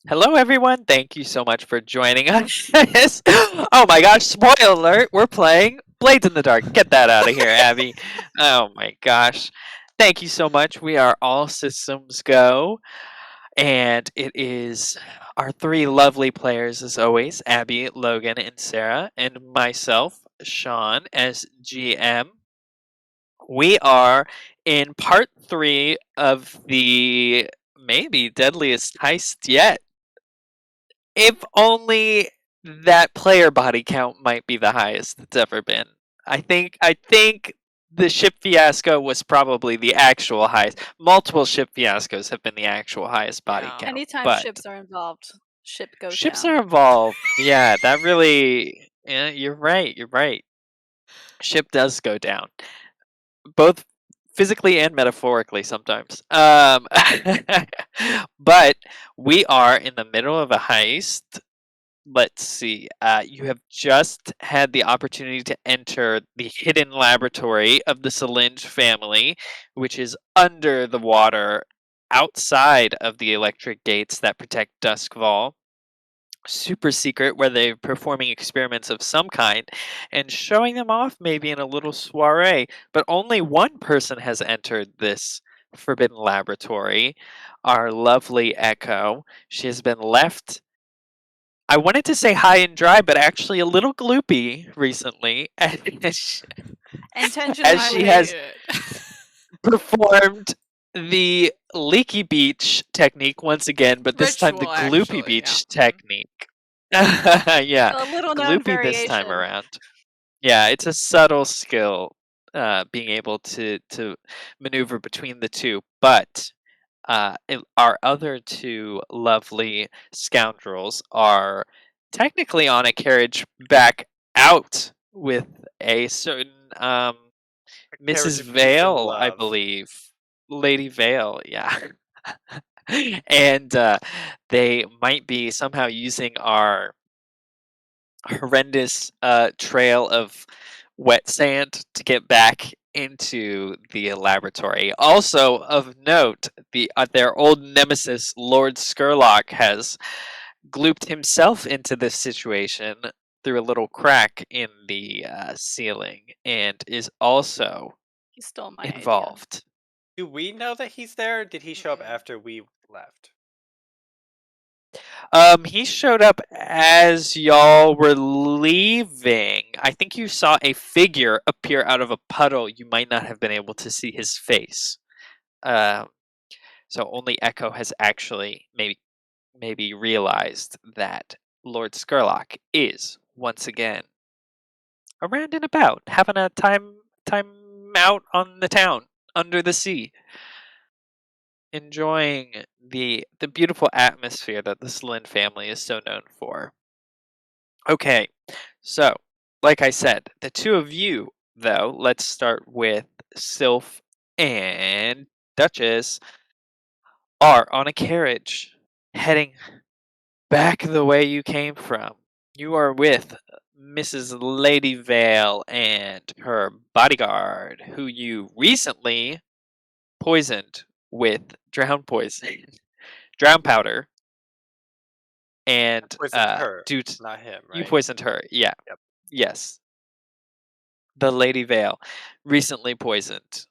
Hello, everyone. Thank you so much for joining us. Oh my gosh, spoiler alert. We're playing Blades in the Dark. Get that out of here, Abby. Oh my gosh. Thank you so much. We are all systems go. And it is our three lovely players, as always Abby, Logan, and Sarah, and myself, Sean, as GM. We are in part three of the maybe deadliest heist yet. If only that player body count might be the highest it's ever been. I think the ship fiasco was probably the actual highest. Multiple ship fiascos have been the actual highest body Yeah. count. Anytime But ships are involved, ship goes ships down. are involved. Yeah, that really yeah, you're right, you're right. Ship does go down. Both physically and metaphorically sometimes. But we are in the middle of a heist. Let's see. You have just had the opportunity to enter the hidden laboratory of the Solange family, which is under the water, outside of the electric gates that protect Doskvol. Super secret, where they're performing experiments of some kind and showing them off, maybe in a little soiree. But only one person has entered this forbidden laboratory. Our lovely Echo. She has been left, I wanted to say high and dry, but actually a little gloopy recently, Intentionally as I she hate has gloopy. it. performed the leaky beach technique once again, but this time the Ritual, gloopy actually. Yeah. beach technique. Yeah, A little known gloopy this time variation. around. Yeah, it's a subtle skill, being able to maneuver between the two, but our other two lovely scoundrels are technically on a carriage back out with a certain Carriage Mrs. of peace and Vale, I love. believe. Lady Vale, yeah. And they might be somehow using our horrendous trail of wet sand to get back into the laboratory. Also of note, their old nemesis Lord Skurlock has glooped himself into this situation through a little crack in the ceiling and is also He stole my idea. involved. Do we know that he's there? Or did he show up Mm-mm. after we left? He showed up as y'all were leaving. I think you saw a figure appear out of a puddle. You might not have been able to see his face. Um, so only Echo has actually maybe realized that Lord Skurlock is once again around and about, having a time out on the town under the sea, enjoying the beautiful atmosphere that the Slyn family is so known for. Okay, so like I said, the two of you, though, let's start with Sylph and Duchess, are on a carriage heading back the way you came from. You are with Mrs. Lady Vale and her bodyguard, who you recently poisoned with drown poison, drown powder, and Poisoned her, due to, not him, you right? poisoned her. Yeah, Yep. yes, the Lady Vale, recently poisoned.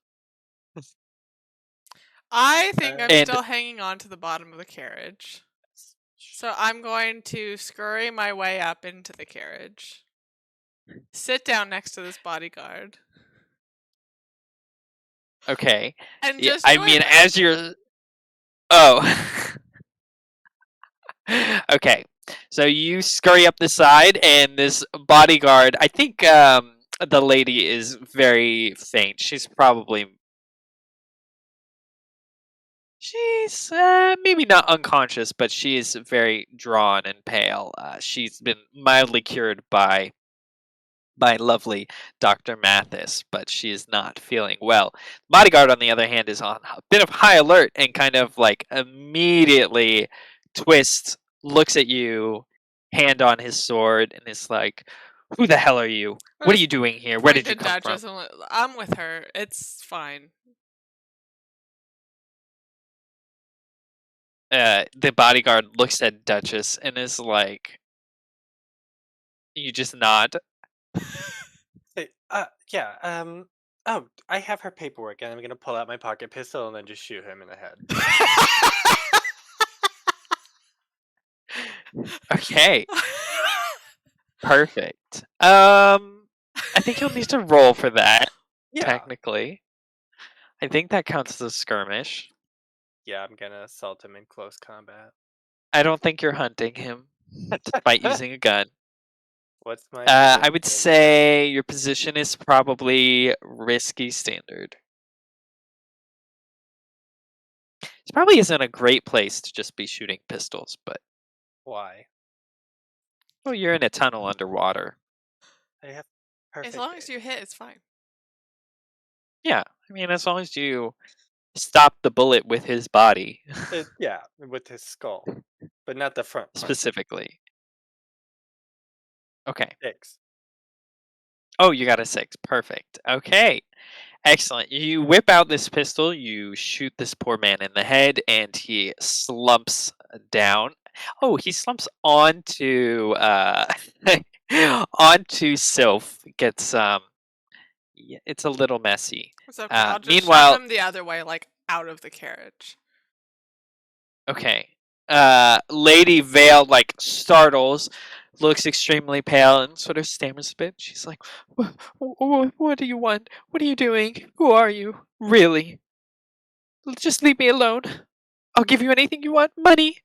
I think I'm And still hanging on to the bottom of the carriage. So I'm going to scurry my way up into the carriage. Sit down next to this bodyguard. okay, And yeah, just I join mean, them. as you're, oh, okay. So you scurry up the side, and this bodyguard. I think the lady is very faint. She's maybe not unconscious, but she is very drawn and pale. She's been mildly cured by lovely Dr. Mathis, but she is not feeling well. Bodyguard, on the other hand, is on a bit of high alert and kind of like immediately twists, looks at you, hand on his sword, and is like, "Who the hell are you? I What are just you doing here? Where point did to you come from?" Duchess and I'm with her. It's fine. the bodyguard looks at Duchess and is like, you just nod. Say, yeah, oh, I have her paperwork, and I'm gonna pull out my pocket pistol and then just shoot him in the head. Okay, perfect. I think you'll need to roll for that. Yeah. Technically, I think that counts as a skirmish. Yeah, I'm gonna assault him in close combat. I don't think you're hunting him despite using a gun. What's my I would position? say your position is probably risky standard. This probably isn't a great place to just be shooting pistols, but Why? well, you're in a tunnel underwater. I have perfect As long as aim. you hit, it's fine. Yeah, I mean, as long as you stop the bullet with his body Yeah, with his skull, but not the front part. specifically. Okay. 6. Oh, you got a 6. Perfect. Okay. Excellent. You whip out this pistol, you shoot this poor man in the head, and he slumps down. Oh, he slumps onto onto Sylph. Gets yeah, it's a little messy. It's okay. I'll just meanwhile- shove him the other way, like out of the carriage. Okay. Lady Vale like startles, looks extremely pale, and sort of stammers a bit. She's like, What do you want? What are you doing? Who are you? Really? Just leave me alone. I'll give you anything you want. Money.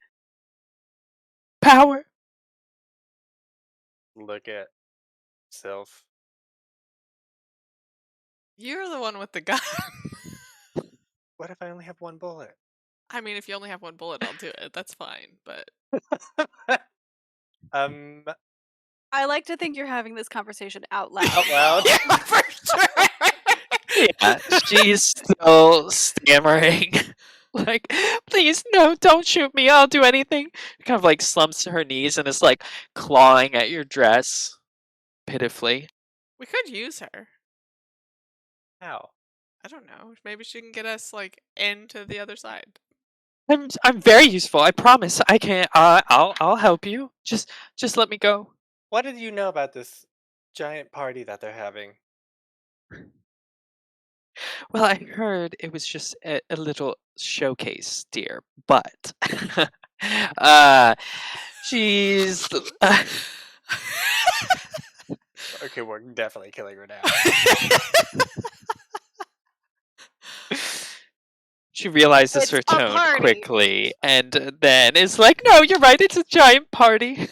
Power. Look at Sylph. You're the one with the gun. What if I only have one bullet? I mean, if you only have one bullet, I'll do it. That's fine. But I like to think you're having this conversation out loud. Out loud? yeah, for sure. Yeah, she's still stammering. Like, please, no, don't shoot me. I'll do anything. Kind of like slumps to her knees and is like clawing at your dress pitifully. We could use her. How? I don't know. Maybe she can get us like into the other side. I'm very useful. I promise. I can. I'll help you. Just let me go. What did you know about this giant party that they're having? Well, I heard it was just a little showcase, dear. But, she's. Okay, we're definitely killing her now. She realizes It's her a tone party. quickly, and then is like, "No, you're right. It's a giant party."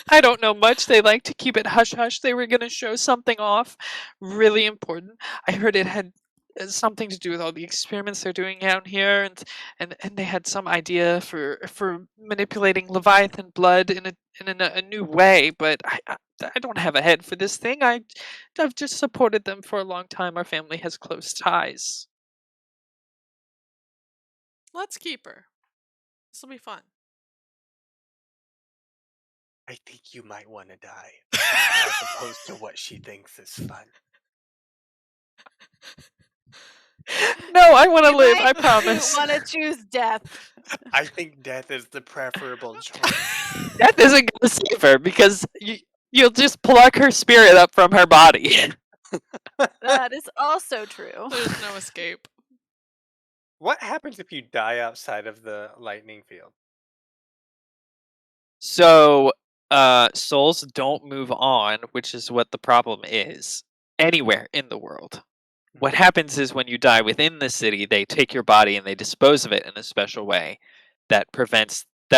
I don't know much. They like to keep it hush hush. They were gonna show something off, really important. I heard it had something to do with all the experiments they're doing out here, and they had some idea for manipulating Leviathan blood in a new way. But I don't have a head for this thing. I've just supported them for a long time. Our family has close ties. Let's keep her. This will be fun. I think you might want to die, as opposed to what she thinks is fun. No, I want to live. I promise. Want to choose death. I think death is the preferable choice. Death isn't gonna save her because you'll just pluck her spirit up from her body. That is also true. There's no escape. What happens if you die outside of the lightning field? So, souls don't move on, which is what the problem is anywhere in the world. What happens is when you die within the city, they take your body and they dispose of it in a special way that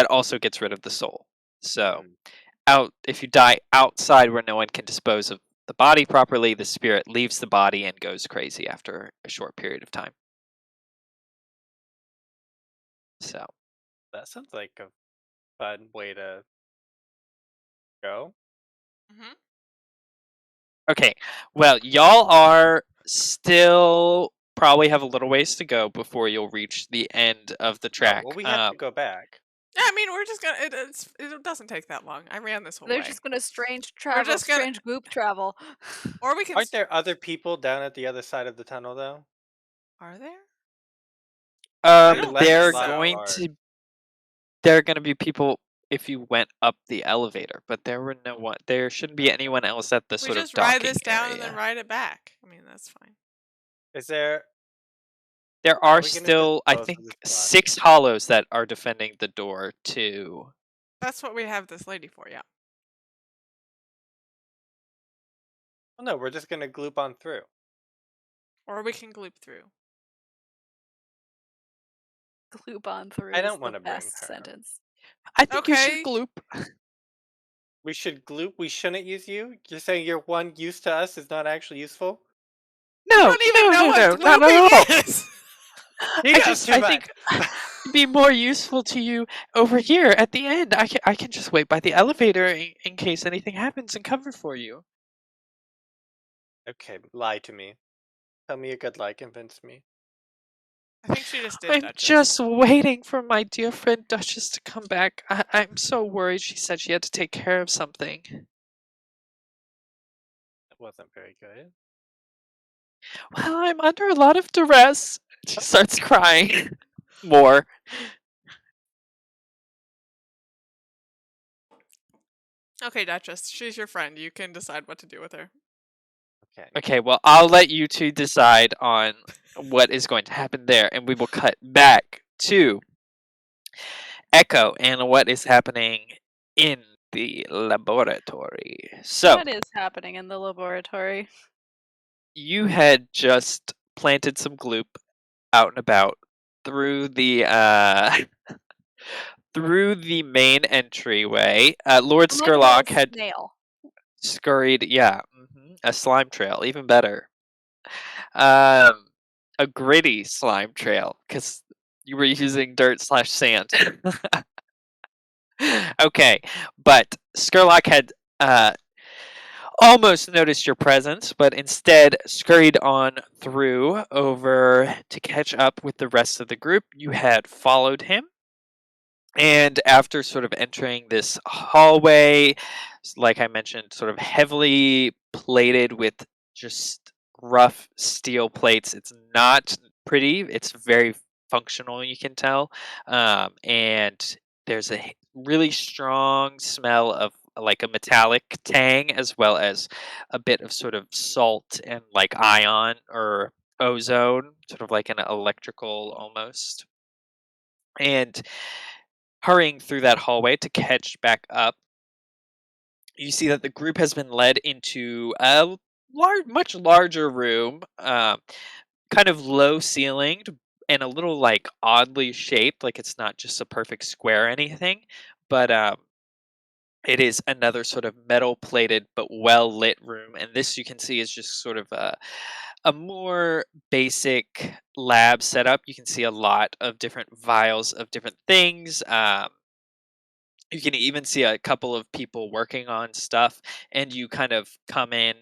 also gets rid of the soul. So, if you die outside where no one can dispose of the body properly, the spirit leaves the body and goes crazy after a short period of time. So, That sounds like a fun way to go. Hmm. okay. Well, y'all are still probably have a little ways to go before you'll reach the end of the track. Well, we have to go back. Yeah, I mean, we're just gonna. It doesn't take that long. I ran this whole They're way. just gonna strange travel, just gonna- strange goop travel. Or we can. Aren't there other people down at the other side of the tunnel, though? Are there? We left They're a lot going apart. to. There are going to be people if you went up the elevator, but there were no one. There shouldn't be anyone else at the We sort of just ride docking this down area. and then ride it back. I mean, that's fine. Is there? There Are are we gonna still, I dispose of think, this body? 6 hollows that are defending the door to. That's what we have this lady for, yeah. Well, no, we're just gonna gloop on through. Or we can gloop through. Gloop on through I is don't the wanna bring best her. sentence. I think you should Okay. gloop. We should gloop. We shouldn't use you. You're saying your one use to us is not actually useful. No, You don't even know what not at glooping all. is. He I knows just, too I much. think it'd be more useful to you over here at the end. I can just wait by the elevator in case anything happens and cover for you. Okay, lie to me. Tell me a good lie. Convince me. I think she just did, I'm Duchess. just waiting for my dear friend Duchess to come back. I'm so worried. She said she had to take care of something. That wasn't very good. Well, I'm under a lot of duress. She starts crying more. Okay, Duchess, she's your friend. You can decide what to do with her. Okay. Okay, well, I'll let you two decide on what is going to happen there, and we will cut back to Echo and what is happening in the laboratory. So, What is happening in the laboratory? you had just planted some gloop out and about through the through the main entryway. Lord I'm like a Skurlock little had snail. scurried, yeah, a slime trail, even better. Um, a gritty slime trail because you were using dirt/sand. Okay, but Skurlock had almost noticed your presence, but instead scurried on through over to catch up with the rest of the group. You had followed him. And after sort of entering this hallway, like I mentioned, sort of heavily plated with just rough steel plates, it's not pretty. It's very functional, you can tell. And there's a really strong smell of like a metallic tang, as well as a bit of sort of salt and like ion or ozone, sort of like an electrical almost. And hurrying through that hallway to catch back up, you see that the group has been led into a much larger room, kind of low ceilinged and a little like oddly shaped, like it's not just a perfect square or anything, but it is another sort of metal plated but well lit room. And this you can see is just sort of a more basic lab setup. You can see a lot of different vials of different things. You can even see a couple of people working on stuff, and you kind of come in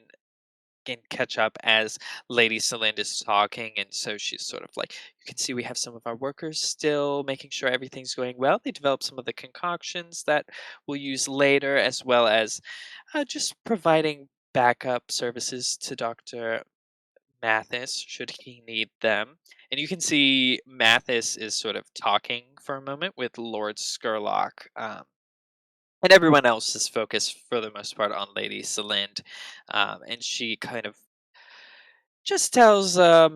and catch up as Lady Celine is talking. And so she's sort of like, you can see we have some of our workers still making sure everything's going well. They developed some of the concoctions that we'll use later, as well as just providing backup services to Dr. Mathis should he need them. And you can see Mathis is sort of talking for a moment with Lord Skurlock. And everyone else is focused for the most part on Lady Celine. And she kind of just tells a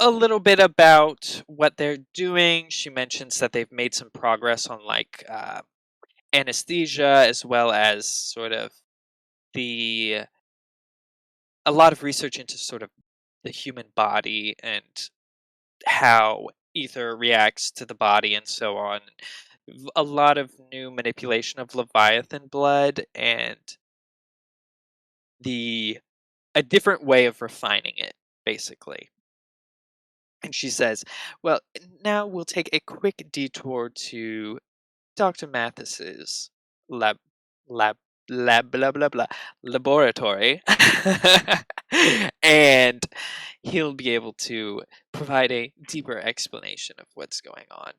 little bit about what they're doing. She mentions that they've made some progress on like anesthesia, as well as sort of the a lot of research into sort of the human body and how ether reacts to the body and so on. A lot of new manipulation of Leviathan blood and the a different way of refining it, basically. And she says, "Well, now we'll take a quick detour to Dr. Mathis's lab, lab, blah blah blah laboratory, and he'll be able to provide a deeper explanation of what's going on."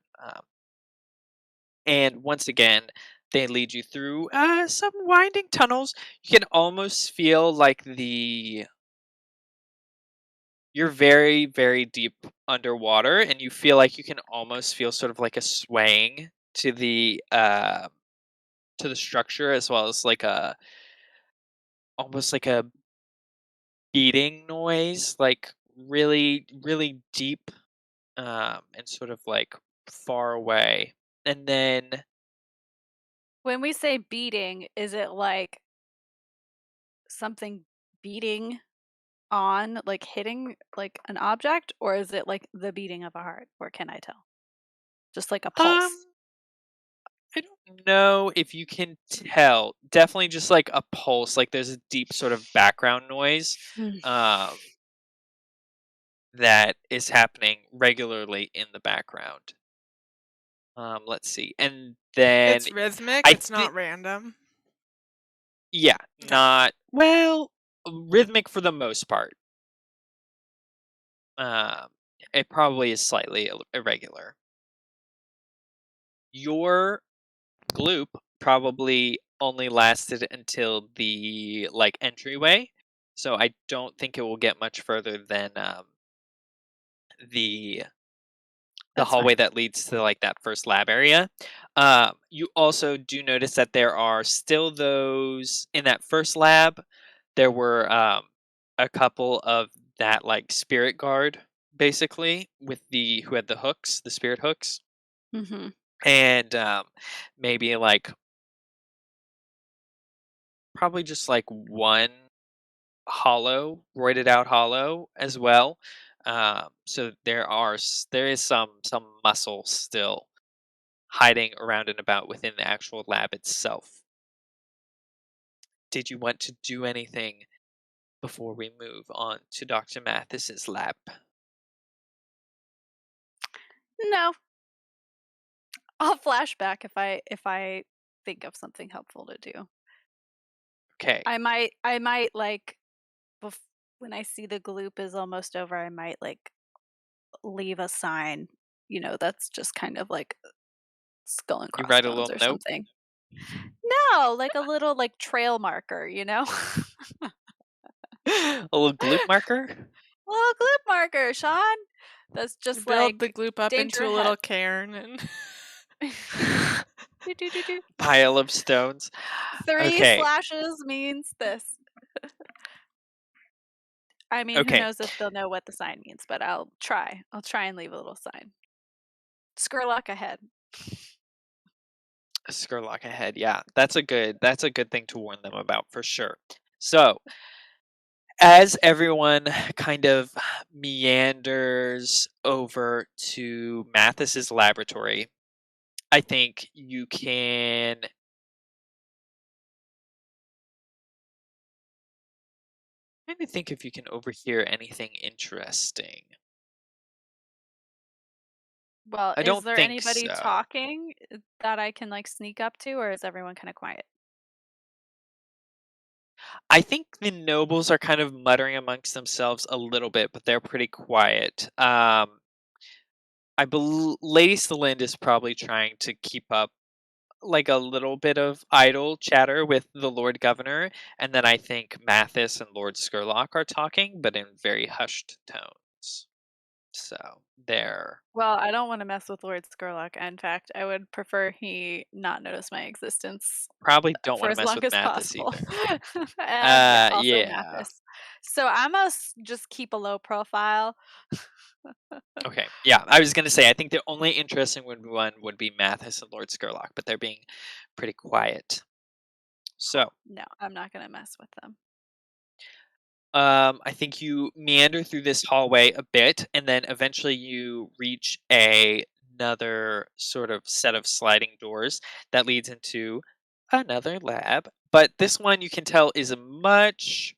And once again, they lead you through some winding tunnels. You can almost feel like you're very, very deep underwater, and you feel like you can almost feel sort of like a swaying to the structure, as well as like a almost like a beating noise, like really, really deep, and sort of like far away. And then When we say beating, is it like something beating on, like hitting like an object, or is it like the beating of a heart? Or can I tell? Just like a pulse. I don't know if you can tell. Definitely just like a pulse, like there's a deep sort of background noise that is happening regularly in the background. Let's see. And then It's rhythmic. I It's think, not random. yeah, Okay. not well, rhythmic for the most part. Um, it probably is slightly irregular. Your gloop probably only lasted until the like entryway, so I don't think it will get much further than the That's hallway fine. that leads to like that first lab area. You also do notice that there are still those in that first lab. There were a couple of that like spirit guard, basically, with the who had the hooks, the spirit hooks, Mm-hmm. and maybe like probably just like one hollow, roided out hollow as well. So there is some muscle still hiding around and about within the actual lab itself. Did you want to do anything before we move on to Dr. Mathis's lab? No. I'll flashback if I think of something helpful to do. Okay. I might like when I see the gloop is almost over, I might like leave a sign, that's just kind of like skull and You write a crossbones little or note? something. No, like a little like trail marker, A little gloop marker? Little gloop marker, Sean. That's just Build the like gloop up danger into a ahead. little cairn and Do. Pile of stones. 3 Okay. slashes means this. I mean, who Okay. knows if they'll know what the sign means, but I'll try. I'll try and leave a little sign. Skurlock ahead. Skurlock ahead. Yeah, that's a good thing to warn them about for sure. So, as everyone kind of meanders over to Mathis's laboratory, I think you can trying to think if you can overhear anything interesting. Well, I is don't there think anybody so. talking that I can like sneak up to, or is everyone kind of quiet? I think the nobles are kind of muttering amongst themselves a little bit, but they're pretty quiet. I believe Lady Celine is probably trying to keep up like a little bit of idle chatter with the Lord Governor, and then I think Mathis and Lord Skurlock are talking, but in very hushed tones. So they're Well, I don't want to mess with Lord Skurlock. In fact, I would prefer he not notice my existence probably don't for want to as mess long with as Mathis possible. either. Yeah, also Yeah. Mathis. So I must just keep a low profile. Okay. Yeah, I was gonna say I think the only interesting one would be Mathis and Lord Skurlock, but they're being pretty quiet. So, No, I'm not gonna mess with them. I think you meander through this hallway a bit, and then eventually you reach another sort of set of sliding doors that leads into another lab. But this one you can tell is much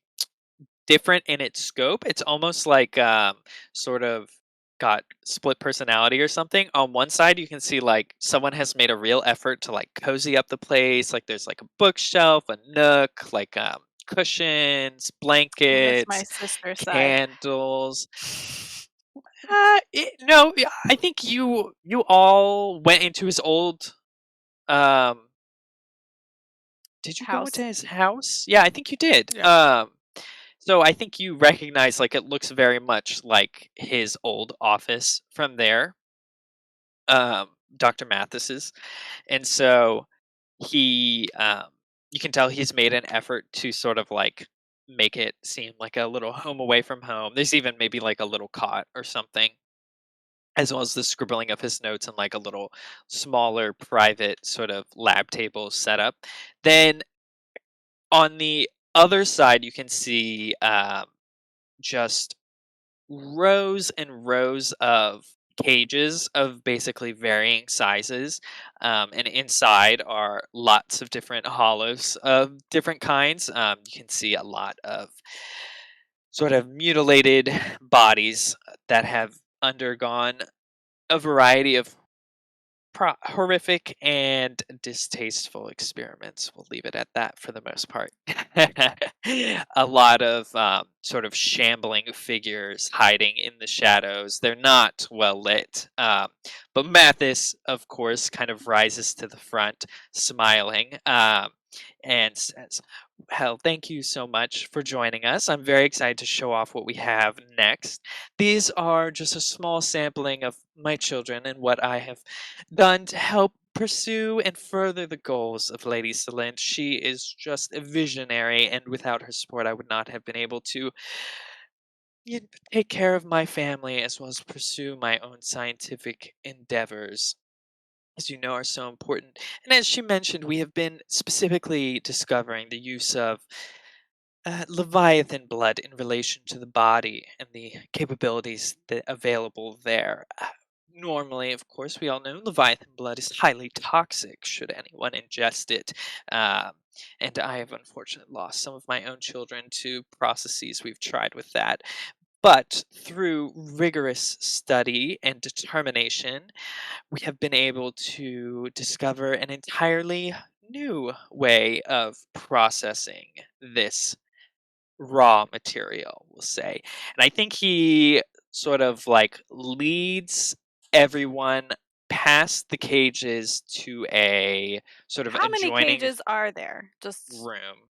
different in its scope. It's almost like sort of got split personality or something. On one side you can see like someone has made a real effort to like cozy up the place. Like there's like a bookshelf, a nook, like cushions, Oh, that's my blankets, sister's side. candles. No, yeah, I think you all went into his old um did you go House. into his house? Yeah, I think you did. Yeah. So I think you recognize, like, it looks very much like his old office from there, Dr. Mathis's. And so he, you can tell he's made an effort to sort of like make it seem like a little home away from home. There's even maybe like a little cot or something, as well as the scribbling of his notes and like a little smaller private sort of lab table setup. Then on the other side, you can see just rows and rows of cages of basically varying sizes. And inside are lots of different hollows of different kinds. You can see a lot of sort of mutilated bodies that have undergone a variety of horrific and distasteful experiments. We'll leave it at that for the most part. A lot of sort of shambling figures hiding in the shadows. They're not well lit. But Mathis, of course, kind of rises to the front, smiling, and says, "Well, thank you so much for joining us. I'm very excited to show off what we have next. These are just a small sampling of my children and what I have done to help pursue and further the goals of Lady Celeste. She is just a visionary, and without her support, I would not have been able to take care of my family as well as pursue my own scientific endeavors, as you know, are so important. And as she mentioned, we have been specifically discovering the use of Leviathan blood in relation to the body and the capabilities that available there. Normally, of course, we all know Leviathan blood is highly toxic should anyone ingest it. Um, and I have unfortunately lost some of my own children to processes we've tried with that. But through rigorous study and determination, we have been able to discover an entirely new way of processing this raw material, we'll say. And I think he sort of like leads everyone past the cages to a sort of How many adjoining cages are there? room.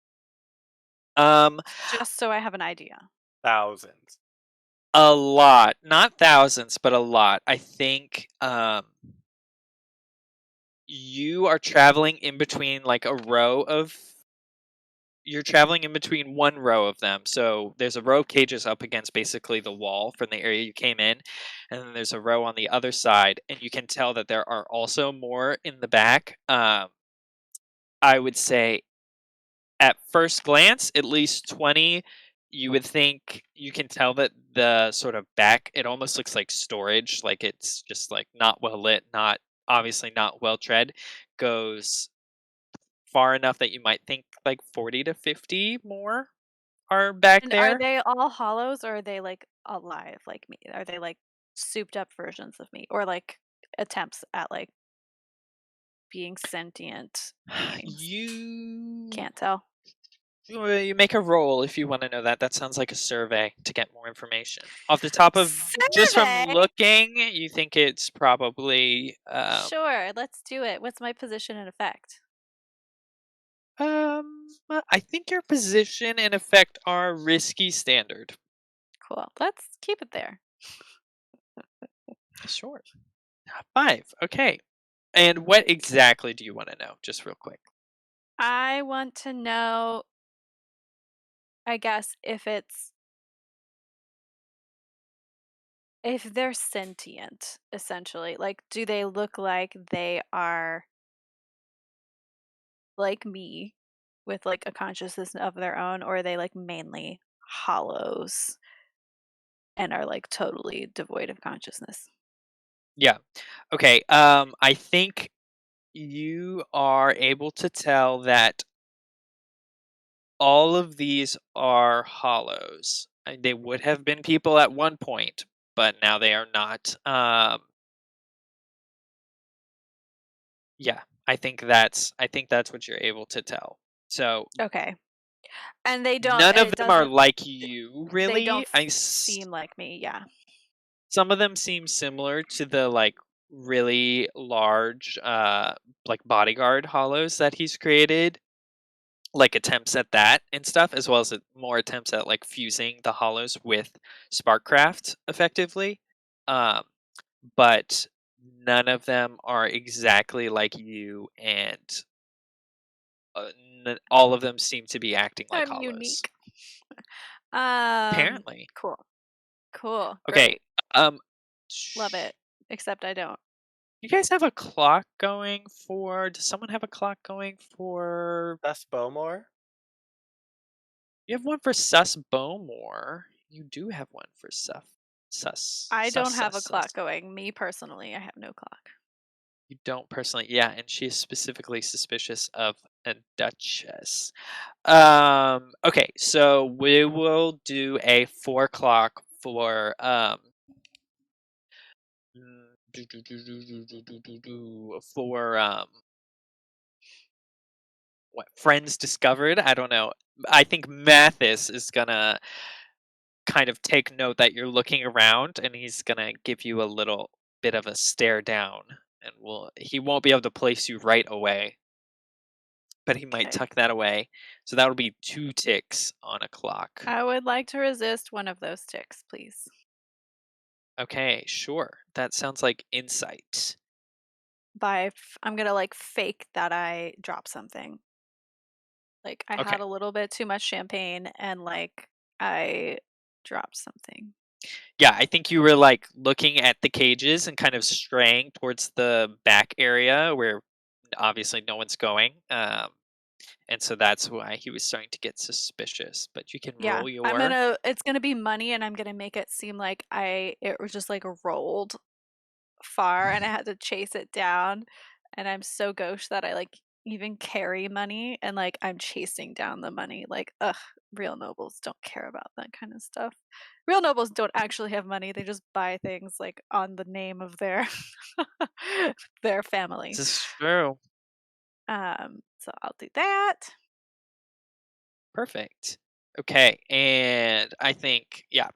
Um, Just so I have an idea. Thousands. a lot, not thousands, but a lot. I think you are traveling in between like a row of you're traveling in between one row of them. So there's a row of cages up against basically the wall from the area you came in, and then there's a row on the other side, and you can tell that there are also more in the back. I would say at first glance, at least 20. You would think you can tell that the sort of back, it almost looks like storage, like it's just like not well lit, not obviously not well tread, goes far enough that you might think like 40 to 50 more are back And are there. they all hollows or are they like alive like me? Are they like souped up versions of me or like attempts at like being sentient beings? You Can't tell. you make a roll if you want to know that. That sounds like a survey to get more information. Off the top of just from Survey? looking, you think it's probably Sure, let's do it. What's my position and effect? I think your position and effect are risky standard. Cool. Let's keep it there. Sure. 5. Okay. And what exactly do you want to know? Just real quick. I want to know, I guess, if they're sentient, essentially. Like, do they look like they are like me with like a consciousness of their own, or are they like mainly hollows and are like totally devoid of consciousness? Yeah. Okay. I think you are able to tell that all of these are hollows. They would have been people at one point, but now they are not. Yeah, I think that's what you're able to tell. So Okay. And they don't, none and of it them are doesn't, like you, they really. don't seem like me, yeah. Some of them seem similar to the like really large like bodyguard hollows that he's created. like attempts at that and stuff, as well as more attempts at like fusing the hollows with Sparkcraft effectively. Um, but none of them are exactly like you, and all of them seem to be acting like I'm hollows. unique. Apparently. Cool. Cool. Okay. Great. Love it. Except I don't. You guys have a clock going for? Does someone have a clock going for? Thus Bowmore? You have one for Sus Bowmore. You do have one for Sus. I don't have a Sus. clock going. Me personally, I have no clock. You don't personally, yeah, and she is specifically suspicious of a duchess. Okay, so we will do a 4 o'clock for for what, friends discovered. I don't know. I think Mathis is gonna kind of take note that you're looking around, and he's gonna give you a little bit of a stare down, and he won't be able to place you right away, but he might Okay. tuck that away. So that'll be 2 ticks on a clock. I would like to resist one of those ticks, please. Okay, sure. That sounds like insight. I'm gonna like fake that I dropped something. Like I Okay. had a little bit too much champagne and like I dropped something. Yeah, I think you were like looking at the cages and kind of straying towards the back area where obviously no one's going. And so that's why he was starting to get suspicious. But you can Yeah, roll your. it's gonna be money and I'm gonna make it seem like it was just like rolled far and I had to chase it down. And I'm so gauche that I like even carry money and like I'm chasing down the money. Like, ugh, real nobles don't care about that kind of stuff. Real nobles don't actually have money. They just buy things like on the name of their their family. This is true. So I'll do that. Perfect. Okay, and I think, yeah,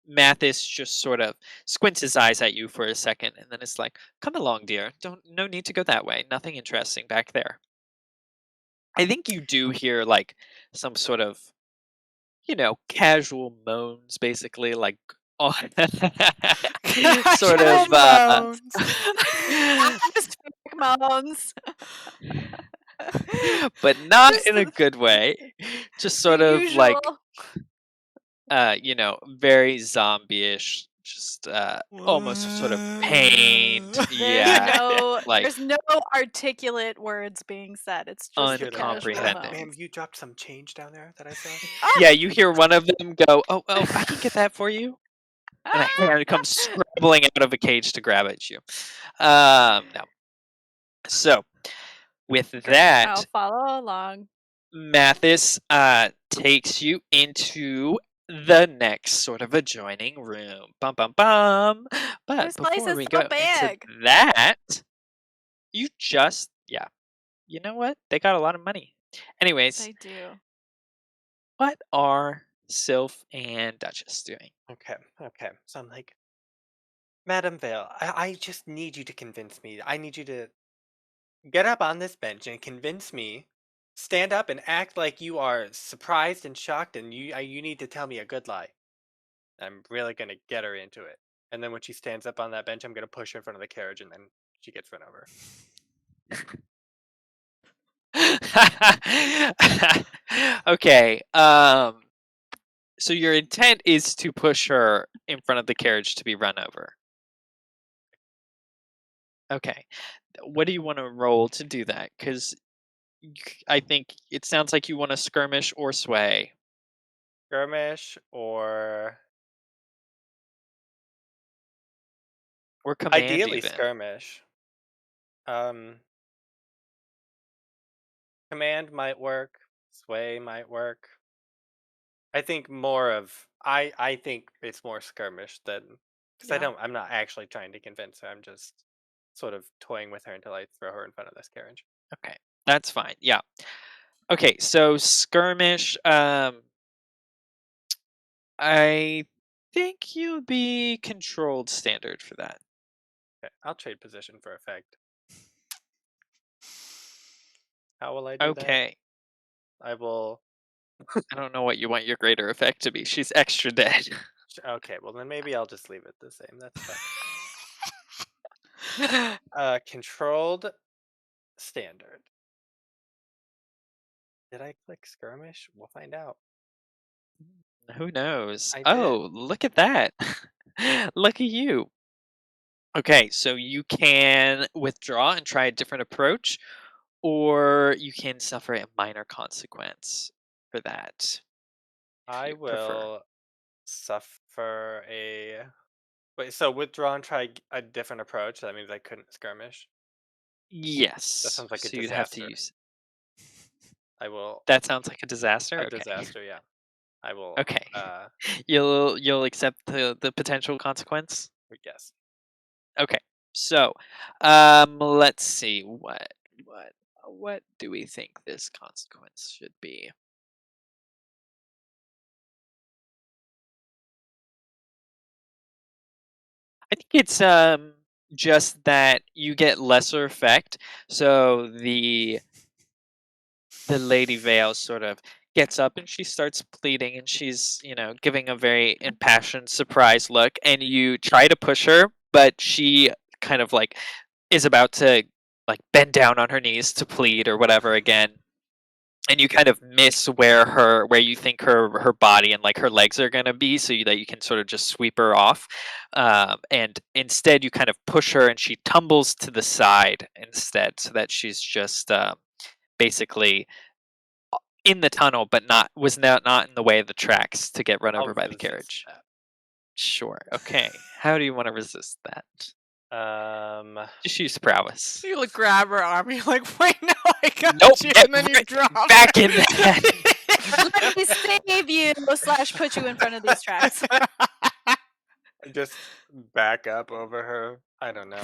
Mathis just sort of squints his eyes at you for a second, and then it's like, "Come along, dear. No need to go that way. Nothing interesting back there." I think you do hear like some sort of, casual moans, basically, like, oh, sort of, moans. Atmospheric moans. but not Just in a the- good way. Just the sort of like, usual. very zombie-ish, just almost sort of pained. Yeah, like There's no articulate words being said. It's just the casual uncomprehending. Ma'am, moans. you dropped some change down there that I saw? Yeah, you hear one of them go, "Oh, I can get that for you," and a hand comes scrambling out of a cage to grab at you. No. So with Great. that, I'll follow along. Mathis takes you into the next sort of adjoining room. Bum bum bum. But This place before is we so go big. into that, yeah. You know what? They got a lot of money. Anyways, They do. what are Sylph and Duchess doing? Okay. So I'm like, Madam Vale, I just need you to convince me. I need you to get up on this bench and convince me. Stand up and act like you are surprised and shocked, and you need to tell me a good lie. I'm really gonna get her into it. And then when she stands up on that bench, I'm gonna push her in front of the carriage, and then she gets run over. Okay. So your intent is to push her in front of the carriage to be run over. Okay. What do you want to roll to do that? Because I think it sounds like you want to skirmish or sway. Skirmish or Command ideally even. skirmish. Command might work. Sway might work. I think more of I think it's more skirmish than because Yeah. I'm not actually trying to convince her. I'm just sort of toying with her until I throw her in front of this carriage. Okay. That's fine. Yeah. Okay, so skirmish, I think you'll be controlled standard for that. Okay, I'll trade position for effect. How will I do that? Okay. I will. I don't know what you want your greater effect to be. She's extra dead. Okay, well then maybe I'll just leave it the same. That's fine. Controlled standard. Did I click skirmish? We'll find out. Who knows? I did. Oh, look at that. Look at you. Okay, so you can withdraw and try a different approach, or you can suffer a minor consequence for that. if I you prefer. will suffer a. Wait, so withdraw and try a different approach. That means I couldn't skirmish. Yes. sounds like a so you'd have to disaster. use. I will. That sounds like a disaster. A Okay. disaster, yeah. I will. Okay. You'll accept the potential consequence. Yes. Okay. So, let's see what do we think this consequence should be? I think it's just that you get lesser effect. So the Lady Vale sort of gets up and she starts pleading and she's, giving a very impassioned surprised look, and you try to push her, but she kind of like is about to like bend down on her knees to plead or whatever again. And you kind of miss where you think her body and like her legs are gonna be, so that you can sort of just sweep her off. And instead, you kind of push her, and she tumbles to the side instead, so that she's just basically in the tunnel, but not in the way of the tracks to get run over by the resist carriage. that. Sure. Okay. How do you want to resist that? Just use prowess. You like grab her arm. You're like, wait, no, I got Nope, you, get and then you drop back her. in that. Let me save you / put you in front of these tracks. I just back up over her. I don't know.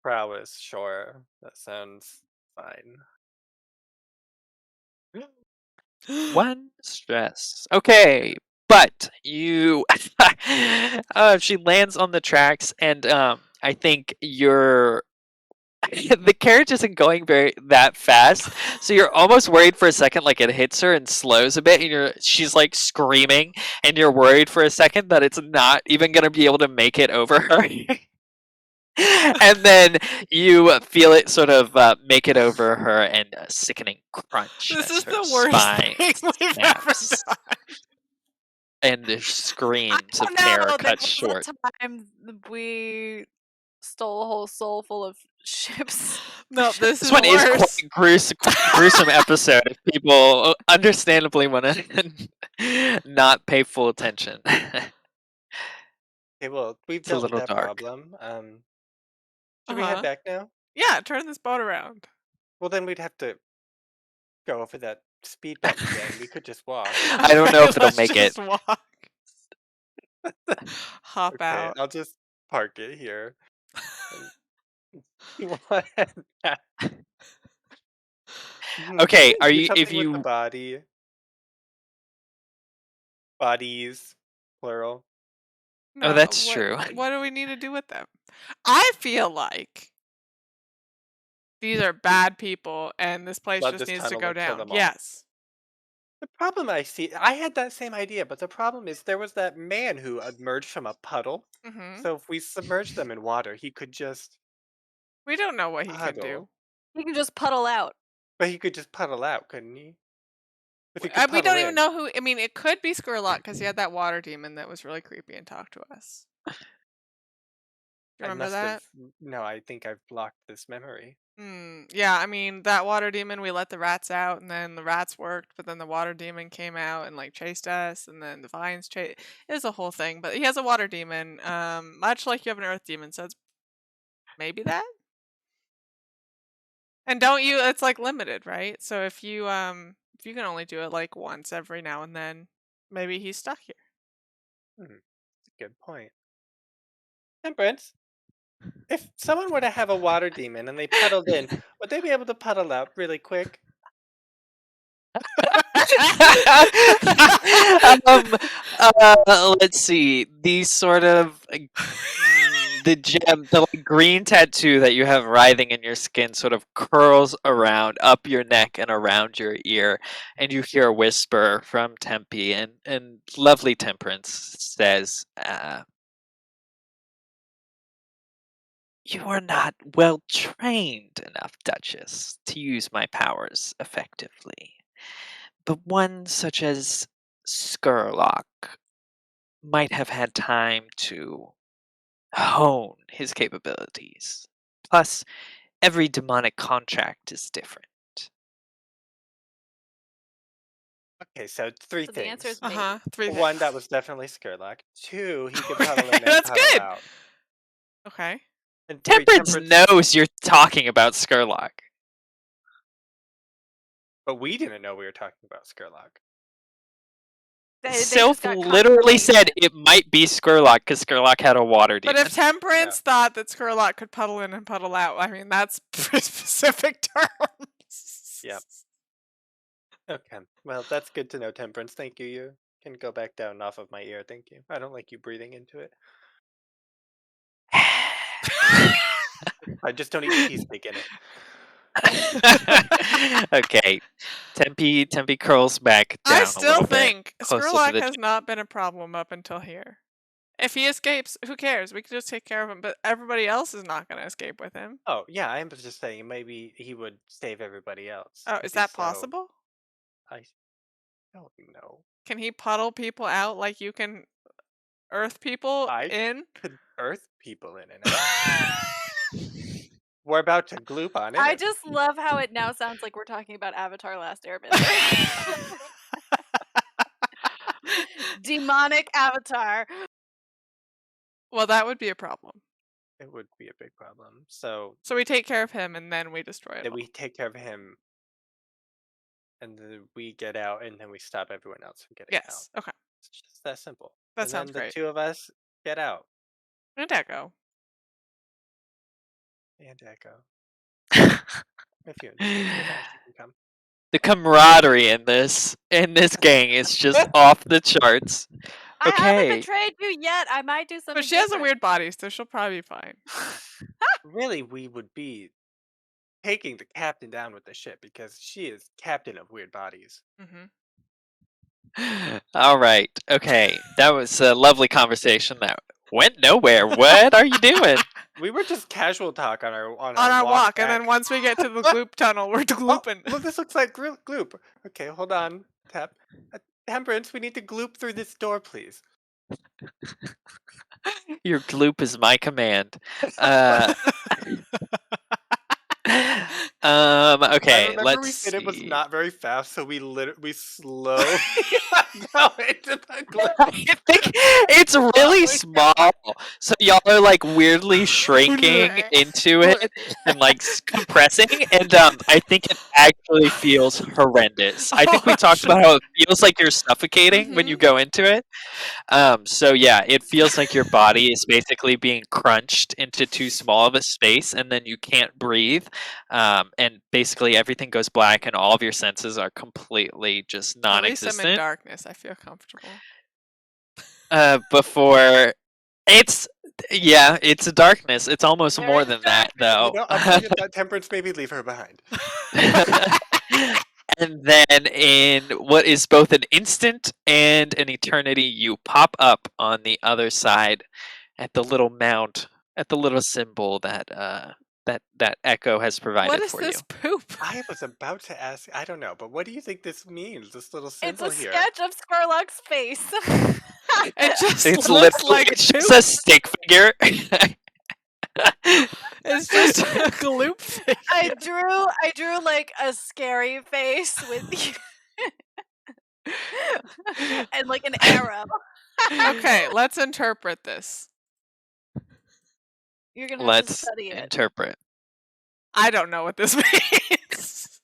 Prowess, sure. That sounds fine. One stress. Okay, but you. She lands on the tracks, and I think you're. The carriage isn't going that fast, so you're almost worried for a second, like it hits her and slows a bit, and she's like screaming, and you're worried for a second that it's not even gonna be able to make it over her. And then you feel it sort of make it over her, and a sickening crunch. This as is her the worst spine thing we've ever snaps, done. and the screams I of don't terror know, there cut was short. a time we stole a whole soul full of ships. No, this This is one is quite worse. a gruesome episode if people understandably want to not pay full attention. Okay, well, we've It's a dealt with little that dark. problem. Should we head back now? Yeah, turn this boat around. Well, then we'd have to go over that speed bump again. We could just walk. I don't know if it'll Let's make it. just walk. Hop Okay, out. I'll just park it here. You want that? Okay, Do if something with the you body. Bodies, plural. Oh, that's what, true. What do we need to do with them? I feel like these are bad people, and this place Flood just this needs to tunnel go and kill down. them all. Yes. The problem I see, I had that same idea, but the problem is there was that man who emerged from a puddle. Hmm. So if we submerge them in water, he could just We don't know what he can puddle. do. You can just puddle out. But he could just puddle out, couldn't he? If he could We puddle don't even in. know who. I mean, it could be Skurlock because he had that water demon that was really creepy and talked to us. Do you I remember must that? have. No, I think I've blocked this memory. Yeah, I mean, that water demon, we let the rats out, and then the rats worked, but then the water demon came out and like chased us, and then the vines chased. It was a whole thing, but he has a water demon, much like you have an earth demon, so it's maybe that. And don't you? It's like limited, right? So if you can only do it like once every now and then, maybe he's stuck here. Good point. Temperance, if someone were to have a water demon and they puddled in, would they be able to puddle out really quick? Let's see. These sort of the gem, the like, green tattoo that you have writhing in your skin sort of curls around up your neck and around your ear, and you hear a whisper from Tempe, and lovely Temperance says, "You are not well trained enough, Duchess, to use my powers effectively. But one such as Skurlock might have had time to hone his capabilities. Plus, every demonic contract is different." Okay, so three So the answer things. is maybe. Uh-huh. 3 things. One, that was definitely Skurlock. Two, he could puddle in and That's puddle good. out. Okay. And three, Temperance knows you're talking about Skurlock. But we didn't know we were talking about Skurlock. They Sylph just got literally said confirmation. it might be Skurlock because Skurlock had a water But demon. if Temperance thought that Skurlock could puddle in and puddle out, I mean, that's pretty specific terms. Yep. Okay, well, that's good to know, Temperance. Thank you. You can go back down off of my ear. Thank you. I don't like you breathing into it. I just don't eat cheesecake in it. Okay, Tempe curls back down I a still little bit, think closer to Skurlock the has not been a problem up until here. If he escapes, who cares? We can just take care of him, but everybody else is not going to escape with him. Oh, yeah, I am just saying maybe he would save everybody else. Oh, if is he's that so- possible? I don't know. Can he puddle people out like you can earth people I in? could earth people in and out. We're about to gloop on it. I just love how it now sounds like we're talking about Avatar: Last Airbender. Demonic Avatar. Well, that would be a problem. It would be a big problem. So So we take care of him and then we destroy it. then we take care of him, and then we get out, and then we stop everyone else from getting out. Yes. Okay. It's just that simple. That and sounds then great. the two of us get out. And Echo. And Echo. If you can come. The camaraderie in this gang is just off the charts. I haven't Okay. betrayed you yet. I might do something. But she has a different. weird body, so she'll probably be fine. Really, we would be taking the captain down with the ship because she is captain of weird bodies. Mm-hmm. All right. Okay. That was a lovely conversation that went nowhere. What are you doing? We were just casual talk on our On our walk, and back. then once we get to the gloop tunnel, we're glooping. Look, this looks like gloop. Okay, hold on. Tap. Temperance, we need to gloop through this door, please. Your gloop is my command. Okay, I remember let's we said it was see. not very fast, so we slowly go into the gloop. I think it's really small, so y'all are like weirdly shrinking into it and like compressing, and I think it actually feels horrendous. I think we talked about how it feels like you're suffocating when you go into it. So yeah, it feels like your body is basically being crunched into too small of a space, and then you can't breathe. And basically everything goes black, and all of your senses are completely just At least I'm in non-existent. darkness. I feel comfortable. Before it's a darkness. It's almost There more is than that, darkness. though. You know, I'm thinking about Temperance, maybe leave her behind. And then in what is both an instant and an eternity, you pop up on the other side at the little mount, at the little symbol that that Echo has provided What is for this poop? I was about to ask, I don't know, but what do you think this means, this little symbol It's a here? sketch of Skurlock's face. It just you. It's looks literally like it's poop. just a stick figure. It's just a gloop thing. I drew like a scary face with and like an arrow. Okay, let's interpret this. You're gonna have to Let's study it. interpret. I don't know what this means.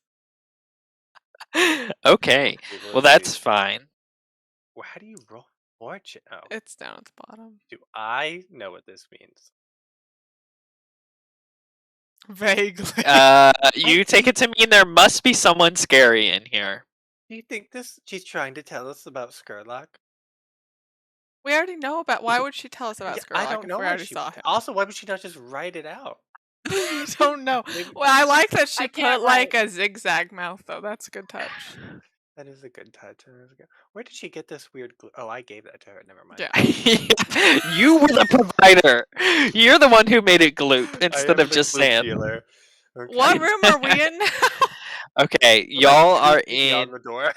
Okay, well that's fine. Well, how do you roll fortune? Oh, It's down at the bottom. do I know what this means? Vaguely. You take it to mean there must be someone scary in here. Do you think she's trying to tell us about Skurlock? We already know about. Why would she tell us about Yeah, Skurlock I don't if know we what already she. saw him? Also, why would she not just write it out? I don't know. Maybe Well, I like that she I put can't like write. a zigzag mouth though. That's a good touch. that is a good touch. Where did she get this weird glue? Oh, I gave that to her. Never mind. Yeah. You were the provider. You're the one who made it gloop I instead am of the just glue sand. dealer. Okay. What room are we in now? Okay, With, like, y'all two are feet beyond in. the door.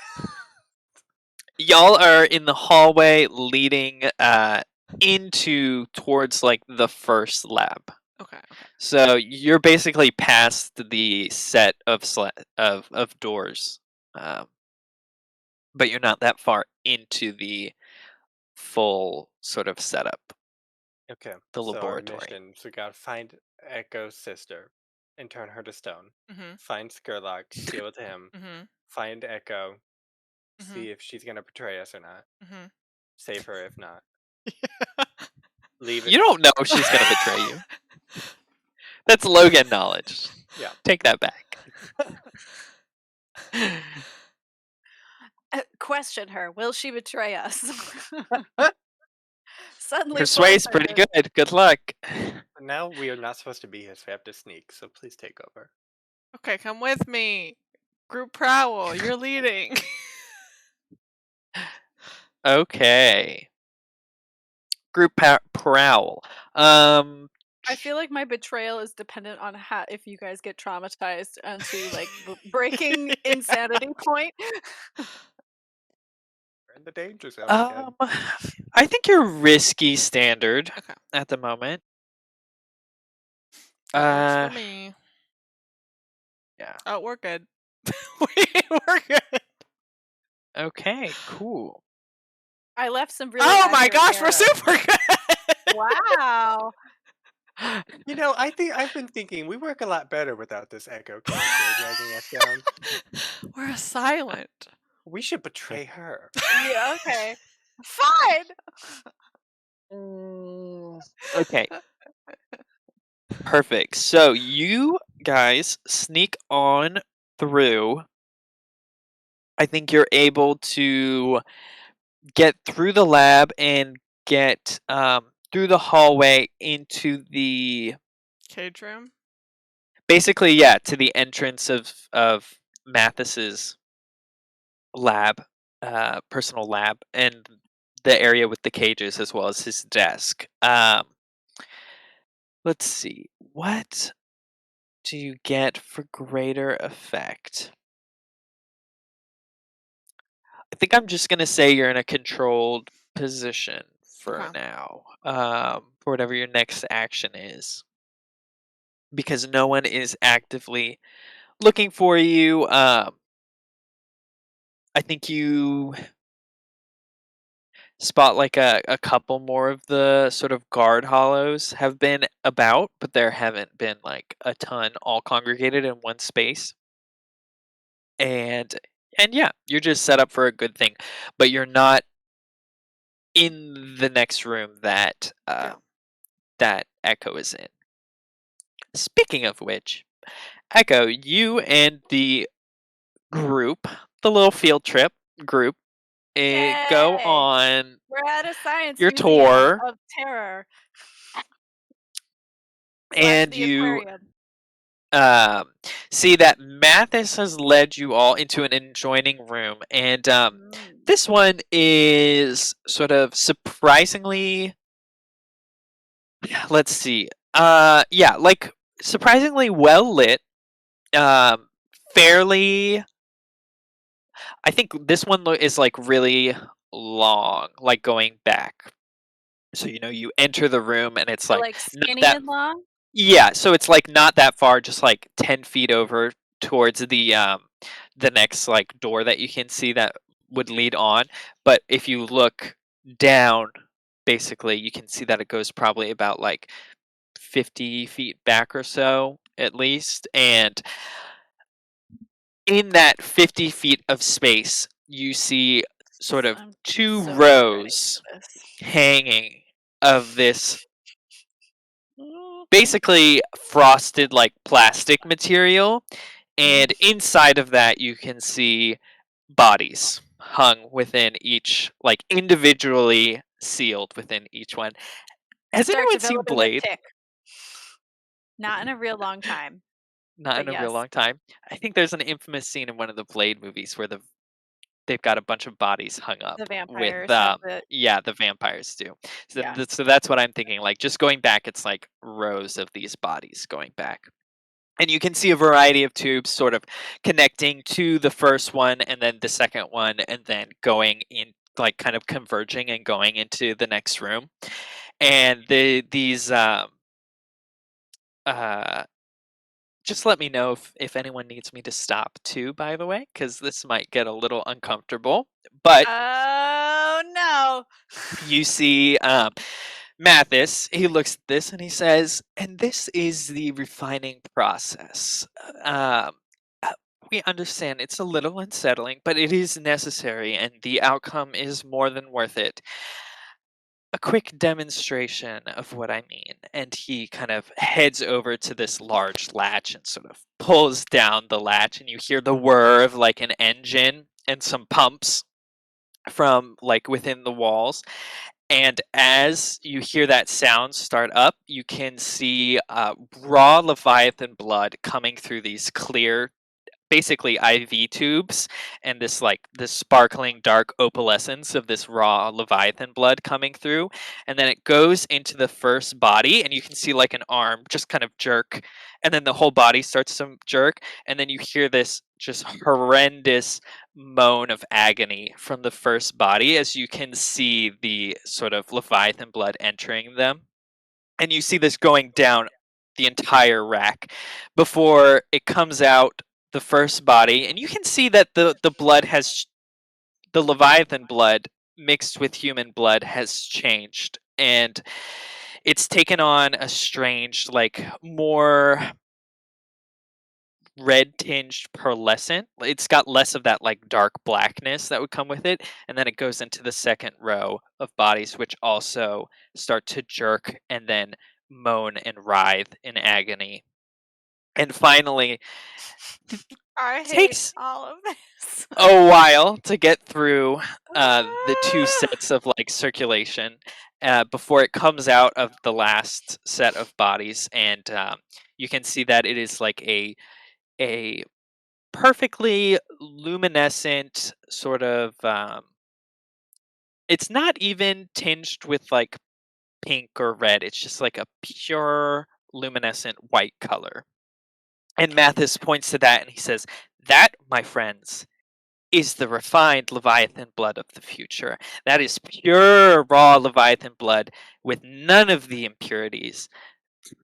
Y'all are in the hallway leading into towards like the first lab. Okay. So you're basically past the set of of doors, but you're not that far into the full sort of setup. Okay. The So our laboratory. mission: so we gotta find Echo's sister and turn her to stone. Mhm. Find Skurlock, steal it to him. Mhm. Find Echo, Mhm. see if she's gonna betray us or not. Mhm. Save her if not. Leave it. You don't know if she's gonna betray you. That's Logan knowledge. Yeah. Take that back. Question her. Will she betray us? Suddenly Persuade's pretty faltered. good. Good luck. Now we are not supposed to be here, so we have to sneak. So please take over. Okay, come with me. Group Prowl, you're leading. Okay. Group prowl. I feel like my betrayal is dependent on how if you guys get traumatized onto like breaking insanity point. We're in the danger zone again. I think you're risky standard Okay. at the moment. That works for me. Yeah. Oh, we're good. We're good. Okay, cool. I left some really. Oh my accurate gosh, we're arrows. super good. Wow. You know, I think I've been thinking we work a lot better without this Echo character dragging us down. We're silent. We should betray her. Yeah. Okay. Fine. Okay. Perfect. So you guys sneak on through. I think you're able to get through the lab and get through the hallway into the Cage room. basically to the entrance of Mathis's lab, personal lab, and the area with the cages as well as his desk. Let's see, what do you get for greater effect? I think I'm just gonna say you're in a controlled position for Okay. now, for whatever your next action is, because no one is actively looking for you. I think you spot like a couple more of the sort of guard hollows have been about, but there haven't been like a ton all congregated in one space. And yeah, you're just set up for a good thing, but you're not in the next room that that Echo is in. Speaking of which, Echo, you and the group, the little field trip group, go Yay. on We're at a science your museum tour, of terror. and the you aquarium. see that Mathis has led you all into an adjoining room, and this one is sort of surprisingly. Let's see. Like surprisingly well lit. Fairly. I think this one is like really long, like going back. So you enter the room and it's So, like like not skinny that. and long. Yeah, so it's like not that far, just like 10 feet over towards the next like door that you can see that would lead on. But if you look down, basically you can see that it goes probably about like 50 feet back or so at least. And in that 50 feet of space, you see sort of I'm two so not ready rows for this. hanging of this basically frosted like plastic material, and inside of that you can see bodies hung within each like individually sealed within each one. Has Start anyone seen developing Blade? a tick. Not in a real long time. Not but in a real yes. long time. I think there's an infamous scene in one of the Blade movies where they've got a bunch of bodies hung up The with vampires have the the vampires do. So Yeah. so that's what I'm thinking. Like just going back, it's like rows of these bodies going back. And you can see a variety of tubes sort of connecting to the first one and then the second one and then going in, like kind of converging and going into the next room. And these just let me know if anyone needs me to stop too, by the way, because this might get a little uncomfortable. But Oh no. you see Mathis, he looks at this and he says, and this is the refining process. Um, uh, we understand it's a little unsettling, but it is necessary and the outcome is more than worth it. A quick demonstration of what I mean. And he kind of heads over to this large latch and sort of pulls down the latch, and you hear the whir of like an engine and some pumps from like within the walls. And as you hear that sound start up, you can see raw Leviathan blood coming through these clear, basically IV tubes, and this sparkling dark opalescence of this raw Leviathan blood coming through. And then it goes into the first body, and you can see like an arm just kind of jerk, and then the whole body starts to jerk, and then you hear this just horrendous moan of agony from the first body as you can see the sort of Leviathan blood entering them. And you see this going down the entire rack before it comes out the first body, and you can see that the blood has the Leviathan blood mixed with human blood has changed, and it's taken on a strange, like more red tinged pearlescent. It's got less of that like dark blackness that would come with it, and then it goes into the second row of bodies, which also start to jerk and then moan and writhe in agony. And finally, I it hate takes all of this. a while to get through the two sets of like circulation before it comes out of the last set of bodies, and you can see that it is like a perfectly luminescent sort of it's not even tinged with like pink or red, it's just like a pure luminescent white color. And Mathis points to that and he says, that, my friends, is the refined Leviathan blood of the future. That is pure raw Leviathan blood with none of the impurities,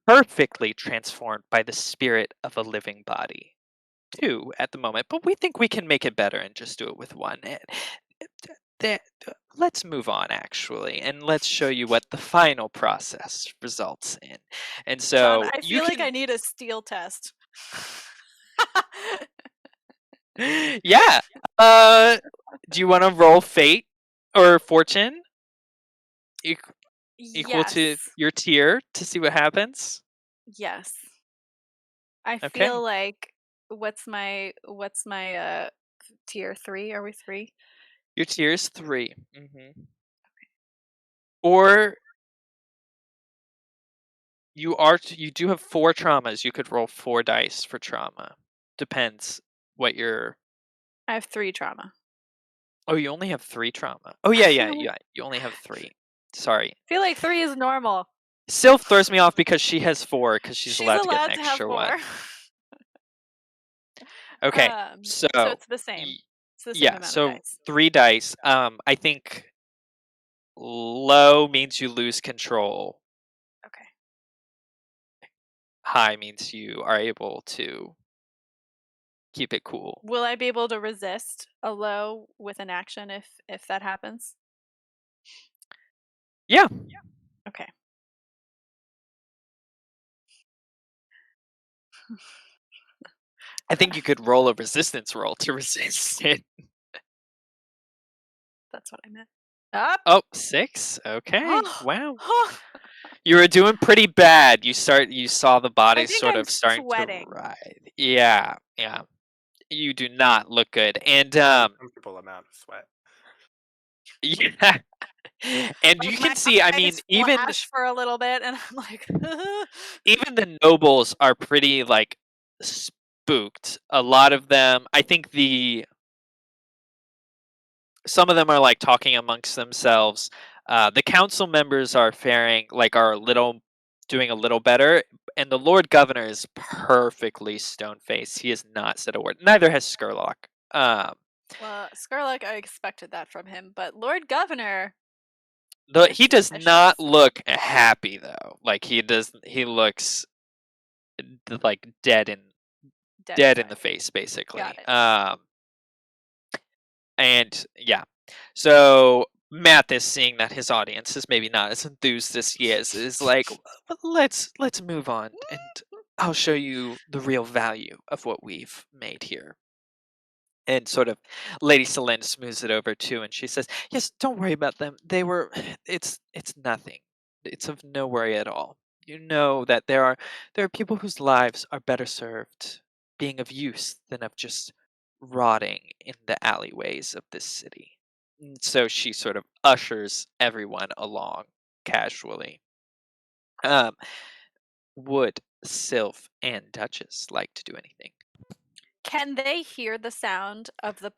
perfectly transformed by the spirit of a living body. Two at the moment, but we think we can make it better and just do it with one. Let's move on, actually, and let's show you what the final process results in. And John, so I you feel like I can, need a steel test. yeah. Do you want to roll fate or fortune equal to Yes. your tier to see what happens? Yes. I Okay. feel like what's my tier 3? Are we 3? Your tier is 3. Or you do have 4 traumas. You could roll 4 dice for trauma. Depends what your. I have 3 trauma. Oh, you only have 3 trauma. Oh yeah. You only have 3. Sorry. I feel like 3 is normal. Sylph throws me off because she has 4 because she's She's allowed to get an allowed to have extra 4. one. Okay. So So it's the same. y- It's the same yeah. amount of So dice. 3 dice. I think low means you lose control. Okay. High means you are able to keep it cool. Will I be able to resist a low with an action if that happens? Yeah. Okay. I think you could roll a resistance roll to resist it. That's what I meant. Up. Oh, 6? Okay. Wow. I You were doing pretty bad. You saw the body think sort I'm of starting sweating. to writhe. Yeah. You do not look good. And Uncomfortable amount of sweat. Yeah. And you Like, can my see, I mean, eyes flash for a little bit, and I'm like, even the nobles are pretty like spooked. A lot of them, I think some of them are like talking amongst themselves. The council members are doing a little better, and the Lord Governor is perfectly stone faced. He has not said a word. Neither has Skurlock. well, Skurlock, I expected that from him, but Lord Governor, He does not look happy though. Like he looks like dead in the face, basically. Got it. And yeah, so Mathis, seeing that his audience is maybe not as enthused as he is like, let's move on, and I'll show you the real value of what we've made here. And sort of, Lady Selene smooths it over too, and she says, "Yes, don't worry about them. They were, it's nothing. It's of no worry at all. You know that there are people whose lives are better served being of use than of just rotting in the alleyways of this city." And so she sort of ushers everyone along casually. Um, would Sylph and Duchess like to do anything? Can they hear the sound of the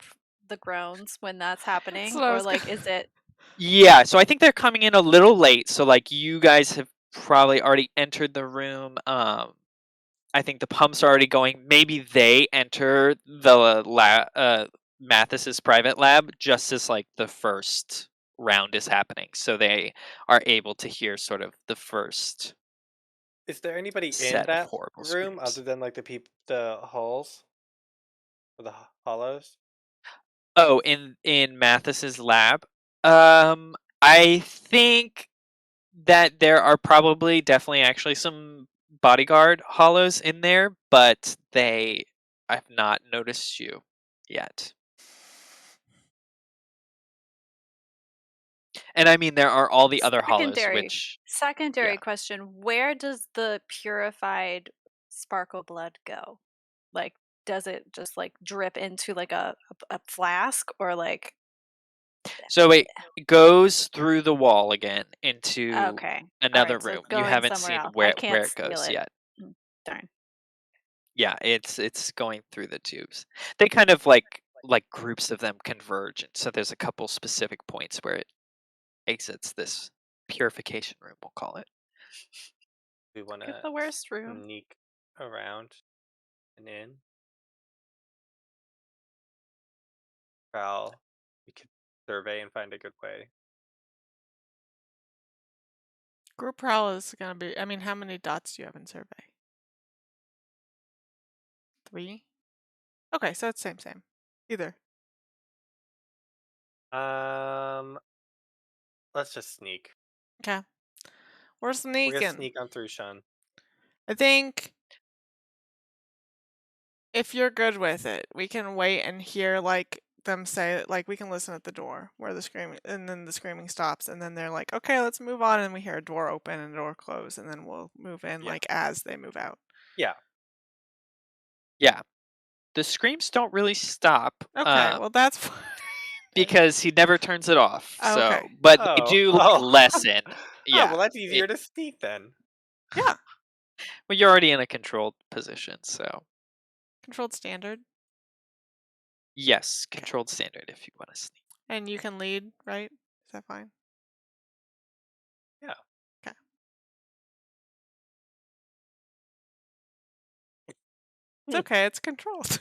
groans when that's happening, what I or was like, gonna- is it? Yeah, so I think they're coming in a little late. So like you guys have probably already entered the room. I think the pumps are already going. Maybe they enter the Mathis's private lab just as like the first round is happening, so they are able to hear sort of the first Is there anybody in set of that horrible room screams. other than like the halls or the hollows? Oh, in Mathis's lab, I think that there are probably definitely actually some bodyguard hollows in there, but I've not noticed you yet. And I mean, there are all the other hollows, which Secondary yeah. question: where does the purified sparkle blood go? Like, does it just like drip into like a flask, or like? So it goes through the wall again into Okay, another alright, so room. it's You going haven't somewhere seen else. I where can't it steal goes it. yet. Darn. Yeah, it's going through the tubes. They kind of like groups of them converge, and so there's a couple specific points where it exits this purification room, we'll call it. We want Pick to the worst room. sneak around and in. Prowl. We could survey and find a good way. Group prowl is gonna be. I mean, how many dots do you have in survey? 3. Okay, so it's same. Either. Let's just sneak. Okay. We're We're sneaking. gonna sneak on through, Sean. I think if you're good with it, we can wait and hear like them say, like, we can listen at the door where the screaming, and then the screaming stops, and then they're like, okay, let's move on, and we hear a door open and a door close, and then we'll move in Yeah. like as they move out. Yeah. Yeah. The screams don't really stop. Okay, well that's fine. Because he never turns it off. So, Okay. but they do like Oh. lessen. Oh, Yeah. well, that's easier to sneak then. Yeah. Well, you're already in a controlled position, so Controlled standard. yes, controlled standard if you want to sneak. And you can lead, right? Is that fine? Yeah. Okay. It's okay, it's controlled.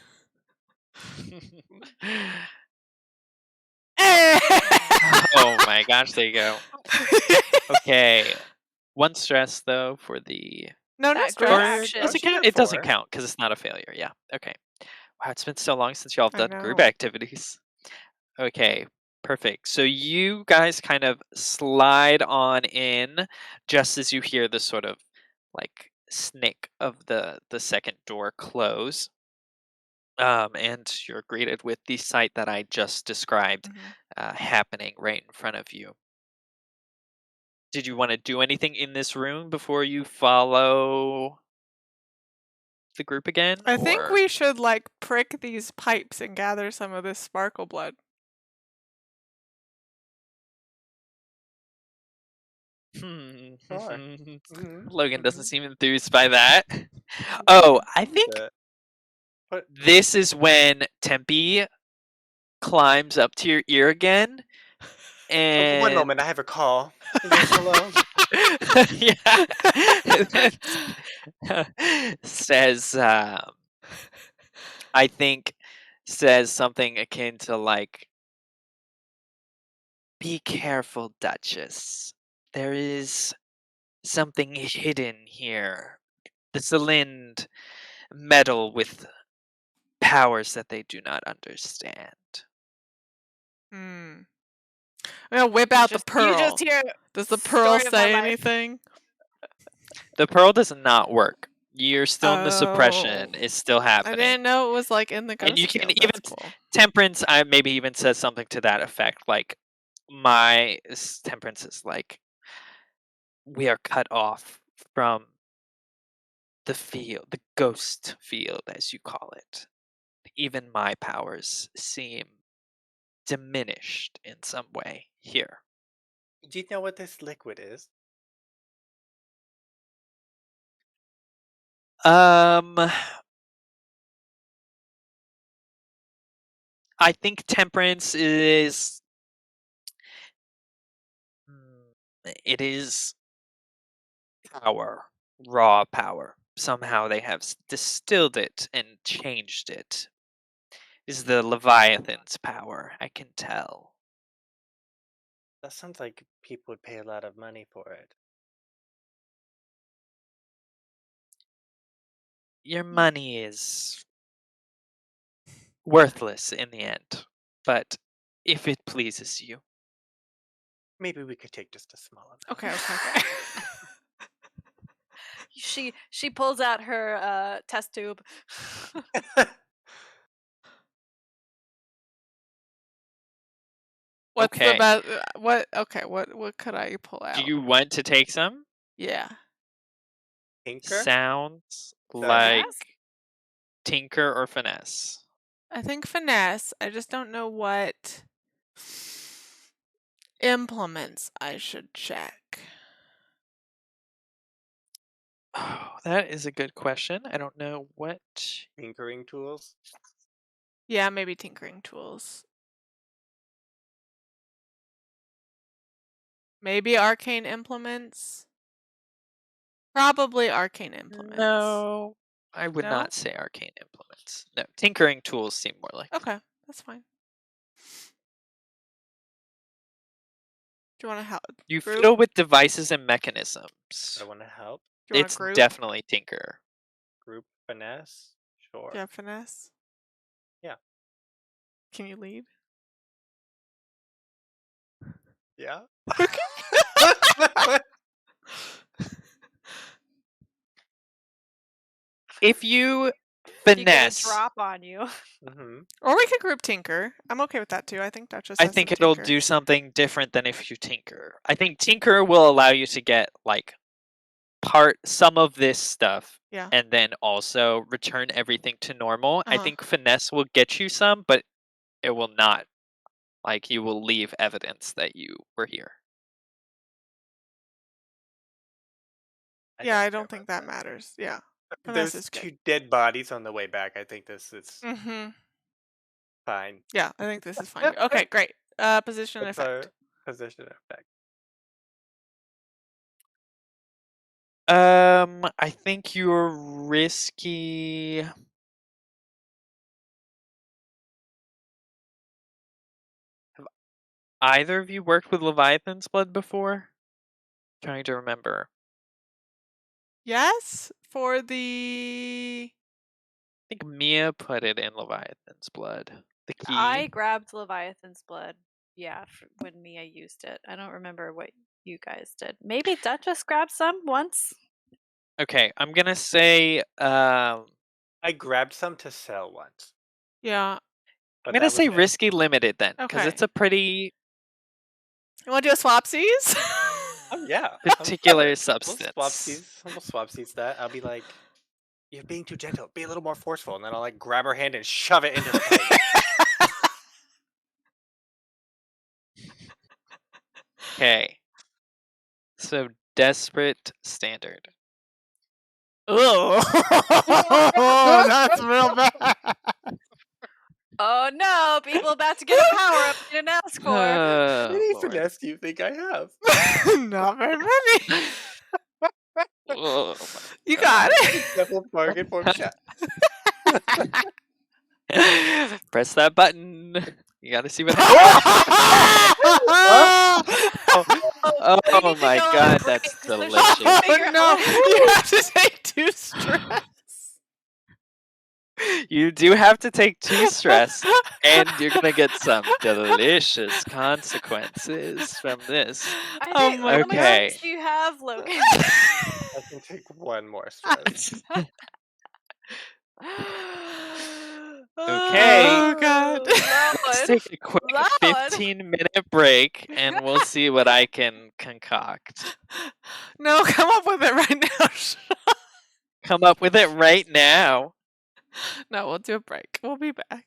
Oh my gosh, there you go. Okay. One stress though for the No, no That stress. group or action. does it She count? got It doesn't 4. count because it's not a failure. Yeah. Okay. Wow, it's been so long since y'all I have done group know. activities. Okay, perfect. So you guys kind of slide on in just as you hear the sort of like snick of the second door close. And you're greeted with the sight that I just described happening right in front of you. Did you want to do anything in this room before you follow the group again? I think or we should like prick these pipes and gather some of this sparkle blood. Sure. Logan doesn't seem enthused by that. Oh, I think What? this is when Tempe climbs up to your ear again. And One moment, I have a call. Yes, hello. yeah. Says, I think, says something akin to like, "Be careful, Duchess. There is something hidden here. The Celind meddle with powers that they do not understand." I'm gonna whip out the pearl. You just hear Does the pearl story of my say life. anything? The pearl does not work. You're still in the suppression. Oh. It's still I happening. didn't know it was like in the ghost And you can field. even That's cool. Temperance, I maybe even says something to that effect. Like Temperance is like, we are cut off from the field, the ghost field, as you call it. Even my powers seem diminished in some way here. Do you know what this liquid is? I think Temperance is. It is power, raw power. Somehow they have distilled it and changed it. Is the Leviathan's power, I can tell. That sounds like people would pay a lot of money for it. Your money is worthless in the end, but if it pleases you. Maybe we could take just a small amount. Okay. She pulls out her test tube. What's Okay. the best? What could I pull out? Do you want to take some? Yeah. Tinker? Sounds Sorry. like tinker or finesse. I think finesse. I just don't know what implements I should check. Oh, that is a good question. I don't know what. Tinkering tools? Yeah, maybe tinkering tools. Maybe arcane implements. Probably arcane implements. No, I would No? not say arcane implements. No, tinkering tools seem more like. Okay, that's fine. Do you want to help? You group? fiddle with devices and mechanisms. I want to help. Do you want It's to group? definitely tinker. Group finesse? Sure. Do you have finesse? Yeah. Can you lead? Yeah. If you You get a finesse, drop on you. Or we could group tinker. I'm okay with that too. I think Duchess I has think some it'll tinker. do something different than if you tinker. I think tinker will allow you to get like some of this stuff, Yeah. and then also return everything to normal. I Uh-huh. think finesse will get you some, but it will not. Like, you will leave evidence that you were here. Yeah, I don't think that matters. Yeah. Finesse There's is good. 2 dead bodies on the way back. I think this is fine. Yeah, I think this is fine. Okay, great. Position and What's effect. our position and effect? I think you're risky. Have either of you worked with Leviathan's blood before? Trying to remember. Yes, for the. I think Mia put it in Leviathan's blood. The key. I grabbed Leviathan's blood. Yeah, when Mia used it. I don't remember what you guys did. Maybe Duchess grabbed some once. Okay, I'm gonna say. I grabbed some to sell once. Yeah. I'm gonna say risky limited then, because Okay. it's a pretty You want to do a swapsies? Oh yeah. particular We'll substance. swapsies that. I'll be like, you're being too gentle. Be a little more forceful, and then I'll like grab her hand and shove it into the pipe. Okay. So desperate standard. Oh, that's real bad. Oh no, people about to get a power up they didn't ask for. How Oh, many Lord. finesse do you think I have? Not very many. Oh, You got it. Double bargain for me. Press that button. You gotta see what happens. We Oh need to my go on a god, break that's so she can delicious. figure Oh no, out- you have to take 2 stress. You do have to take 2 stress, and you're gonna get some delicious consequences from this. I Oh think, my how many Okay. stress do you have, Logan? I can take one more stress. Okay. Oh god. Let's take a quick Lord. 15-minute break, and we'll see what I can concoct. No, come up with it right now. Come up with it right now. No, we'll do a break. We'll be back.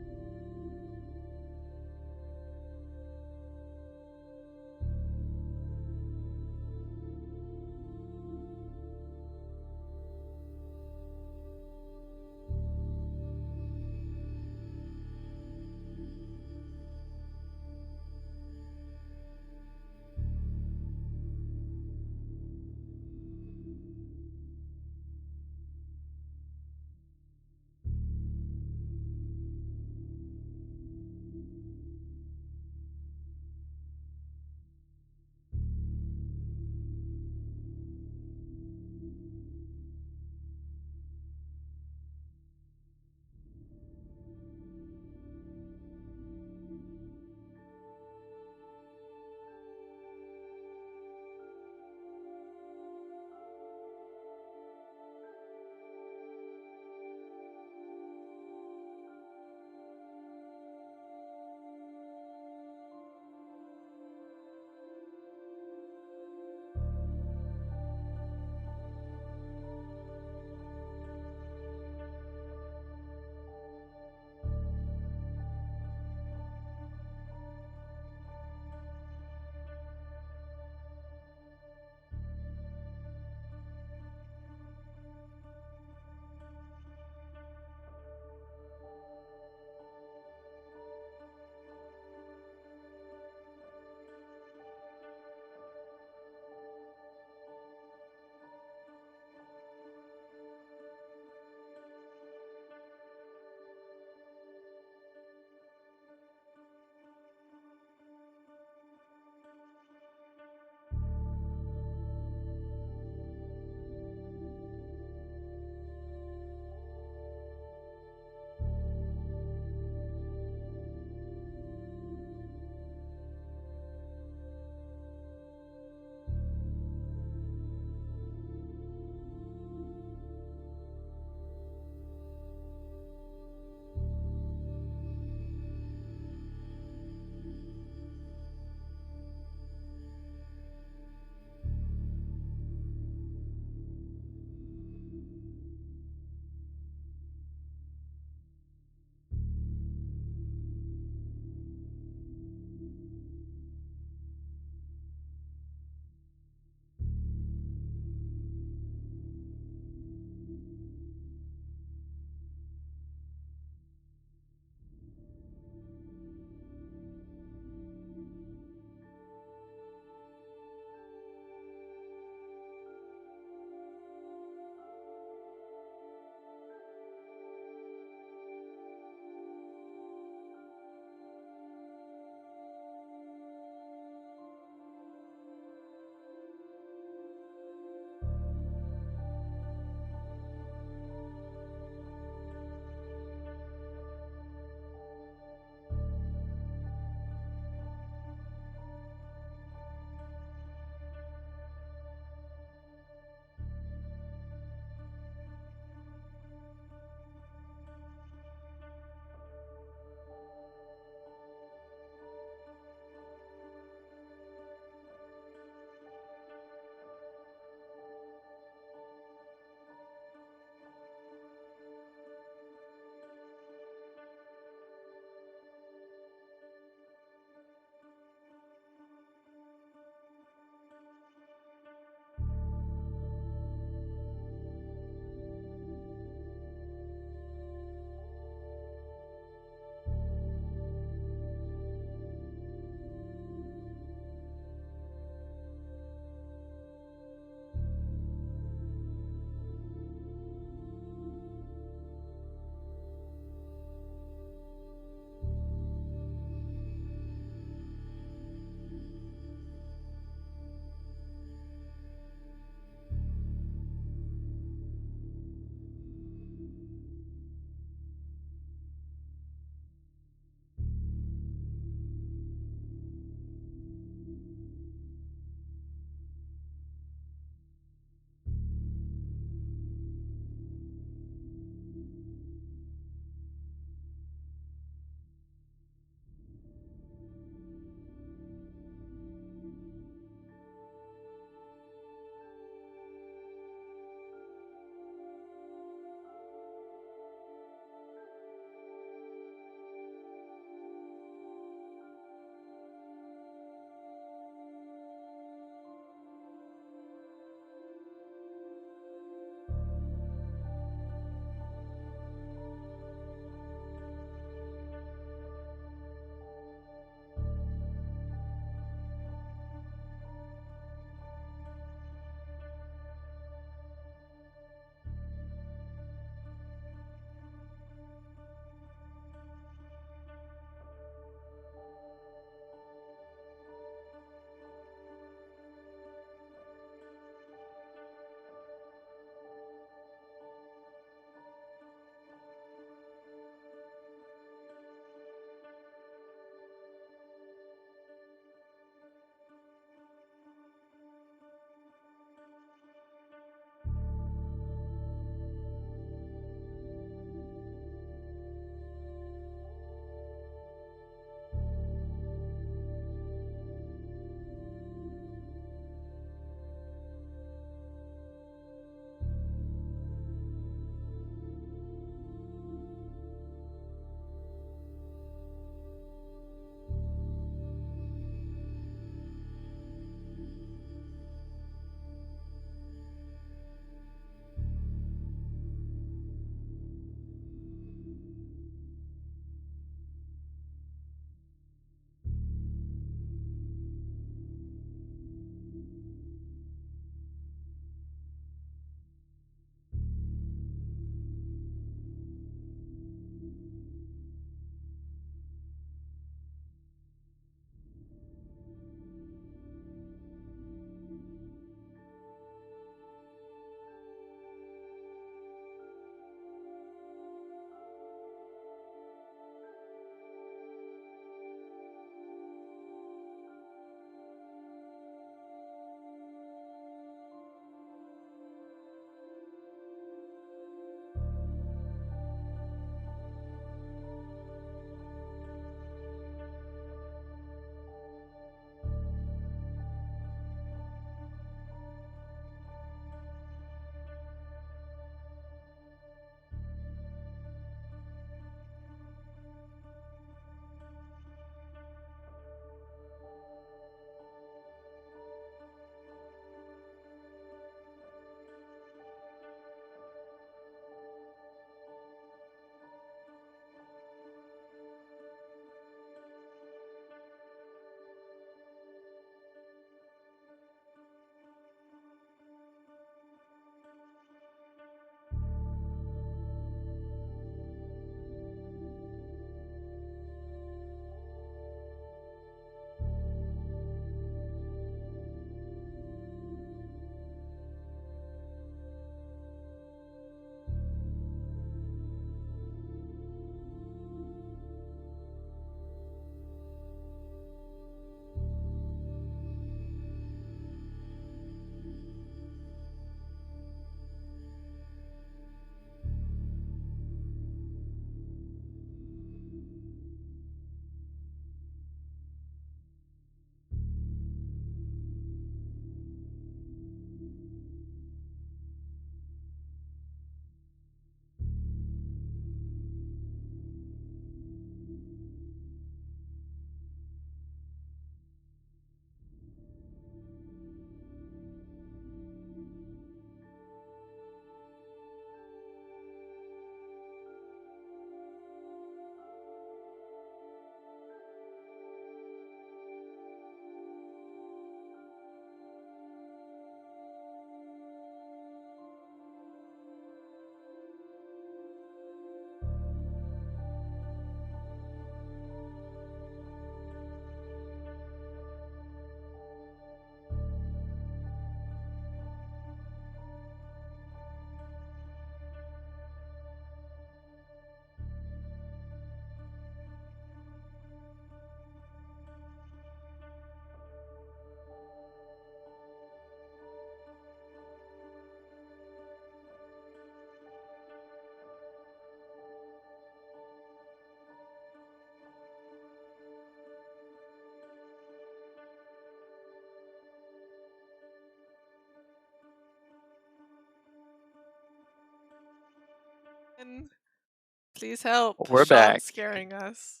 Please help. We're Sean's back. scaring us.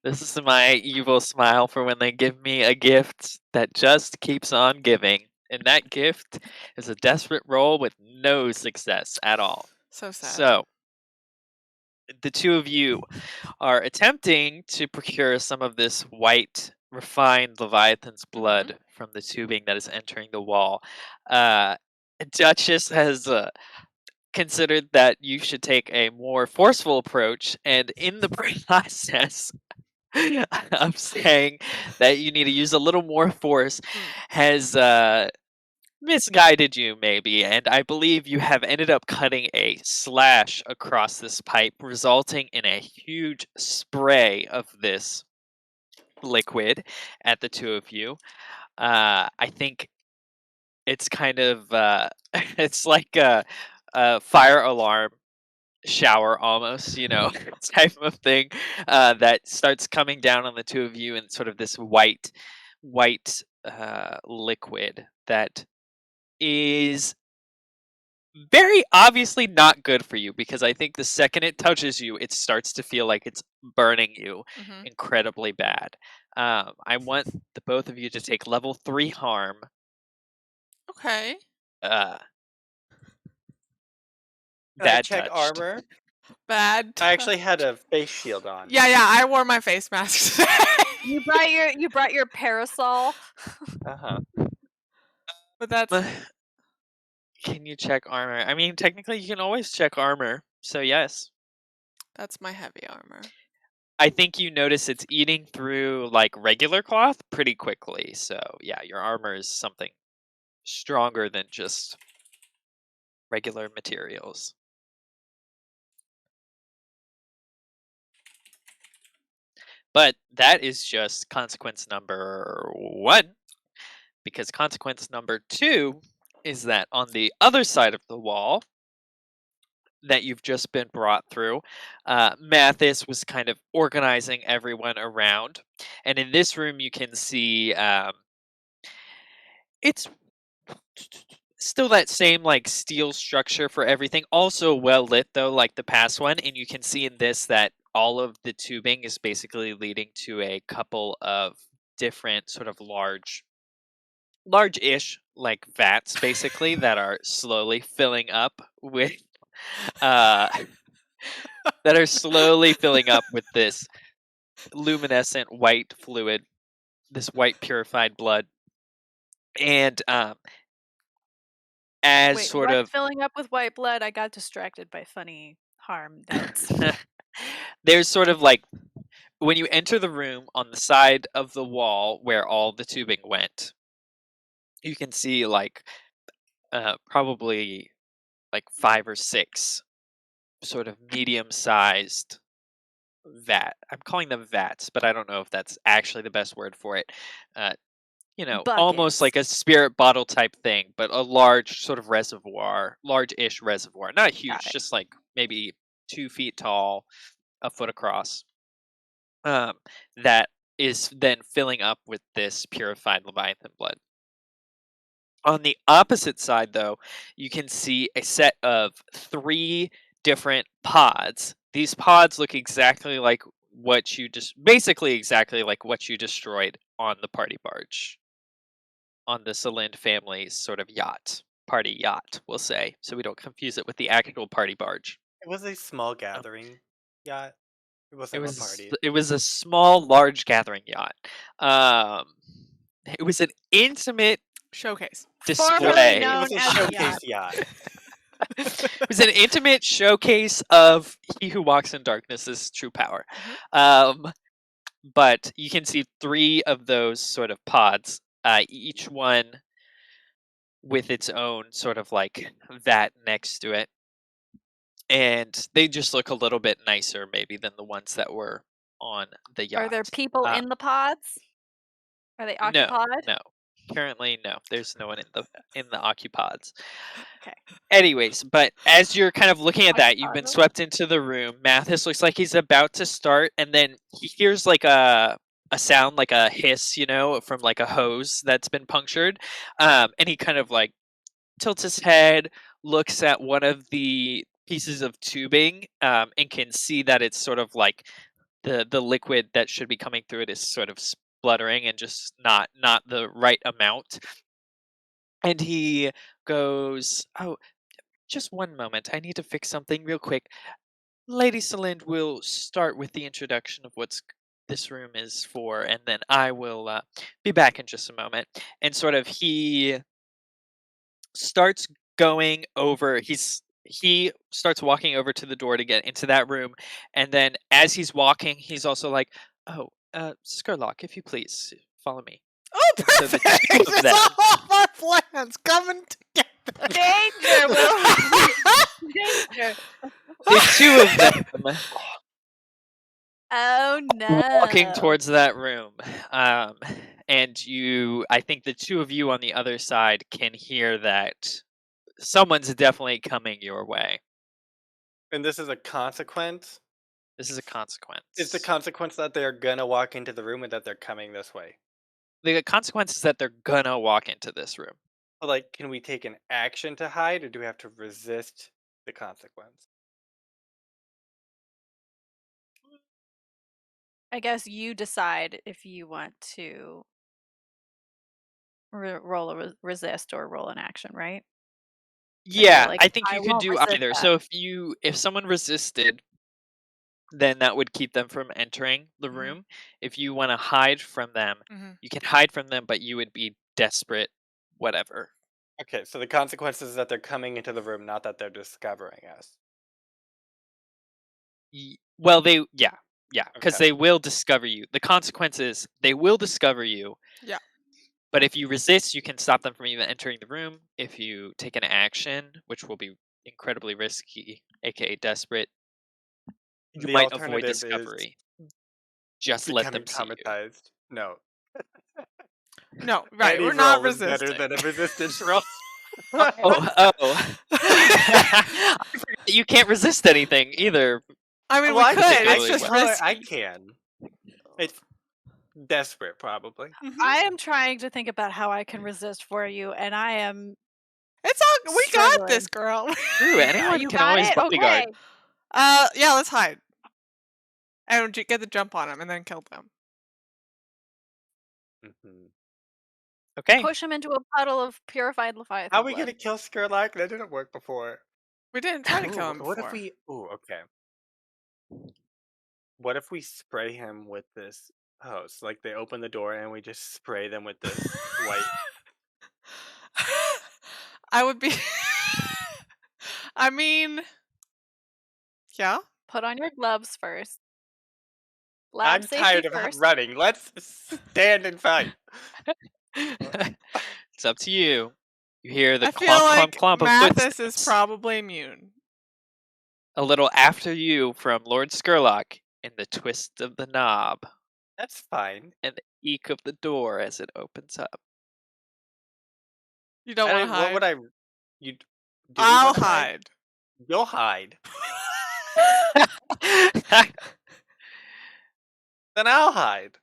This is my evil smile for when they give me a gift that just keeps on giving. And that gift is a desperate roll with no success at all. So sad. So, the two of you are attempting to procure some of this white, refined Leviathan's blood from the tubing that is entering the wall. Duchess has considered that you should take a more forceful approach, and in the process of saying that you need to use a little more force, has misguided you maybe, and I believe you have ended up cutting a slash across this pipe, resulting in a huge spray of this liquid at the two of you. I think it's kind of it's like a fire alarm shower almost, type of thing that starts coming down on the two of you in sort of this white liquid that is very obviously not good for you, because I think the second it touches you, it starts to feel like it's burning you incredibly bad. I want the both of you to take level 3 harm. Okay. Bad check touched. armor. Bad. I actually had a face shield on. Yeah, I wore my face mask today. You brought your parasol. Uh-huh. But that's Can you check armor? I mean, technically you can always check armor. So yes. that's my heavy armor. I think you notice it's eating through like regular cloth pretty quickly. So yeah, your armor is something stronger than just regular materials. But that is just consequence number 1. Because consequence number 2 is that on the other side of the wall that you've just been brought through, Mathis was kind of organizing everyone around. And in this room, you can see it's still that same like steel structure for everything, also well lit though, like the past one. And you can see in this that all of the tubing is basically leading to a couple of different sort of large-ish like vats basically that are slowly filling up with that are slowly filling up with this luminescent white fluid, this white purified blood. And as Wait, sort what's of filling up with white blood? I got distracted by funny harm notes. there's sort of like when you enter the room on the side of the wall where all the tubing went, you can see like probably like 5 or 6 sort of medium-sized I'm calling them vats, but I don't know if that's actually the best word for it. Almost like a Buckets. spirit bottle type thing, but a large sort of reservoir, large-ish reservoir. Not huge, it. just like maybe 2 feet tall, a foot across. That is then filling up with this purified Leviathan blood. On the opposite side, though, you can see a set of 3 different pods. These pods look exactly like basically exactly like what you destroyed on the party barge. On the Salind family's sort of party yacht, we'll say, so we don't confuse it with the actual party barge. It was a small gathering yacht. It wasn't a party. It was a small, large gathering yacht. It was an intimate Showcase. Formerly display. It known was a as showcase yacht. It was an intimate showcase of He Who Walks in Darkness's true power. But you can see 3 of those sort of pods, each one with its own sort of like vat next to it. And they just look a little bit nicer maybe than the ones that were on the yacht. Are there people in the pods? Are they No, occupied? no. Currently, no. There's no one in the occupods. Okay. Anyways, but as you're kind of looking at that, you've been Occupado? swept into the room. Mathis looks like he's about to start, and then he hears like a sound, like a hiss, from like a hose that's been punctured. And he kind of like tilts his head, looks at one of the pieces of tubing, and can see that it's sort of like the liquid that should be coming through it is sort of spluttering and just not the right amount. And he goes, "Oh, just one moment. I need to fix something real quick. Lady Celind will start with the introduction of what's this room is for, and then I will be back in just a moment." And sort of he starts going over. He starts walking over to the door to get into that room, and then as he's walking, he's also like, "Oh, Skurlock, if you please, follow me." Oh, And so the perfect! two of It's them, all of our plans coming together. Danger, Will. Danger. the two of them Oh walking no. towards that room. Um, and I think the two of you on the other side can hear that someone's definitely coming your way. And this is a consequence? This is a consequence. Is the consequence that they're gonna walk into the room and that they're coming this way? The consequence is that they're gonna walk into this room. But, like, can we take an action to hide, or do we have to resist the consequence? I guess you decide if you want to roll a resist or roll an action, right? you're Yeah, like, I think I you could won't do resist either. that. So if someone resisted, then that would keep them from entering the Mhm. room. If you want to hide from them, Mhm. you can hide from them, but you would be desperate, whatever. Okay, so the consequence is that they're coming into the room, not that they're discovering us. Well, yeah, because Okay. they will discover you. The consequence is they will discover you. Yeah. But if you resist, you can stop them from even entering the room. If you take an action, which will be incredibly risky, aka desperate, you The might avoid alternative is discovery. Just let becoming them see you. traumatized. No. No, right. Any We're not roll is better resisting. than a resistance roll. Oh. I forgot that you can't resist anything either. I mean, Well, we I could. can. It's particularly just well. Well, risky. I can. It's desperate, probably. Mhm. I am trying to think about how I can resist for you, and I am. It's all. We got this, girl. True, anyone You can got always it? bodyguard. Okay. Yeah. Let's hide. And get the jump on them, and then kill them. Mhm. Okay. Push him into a puddle of purified Leviathan How are we blood. gonna kill Skurlock? That didn't work before. We didn't try to Ooh, kill him what before. if we? Ooh, okay. What if we spray him with this hose? Like they open the door and we just spray them with this white. I would be. I mean, yeah. Put on your gloves first. Lab I'm safety tired of first. running. Let's stand and fight. It's up to you. You hear the I feel clomp, like clomp, clomp of Mathis is footsteps. probably immune. A little after you from Lord Skurlock in the twist of the knob That's fine. and the eek of the door as it opens up. You don't want to hide. What would I? You? Do we I'll wanna hide? hide. You'll hide. Then I'll hide.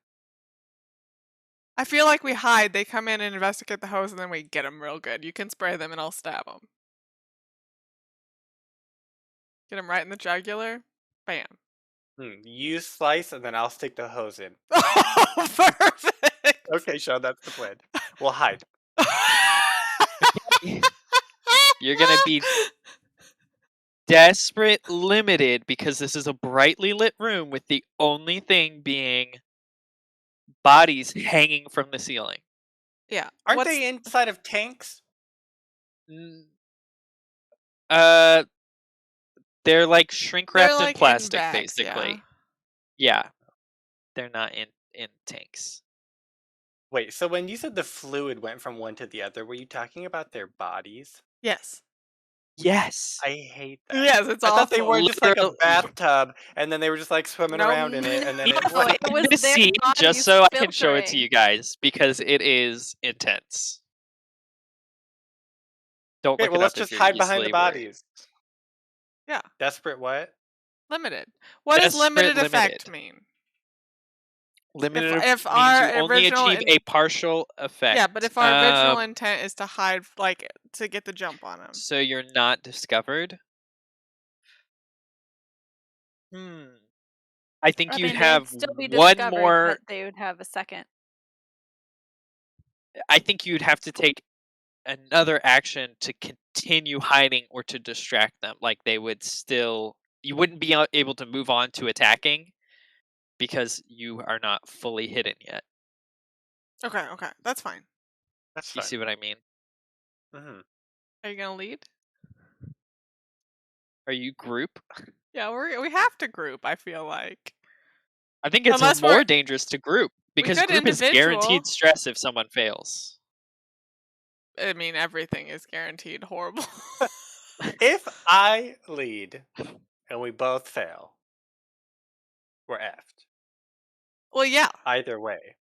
I feel like we hide. They come in and investigate the hose, and then we get them real good. You can spray them, and I'll stab them. Get them right in the jugular. Bam. You slice, and then I'll stick the hose in. Oh, perfect. Okay, Sean, that's the plan. We'll hide. You're going to be desperate limited because this is a brightly lit room with the only thing being bodies hanging from the ceiling. Yeah. Aren't they inside of tanks? Mm, they're like shrink wrapped in like plastic, in bags, basically. Yeah, they're not in tanks. Wait, so when you said the fluid went from one to the other, were you talking about their bodies? Yes. Yes. I hate that. Yes, it's I thought they awful. were just like a Literal- bathtub, and then they were just like swimming No. around in it, and then You it know, like, it was this their scene just bodies so I can show it to filtering. you guys because it is intense. Don't okay, look well it let's up if just you're hide behind the easily worried. bodies. Yeah. Desperate what? Limited. What does Desperate limited effect limited. mean? Limited if means our you only original achieve a partial effect. Yeah, but if our original intent is to hide, like, to get the jump on them. So you're not discovered? I think I you'd mean, have they'd still be one discovered, more. but they would have a second. I think you'd have to take another action to continue hiding or to distract them. Like they would still, you wouldn't be able to move on to attacking because you are not fully hidden yet. Okay, that's fine. That's You fine. see what I mean? Mm-hmm. Are you gonna lead? Are you group? Yeah, we have to group. I feel like. I think it's Unless more we're- dangerous to group because could group is individual. guaranteed stress if someone fails. I mean, everything is guaranteed horrible. If I lead and we both fail, we're effed. Well, yeah. Either way.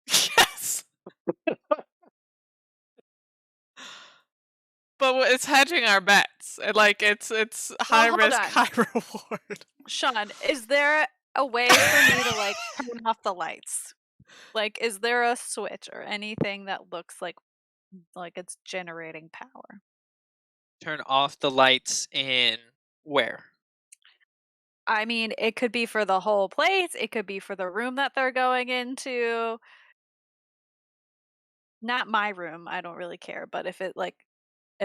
Yes. But it's hedging our bets. Like it's high hold risk, on. high reward. Sean, is there a way for me to like turn off the lights? Like, is there a switch or anything that looks like it's generating power? Turn off the lights in where? I mean, it could be for the whole place. It could be for the room that they're going into. Not my room. I don't really care. But if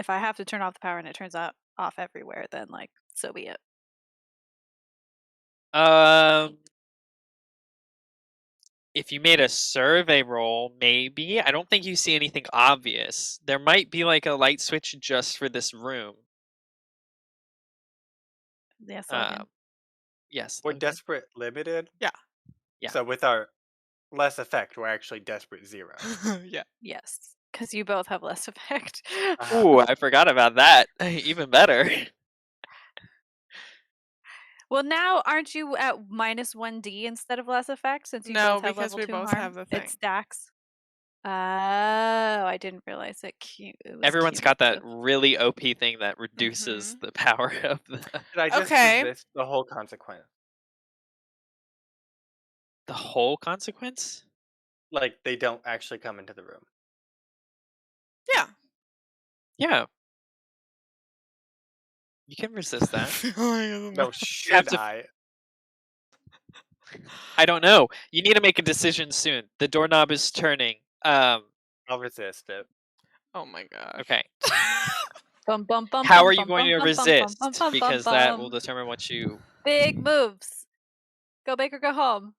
I have to turn off the power and it turns off everywhere, then so be it. If you made a survey roll, maybe. I don't think you see anything obvious. There might be like a light switch just for this room. Yes, Logan. Yes. We're Logan? desperate limited. Yeah. Yeah. So with our less effect, we're actually desperate 0. Yeah. Yes, because you both have less effect. Ooh, I forgot about that. Even better. Well, now aren't you at -1d instead of less effect since you No, both have because level we 2 both harm? have the thing. It stacks. Oh, I didn't realize it. Everyone's got that cumulative. really OP thing that reduces the power of the Should I just Okay. resist the whole consequence? whole consequence. Like they don't actually come into the room. Yeah. Yeah. You can resist that. No, should to- I? I don't know. You need to make a decision soon. The doorknob is turning. I'll resist it. Oh my gosh. Okay. Bum, bum, bum, How bum, are you bum, going to bum, bum, resist? bum, bum, Because bum, that will bum. determine what you. Big moves. Go big or go home.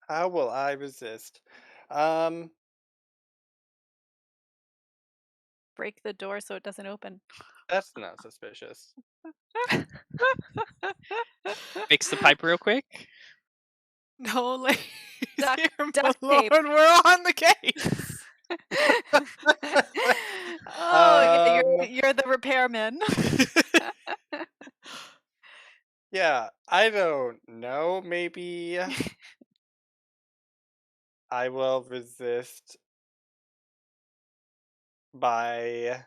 How will I resist? Break the door so it doesn't open. That's not suspicious. Fix the pipe real quick. No, like Duct my tape. lord, we're on the case. Oh, yeah, you're the repairman. Yeah, I don't know. Maybe I will resist by.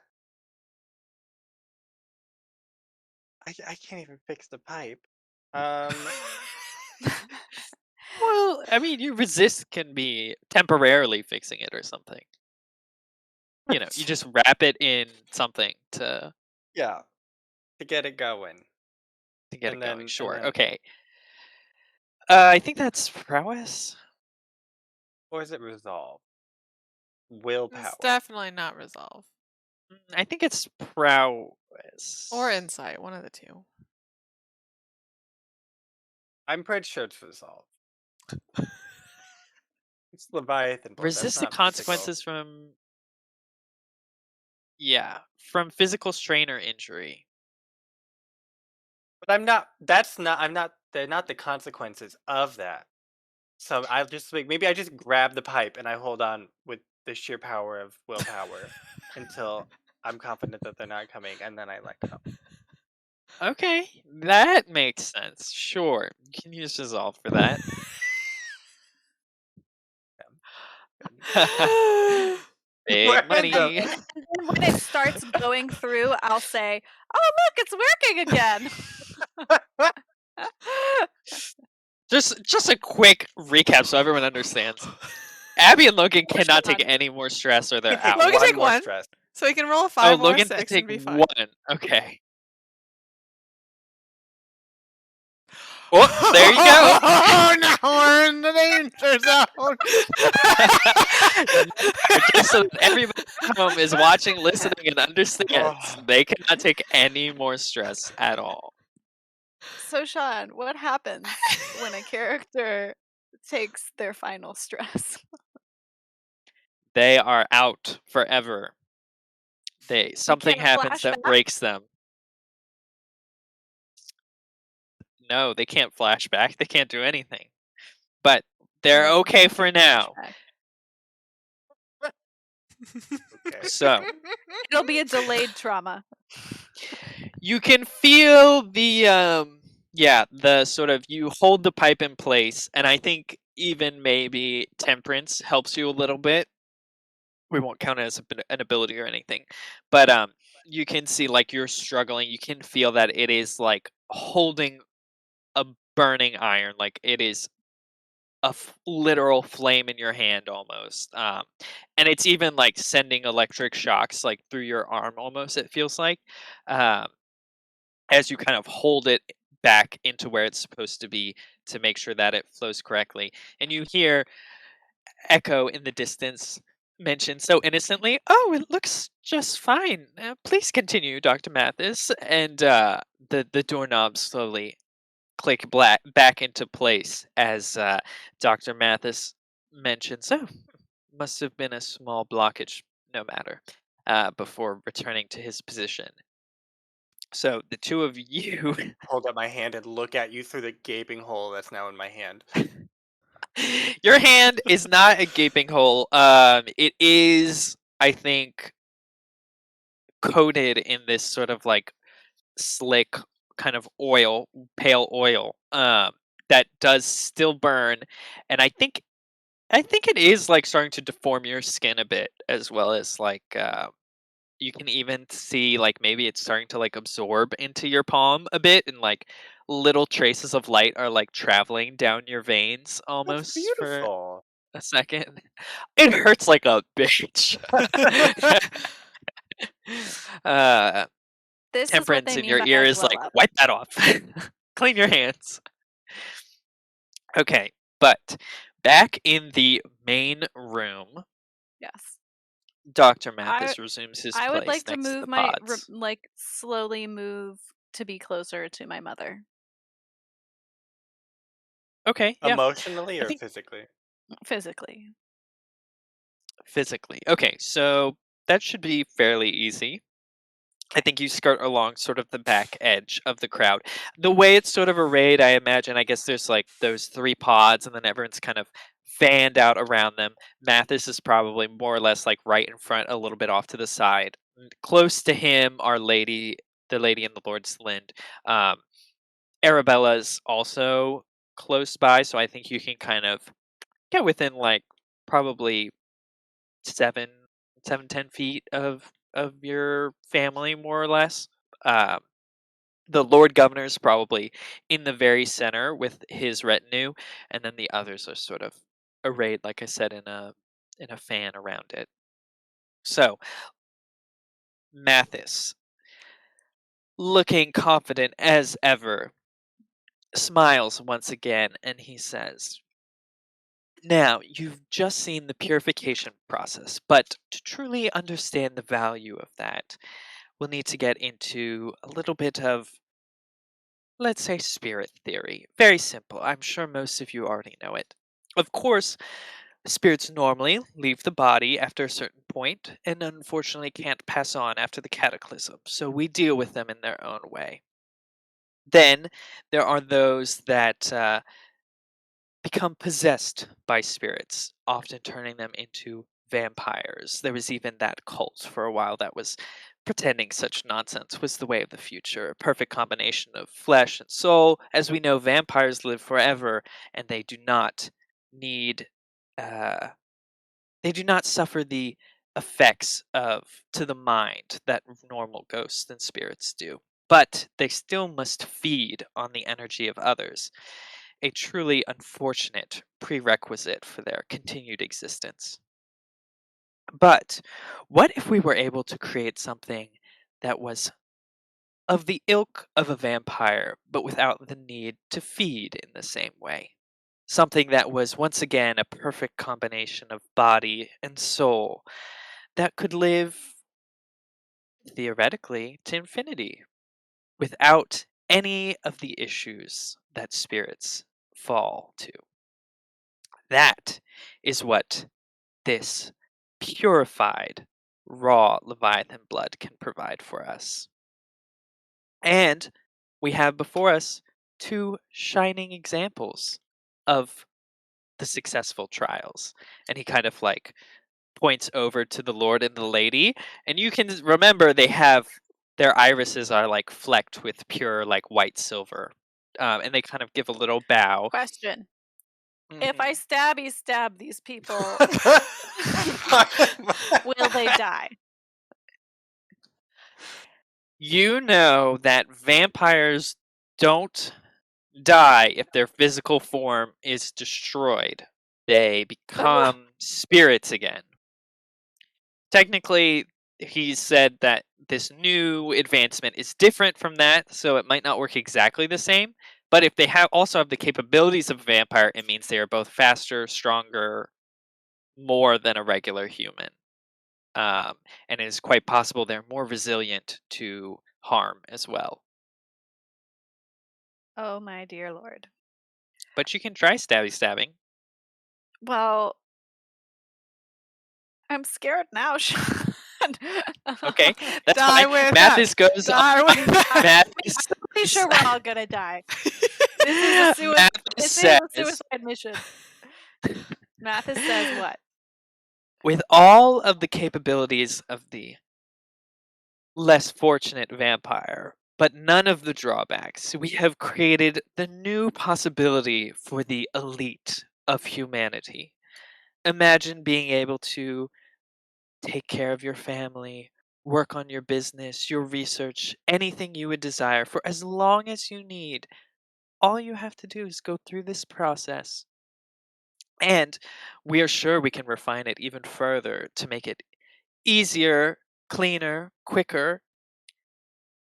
I can't even fix the pipe. Well, I mean, your resist can be temporarily fixing it or something. You know, you just wrap it in something to Yeah, to get it going. get And it going. then- Sure. and then- Okay. I think that's prowess. Or is it resolve? Willpower. It's definitely not resolve. I think it's prowess. Or insight, one of the two. I'm pretty sure it's resolve. It's Leviathan. Blood, that's Resist the not physical. consequences from. Yeah, from physical strain or injury. But I'm not. That's not. I'm not. They're not the consequences of that. So I'll just maybe I just grab the pipe and I hold on with the sheer power of willpower until I'm confident that they're not coming, and then I let go. Okay, that makes sense. Sure, you can use resolve for that. Big Where money. the- And then when it starts going through, I'll say, "Oh, look, it's working again." Just a quick recap so everyone understands. Abby and Logan Or cannot take Sean. any more stress or they're Take out. Logan one take more one. stress. So he can roll a Oh, 5 or a Logan can 6 take and be fine. one. Okay. Oh, there you go. Oh, now we're in the danger zone. Just so that everybody at home is watching, listening, and understands, they cannot take any more stress at all. So Sean, what happens when a character takes their final stress? They are out forever. Something can't happens flash that back? breaks them. No, they can't flash back. They can't do anything. But they're Oh, okay you for can now. flash back. Okay. So It'll be a delayed trauma. you can feel the sort of, you hold the pipe in place, and I think even maybe temperance helps you a little bit. We won't count it as an ability or anything, but you can see like you're struggling. You can feel that it is like holding a burning iron, like it is a literal flame in your hand almost, and it's even like sending electric shocks like through your arm almost, it feels like, um, as you kind of hold it back into where it's supposed to be to make sure that it flows correctly. And you hear Echo in the distance mention so innocently, "Oh, it looks just fine. Please continue, Dr. Mathis." And the doorknob slowly click back into place as Dr. Mathis mentions, "Oh, must have been a small blockage, no matter," before returning to his position. So the two of you, Hold up my hand and look at you through the gaping hole that's now in my hand. your hand is not a gaping hole. It is, I think, coated in this sort of like slick kind of oil, pale oil, that does still burn, and I think it is like starting to deform your skin a bit, as well as like you can even see like maybe it's starting to like absorb into your palm a bit, and like little traces of light are like traveling down your veins That's almost for beautiful. a second. It hurts like a bitch. uh, This is what Temperance they in mean your by ear a is glow like, up. wipe that off. Clean your hands. Okay, but back in the main room, Yes. Dr. Mathis resumes his I would place like to next to move the my pods. like slowly move to be closer to my mother. Okay, yeah. Emotionally I or think physically? Physically. physically. Okay, so that should be fairly easy. I think you skirt along sort of the back edge of the crowd. The way it's sort of arrayed, I imagine, I guess there's like those three pods, and then everyone's kind of fanned out around them. Mathis is probably more or less like right in front, a little bit off to the side. Close to him are the lady in the Lord's Lind. Um, Arabella's also close by, so I think you can kind of get within like probably seven, 10 feet of your family, more or less. Um, the Lord Governor is probably in the very center with his retinue, and then the others are sort of arrayed, like I said, in a fan around it. So Mathis, looking confident as ever, smiles once again, and he says, "Now, you've just seen the purification process, but to truly understand the value of that, we'll need to get into a little bit of, let's say, spirit theory. Very simple. I'm sure most of you already know it. Of course, spirits normally leave the body after a certain point and unfortunately can't pass on after the cataclysm, so we deal with them in their own way. Then there are those that become possessed by spirits, often turning them into vampires. There was even that cult for a while that was pretending such nonsense was the way of the future, a perfect combination of flesh and soul. As we know, vampires live forever, and need uh, they do not suffer the effects of to the mind that normal ghosts and spirits do. But they still must feed on the energy of others. a truly unfortunate prerequisite for their continued existence. But what if we were able to create something that was of the ilk of a vampire, but without the need to feed in the same way? Something that was once again a perfect combination of body and soul that could live, theoretically, to infinity without any of the issues that spirits fall to. That is what this purified, raw Leviathan blood can provide for us. And we have before us two shining examples of the successful trials. And he kind of like points over to the Lord and the Lady. And you can remember they have their irises are like flecked with pure like white silver. And they kind of give a little bow. Question. If I Mhm. stab these people, will they die? You know that vampires don't die if their physical form is destroyed. They become spirits again. Technically, he said that this new advancement is different from that, so it might not work exactly the same. But if they also have the capabilities of a vampire, it means they are both faster, stronger, more than a regular human. And it is quite possible they're more resilient to harm as well. Oh my dear Lord. But you can try stabbing. Well, I'm scared now, Sean. Okay, that's Die fine. with Mathis us. goes Die on. with us. Mathis Pretty sure we're all gonna die. This is a Mathis says, suicide mission. Mathis says what? with all of the capabilities of the less fortunate vampire, but none of the drawbacks, we have created the new possibility for the elite of humanity. Imagine being able to take care of your family, work on your business, your research, anything you would desire for as long as you need. All you have to do is go through this process. And we are sure we can refine it even further to make it easier, cleaner, quicker.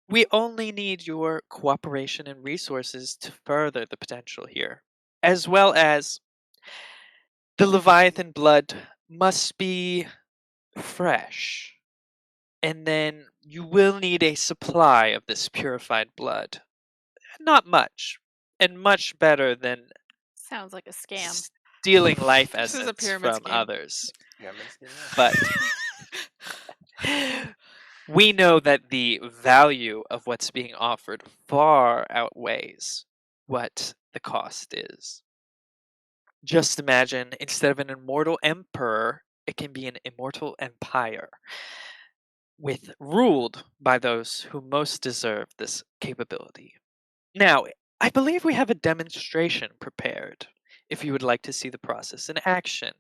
We only need your cooperation and resources to further the potential here, as well as the Leviathan blood must be fresh. And then you will need a supply of this purified blood. Not much, and much better than Sounds like a scam. stealing life This is a essence pyramid from scheme. others. Pyramid scheme, yeah. But we know that the value of what's being offered far outweighs what the cost is. Just imagine, instead of an immortal emperor, it can be an immortal empire, ruled by those who most deserve this capability. Now, I believe we have a demonstration prepared, if you would like to see the process in action.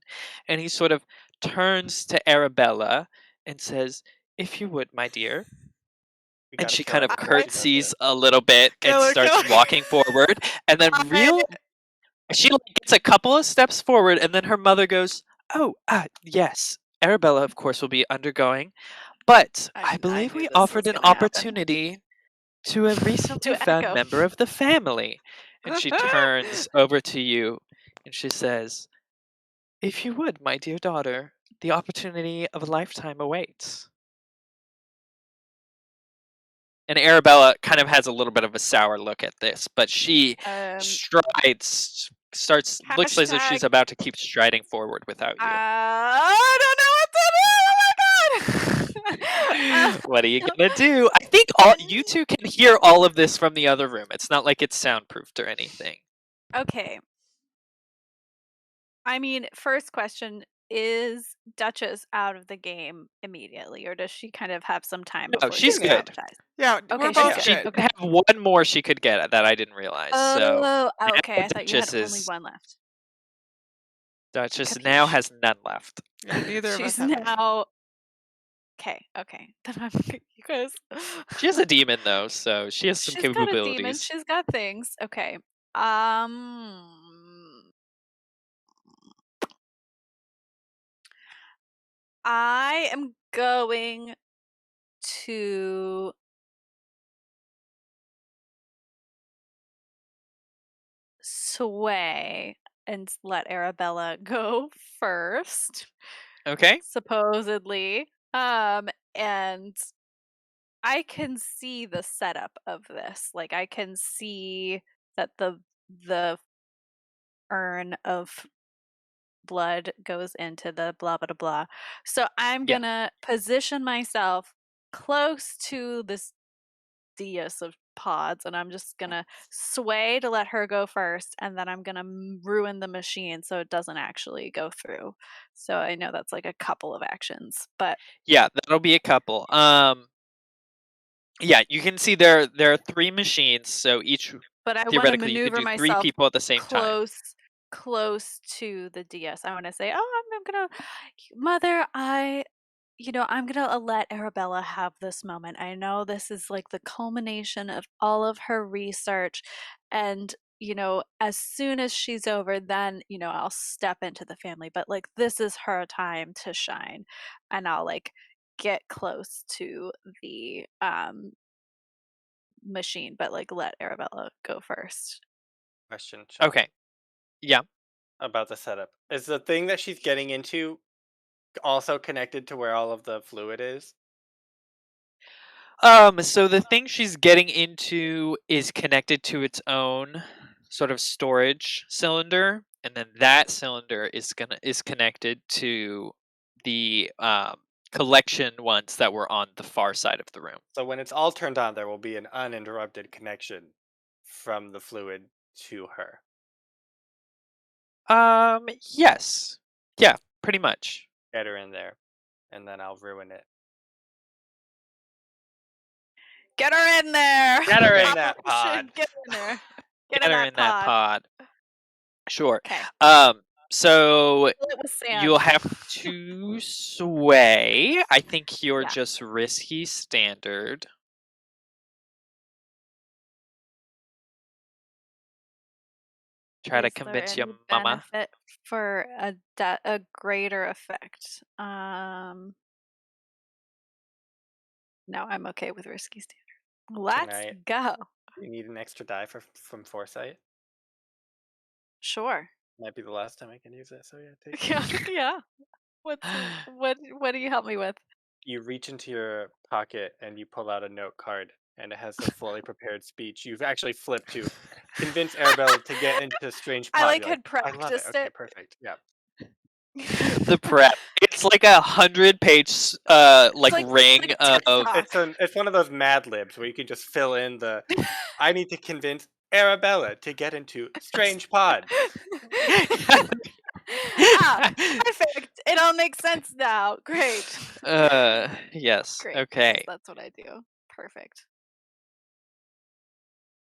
And he sort of turns to Arabella and says, "If you would, my dear." We And gotta she kill kind her of before she does curtsies it. a little bit and Kill her, starts kill her. walking forward. And then she like gets a couple of steps forward, and then her mother goes, "Oh, yes. Arabella, of course, will be undergoing. But I believe knew we this offered was an gonna happen. opportunity to a recently To found Echo. member of the family." And she turns over to you and she says, "If you would, my dear daughter, the opportunity of a lifetime awaits." And Arabella kind of has a little bit of a sour look at this, but she looks as if she's Hashtag- about to keep striding forward without you. I don't know what to do. Oh my god! What are you gonna do? I think you two can hear all of this from the other room. It's not like it's soundproofed or anything. Okay. I mean, first question, is Duchess out of the game immediately, or does she kind of have some time No, before she's she's good. traumatized? Yeah, Okay, we're she's both good. She good. did have one more she could get that I didn't realize. So Oh, now okay. I thought you had Duchess only one left. Duchess now Capiche. has none left. Yeah, neither of us She's have any. now. Okay. Then I'm you guys. She has a demon though, so she has some She's got a demon. capabilities. She's got things. Okay. I am going to sway and let Arabella go first, Okay. supposedly. And I can see the setup of this. Like I can see that the urn of blood goes into the blah blah blah. So I'm Yeah. gonna position myself close to this dais of pods, and I'm just gonna sway to let her go first, and then I'm gonna ruin the machine so it doesn't actually go through. So I know that's like a couple of actions, but Yeah, that'll be a couple. Yeah, you can see there are 3 machines, so each I want to theoretically you could maneuver do 3 myself people at the same time. close to the DS. I want to say, "Oh, I'm gonna, Mother, I'm gonna let Arabella have this moment. I know this is like the culmination of all of her research, and as soon as she's over, then I'll step into the family. But like this is her time to shine, and I'll like get close to the machine, but like let Arabella go first." Question, Sean, Okay. Yeah. about the setup. Is the thing that she's getting into also connected to where all of the fluid is? So the thing she's getting into is connected to its own sort of storage cylinder, and then that cylinder is connected to the collection ones that were on the far side of the room. So when it's all turned on, there will be an uninterrupted connection from the fluid to her. Yes. Yeah, pretty much. Get her in there, and then I'll ruin it. Get her in there. Get her in Okay. that pod. Get her in there. Get Get in her that in that pod. Sure. Okay. So Fill it with sand. you'll have to sway. I think you're Yeah. just risky standard. Try to Is there convince any your mama. benefit for a greater effect? No, I'm okay with risky standard. Let's I- go. You need an extra die from foresight. Sure. Might be the last time I can use it, so yeah, take Yeah. it. Yeah. What do you help me with? You reach into your pocket and you pull out a note card, and it has a fully prepared speech. You've actually flipped to convince Arabella to get into Strange Pod. I like You're had I love it. practiced Okay, it. perfect. Yeah. The prep. It's like 100-page like like ring a of TikTok. It's one of those Mad Libs where you can just fill in the I need to convince Arabella to get into Strange Pod. Perfect. It all makes sense now. Great. Yes. Great. Okay. That's what I do. Perfect.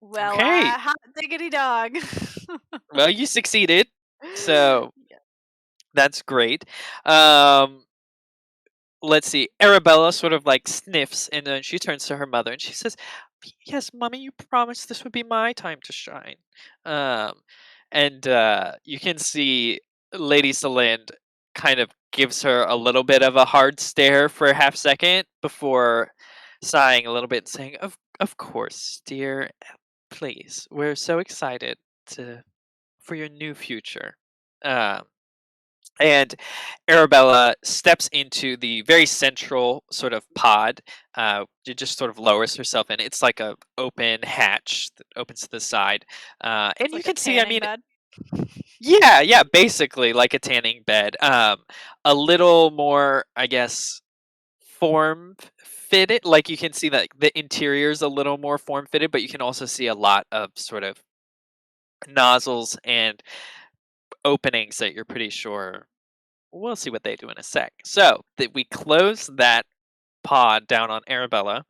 Well, Okay. hot diggity dog. Well, you succeeded. So Yeah. that's great. Let's see. Arabella sort of like sniffs and then she turns to her mother and she says, "Yes, mommy, you promised this would be my time to shine." Um, and you can see Lady Celine kind of gives her a little bit of a hard stare for a half second before sighing a little bit and saying, "Of course, dear. Please, we're so excited for your new future." Um, and Arabella steps into the very central sort of pod. It just sort of lowers herself in. It's like a open hatch that opens to the side, and It's you like a can see. I tanning mean, bed. yeah, basically like a tanning bed. A little more, I guess, form fitted. Like you can see that the interior's a little more form fitted, but you can also see a lot of sort of nozzles and openings that you're pretty sure we'll see what they do in a sec. So that we close that pod down on Arabella,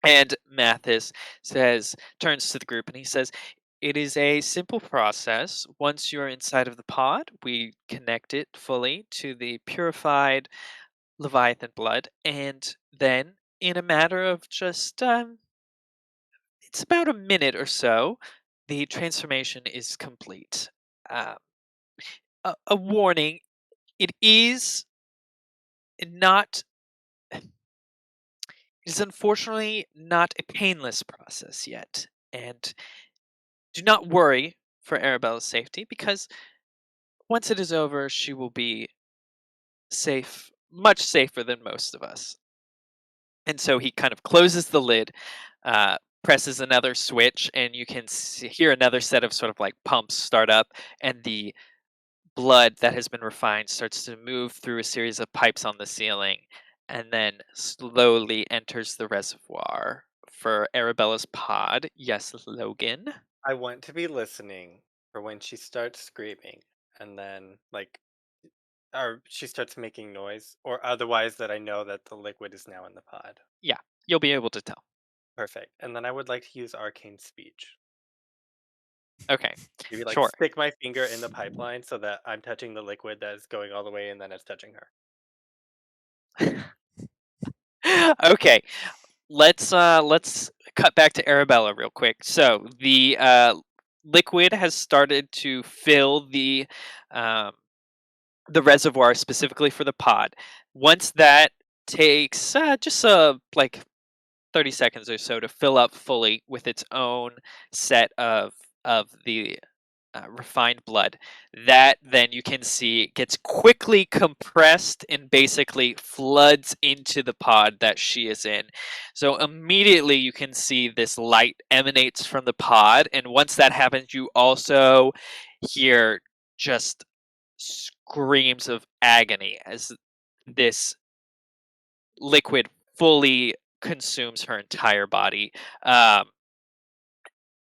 and Mathis turns to the group and he says, "It is a simple process. Once you're inside of the pod, we connect it fully to the purified Leviathan blood, and then in a matter of just it's about a minute or so, the transformation is complete. Um, a warning: it is not. It is unfortunately not a painless process yet, and do not worry for Arabella's safety, because once it is over, she will be safe, much safer than most of us. And so he kind of closes the lid, presses another switch, and you can hear another set of sort of like pumps start up, and the blood that has been refined starts to move through a series of pipes on the ceiling, and then slowly enters the reservoir for Arabella's pod. Yes, Logan. I want to be listening for when she starts screaming, and then or she starts making noise, or otherwise that I know that the liquid is now in the pod. Yeah, you'll be able to tell. Perfect. And then I would like to use arcane speech. Okay, Maybe sure. stick my finger in the pipeline so that I'm touching the liquid that is going all the way and then it's touching her. Okay, let's cut back to Arabella real quick. So the liquid has started to fill um, the reservoir specifically for the pod. Once that takes just like 30 seconds or so to fill up fully with its own set of the refined blood, that then you can see gets quickly compressed and basically floods into the pod that she is in. So immediately you can see this light emanates from the pod, and once that happens, you also hear just screams of agony as this liquid fully consumes her entire body. Um,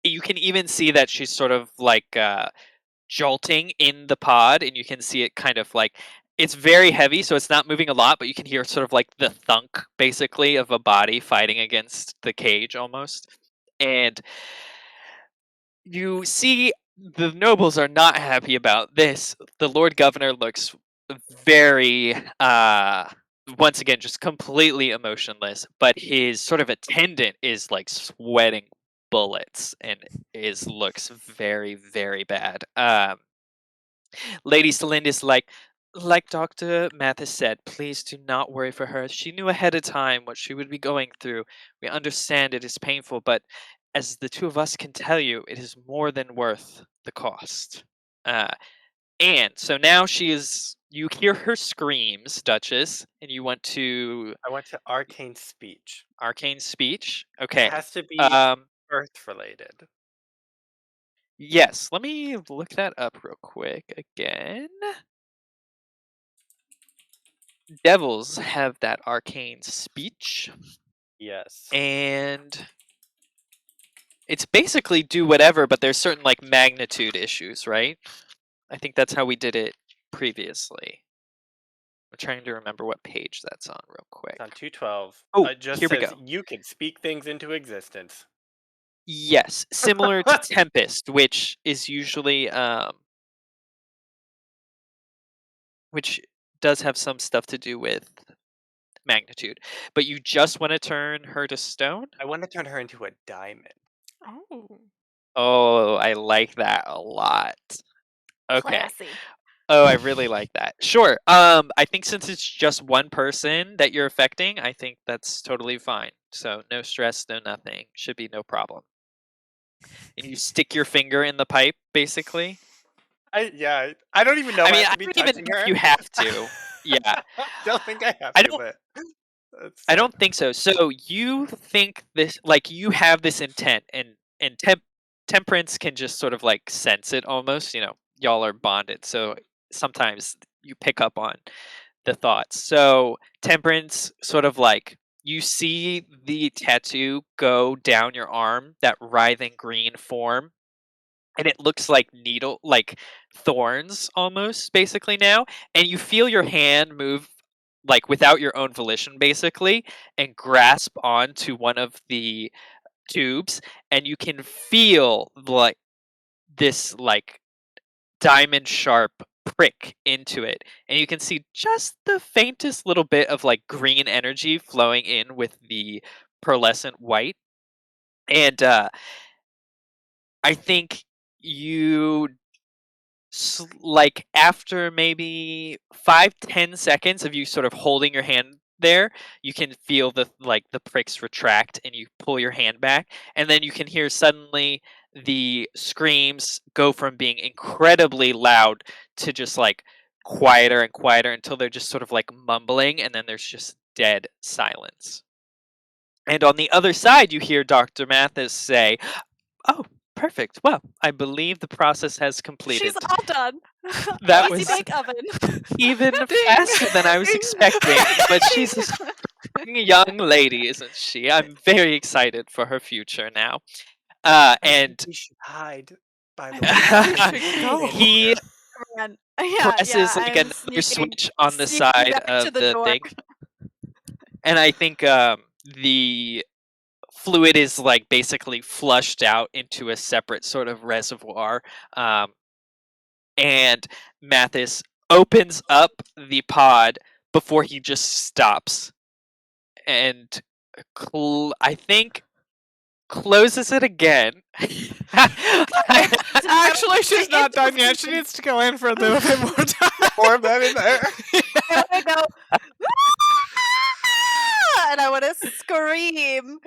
you can even see that she's sort of like jolting in the pod, and you can see it kind of like it's very heavy, so it's not moving a lot, but you can hear sort of like the thunk basically of a body fighting against the cage almost. And you see the nobles are not happy about this. The Lord Governor looks very once again just completely emotionless, but his sort of attendant is like sweating bullets and looks very, very bad. Lady Celindis, like Dr. Mathis said, please do not worry for her. She knew ahead of time what she would be going through. We understand it is painful, but as the two of us can tell you, it is more than worth the cost. And so now she is. You hear her screams, Duchess, and you want to I want to arcane speech. arcane speech. It Okay. has to be earth related. Yes. Let me look that up real quick again. Devils have that arcane speech, Yes. and it's basically do whatever, but there's certain like magnitude issues, right? I think that's how we did it previously. I'm trying to remember what page that's on real quick. It's on 212. Oh, It just here we says go. you can speak things into existence. Yes, similar to Tempest, which is usually which does have some stuff to do with magnitude. But you just want to turn her to stone? I want to turn her into a diamond. Oh. Oh, I like that a lot. Okay. Classy. Oh, I really like that. Sure. I think since it's just one person that you're affecting, I think that's totally fine. So no stress, no nothing. Should be no problem. And you stick your finger in the pipe, basically. I don't even know I I mean, have I to be don't even touching know her. if you have to. Yeah. Don't think I have I to, don't but that's I fine. don't think so. So you think this, like you have this intent, and temperance can just sort of like sense it almost. Y'all are bonded, so sometimes you pick up on the thoughts. So temperance sort of like you see the tattoo go down your arm, that writhing green form, and it looks like thorns almost basically now, and you feel your hand move like without your own volition basically, and grasp onto one of the tubes, and you can feel like this like diamond sharp prick into it, and you can see just the faintest little bit of like green energy flowing in with the pearlescent white, and I think you like after maybe 5-10 seconds of you sort of holding your hand there, you can feel the pricks retract and you pull your hand back, and then you can hear suddenly the screams go from being incredibly loud to just like quieter and quieter until they're just sort of like mumbling, and then there's just dead silence. And on the other side, you hear Dr. Mathis say, "Oh, perfect. Well, I believe the process has completed." She's all done. That Easy was bake oven. even Ding. faster than I was expecting, but she's a strong young lady, isn't she? I'm very excited for her future now. I think And we should hide, by the I way. think we should go. he Man. Yeah, presses like I'm another sneaking switch on the sneaking side back to of the the door. thing, and I think the fluid is like basically flushed out into a separate sort of reservoir. And Mathis opens up the pod before he just stops and I think closes it again. Actually, she's It not done yet. doesn't She even- needs to go in for a little bit more time. More of that in there. I want to go, and I want to scream.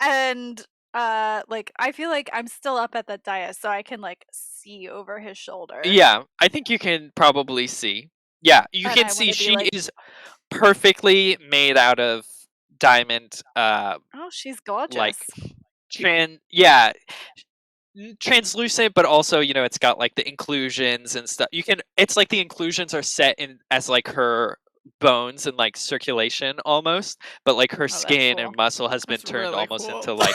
And like I feel like I'm still up at the dais, so I can like see over his shoulder. Yeah, I think you can probably see. Yeah, you And can I see wanna be she like- is perfectly made out of diamond. Oh, she's gorgeous. Translucent, but also it's got like the inclusions and stuff. It's like the inclusions are set in as like her bones and like circulation almost, but like her that's skin cool. and muscle has been That's turned really almost cool. into like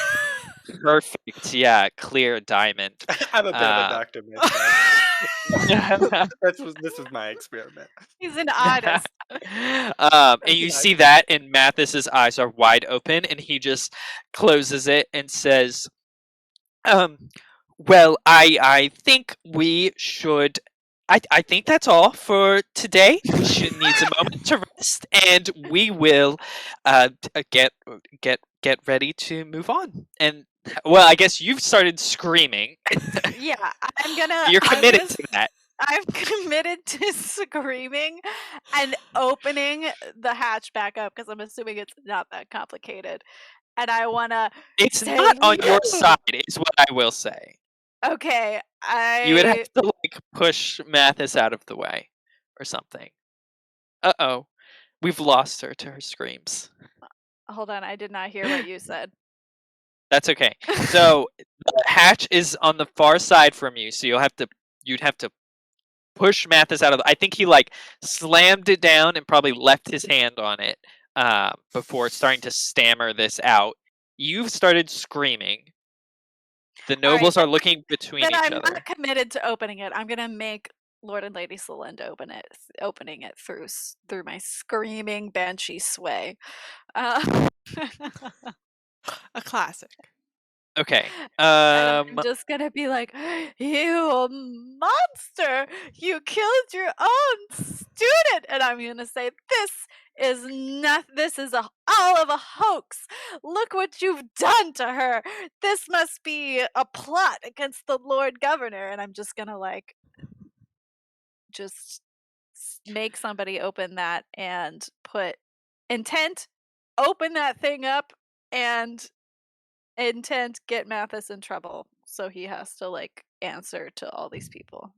perfect, clear diamand. I'm a bit of a doctor myself. This was my experiment. He's an artist. And you see that, and Mathis's eyes are wide open, and he just closes it and says, well, I think we should. I think that's all for today. She needs a moment to rest, and we will get ready to move on. And well, I guess you've started screaming. Yeah, I'm gonna. You're committed to that. I'm committed to screaming and opening the hatch back up because I'm assuming it's not that complicated. And I wanna. It's say not on your no. side, is what I will say. Okay, You would have to like push Mathis out of the way or something. Uh-oh. We've lost her to her screams. Hold on, I did not hear what you said. That's okay. So the hatch is on the far side from you, so you'd have to push Mathis out of I think he like slammed it down and probably left his hand on it before starting to stammer this out. You've started screaming. The nobles are looking between Then each I'm other. not committed to opening it. I'm gonna make Lord and Lady Celinda opening it through my screaming banshee sway. A classic. Okay. And I'm just gonna be like, "You monster! You killed your own student!" And I'm gonna say, "This is not. This is all of a hoax. Look what you've done to her. This must be a plot against the Lord Governor." And I'm just gonna like, just make somebody open that and put intent. Open that thing up and intent get Mathis in trouble, so he has to like answer to all these people.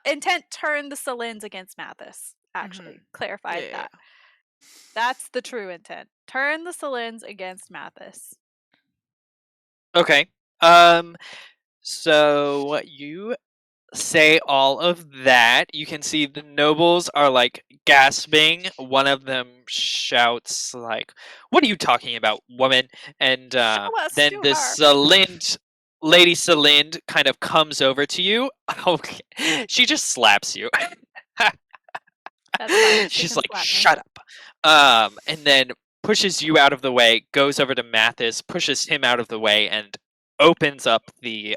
Intent turn the Salins against Mathis. Actually, clarified Yeah. that. That's the true intent. Turn the Salins against Mathis. Okay. So you say all of that. You can see the nobles are like gasping. One of them shouts like, "What are you talking about, woman?" And us then to the her. Lady Celind kind of comes over to you. Okay. She just slaps you. That's fine. She She's can like, slap me. "Shut up." And then pushes you out of the way, goes over to Mathis, pushes him out of the way, and opens up the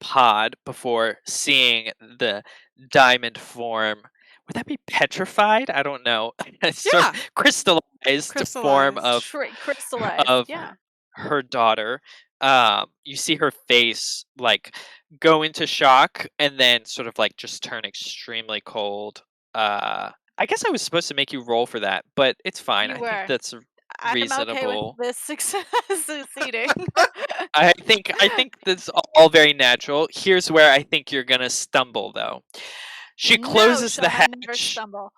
pod before seeing the diamond form. Would that be petrified? I don't know. Sort of crystallized form of crystallized. of Yeah. her daughter. You see her face like go into shock and then sort of like just turn extremely cold. I guess I was supposed to make you roll for that, but it's fine. You I think were. that's I'm okay with reasonable. this success succeeding. I think that's all very natural. Here's where I think you're gonna stumble, though. She No, closes the Sean, I never hatch stumble.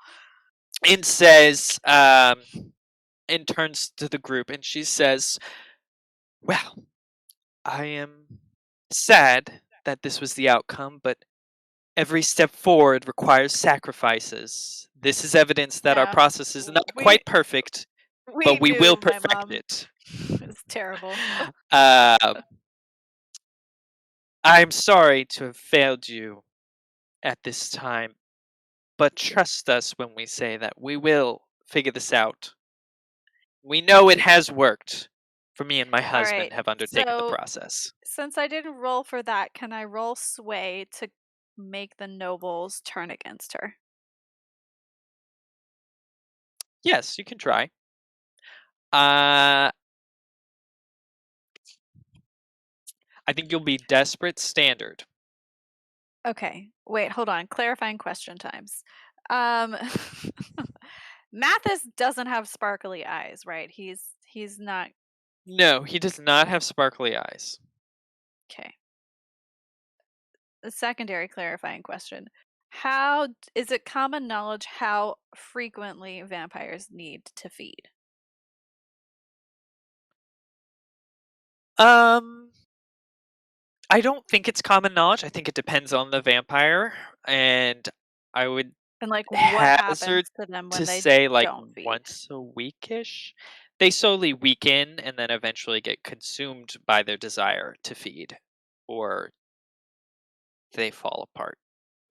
and says, and turns to the group, and she says, "Well, I am sad that this was the outcome, but every step forward requires sacrifices. This is evidence that our Yeah. process is not We quite perfect, but we knew will my perfect mom. it." It's terrible. I'm sorry to have failed you at this time, but trust us when we say that we will figure this out. We know it has worked, for me and my All husband right. have undertaken the So process. since I didn't roll for that, can I roll sway to make the nobles turn against her? Yes, you can try. I think you'll be desperate standard. Okay. Wait, hold on. Clarifying question times. Um Mathis doesn't have sparkly eyes, right? He's not No, he does not have sparkly eyes. okay. A secondary clarifying question. How is it common knowledge how frequently vampires need to feed? I don't think it's common knowledge. I think it depends on the vampire, and I would And like what hazard happens to them when to they say like don't feed? once a weekish. They slowly weaken and then eventually get consumed by their desire to feed, or they fall apart,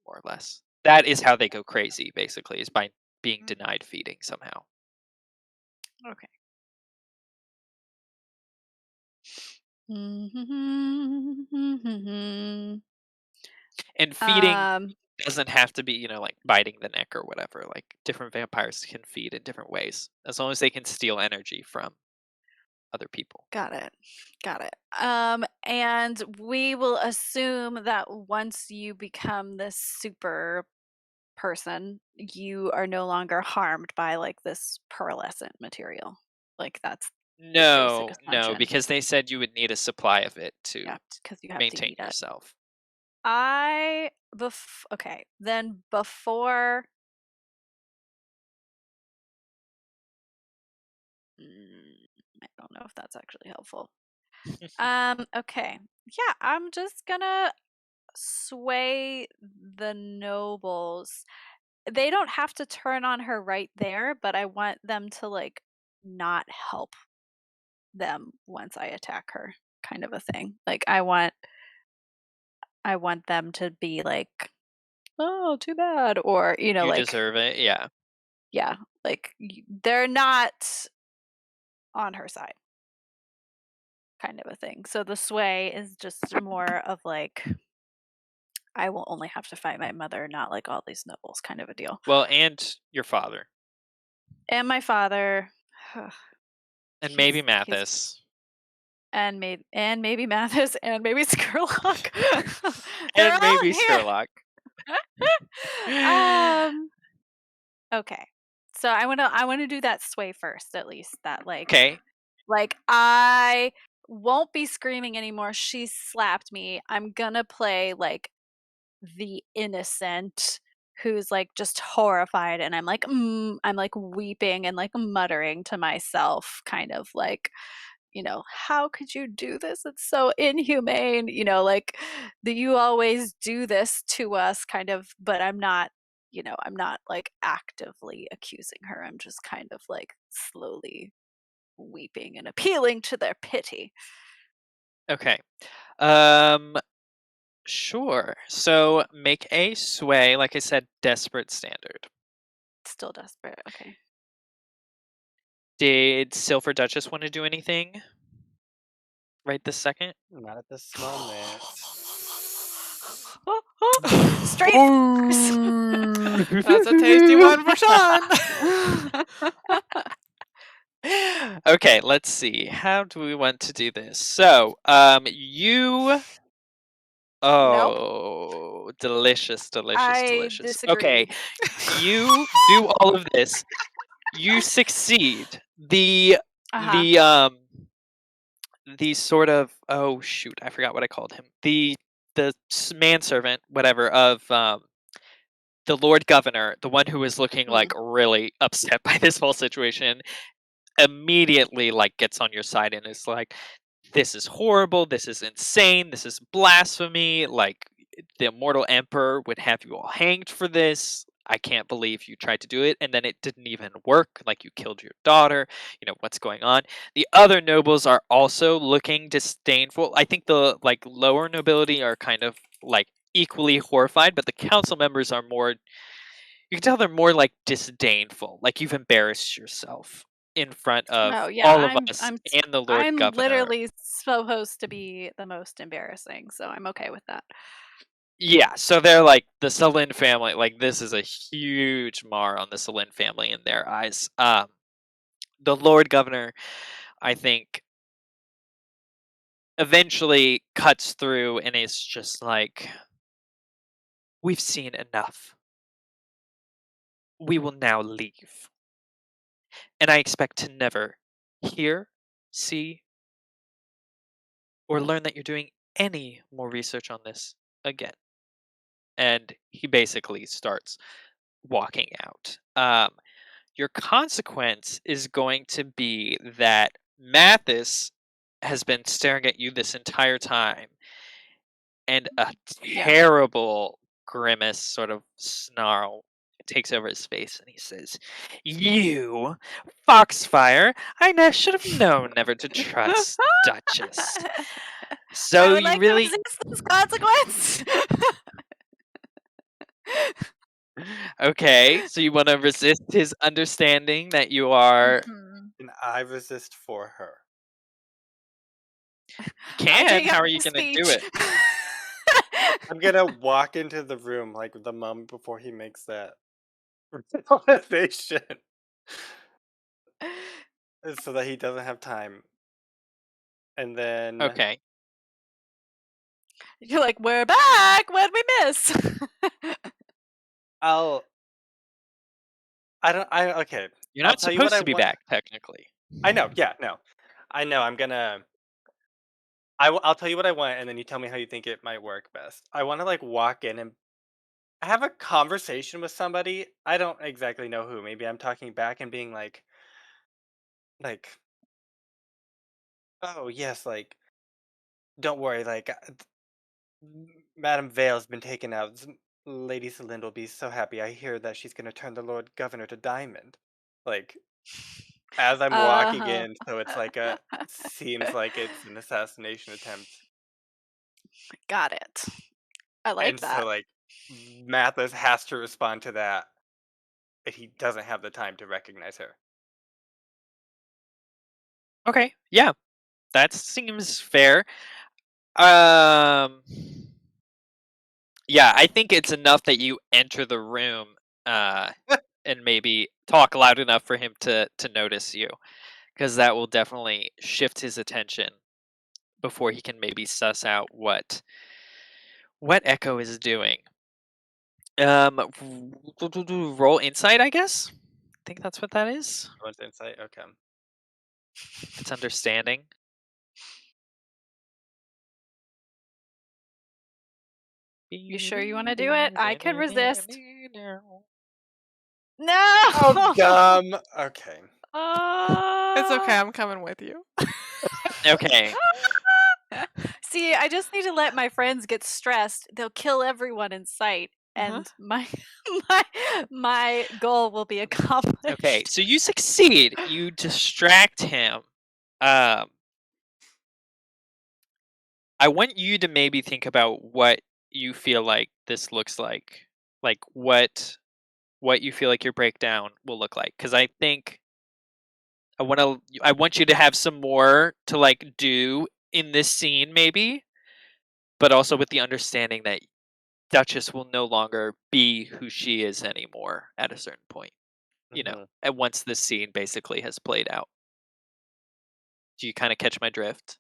more or less. That is how they go crazy, basically, is by being denied feeding somehow. Okay. Mm-hmm. And feeding doesn't have to be, like biting the neck or whatever. Like different vampires can feed in different ways, as long as they can steal energy from other people. Got it. And we will assume that once you become this super person, you are no longer harmed by like this pearlescent material. Like that's the basic No, assumption. because they said you would need a supply of it to Yeah, because you have to maintain eat it. yourself. Okay, then before I don't know if that's actually helpful. Okay. Yeah, I'm just gonna sway the nobles. They don't have to turn on her right there, but I want them to like not help them once I attack her, kind of a thing. Like I want them to be like, "Oh, too bad," or You like deserve it, yeah. yeah, like they're not on her side, kind of a thing. So the sway is just more of like I will only have to fight my mother, not like all these nobles, kind of a deal. Well, and your father. And my father. And maybe He's- Mathis. and maybe Mathis and maybe Skurlock. And all maybe here. Sherlock. Okay. So I want to do that sway first, at least. That Okay. like I won't be screaming anymore. She slapped me. I'm gonna play like the innocent who's like just horrified, and I'm like weeping and like muttering to myself, kind of like, how could you do this? It's so inhumane, like that you always do this to us, kind of, but I'm not like actively accusing her. I'm just kind of like slowly weeping and appealing to their pity. Okay. Sure. So make a sway, like I said, desperate standard. Still desperate. Okay. Did Silver Duchess want to do anything right this second? Not at this moment. Straight. That's a tasty one for Sean. Okay, let's see. How do we want to do this? So, you. Nope. Oh, delicious, delicious, I delicious. disagree. Okay, you do all of this. You succeed. Uh-huh. The sort of, oh shoot, I forgot what I called him. The manservant, whatever, of the Lord Governor, the one who was looking like really upset by this whole situation, immediately like gets on your side and is like, this is horrible, this is insane, this is blasphemy, like the immortal emperor would have you all hanged for this. I can't believe you tried to do it and then it didn't even work, like you killed your daughter. What's going on? The other nobles are also looking disdainful. I think the like lower nobility are kind of like equally horrified, but the council members are more, you can tell they're more like disdainful, like you've embarrassed yourself in front of Oh yeah, all of I'm us I'm and the Lord I'm Governor. literally supposed to be the most embarrassing, so I'm okay with that. Yeah, so they're like the Slyph family, like this is a huge mar on the Slyph family in their eyes. The Lord Governor, I think, eventually cuts through and is just like, we've seen enough. We will now leave. And I expect to never hear, see, or learn that you're doing any more research on this again. And he basically starts walking out. Your consequence is going to be that Mathis has been staring at you this entire time, and a Yeah. terrible grimace, sort of snarl, takes over his face, and he says, "You, Foxfire, should have known never to trust Duchess." So I would you like to really resist this consequence. okay? So you want to resist his understanding that you are. Mhm. And I resist for her. You I can. take How up are you the going to do speech. it? I'm gonna walk into the room like the moment before he makes that realization, so that he doesn't have time. And then Okay. You're like, we're back. What'd we miss? I'll. I don't. I okay. You're I'll not tell you what supposed I to be want. back, technically. I know. Yeah. No. I know. I'm gonna. I'll tell you what I want, and then you tell me how you think it might work best. I want to like walk in and have a conversation with somebody. I don't exactly know who. Maybe I'm talking back and being like, oh yes, like, don't worry, like, Madame Vale's been taken out. Lady Celine will be so happy. I hear that she's gonna turn the Lord Governor to Diamond. Like, as I'm walking Uh-huh. in, so it's like seems like it's an assassination attempt. Got it. I like And so that. like Mathis has to respond to that, and he doesn't have the time to recognize her. Okay. Yeah, that seems fair. Um. Yeah, I think it's enough that you enter the room, uh, and maybe talk loud enough for him to notice you, because that will definitely shift his attention before he can maybe suss out what Echo is doing. Roll insight, I guess. I think that's what that is. You want insight? Okay. It's understanding. You sure you want to do it? I can resist. No. Oh, gum. Okay. It's okay. Oh. I'm coming with you. Okay. See, I just need to let my friends get stressed. They'll kill everyone in sight, Uh-huh. and my goal will be accomplished. Okay. So you succeed. You distract him. I want you to maybe think about what you feel like this looks like what you feel like your breakdown will look like, because I think I want you to have some more to like do in this scene maybe, but also with the understanding that Duchess will no longer be who she is anymore at a certain point, Mhm. and once this scene basically has played out. Do you kind of catch my drift?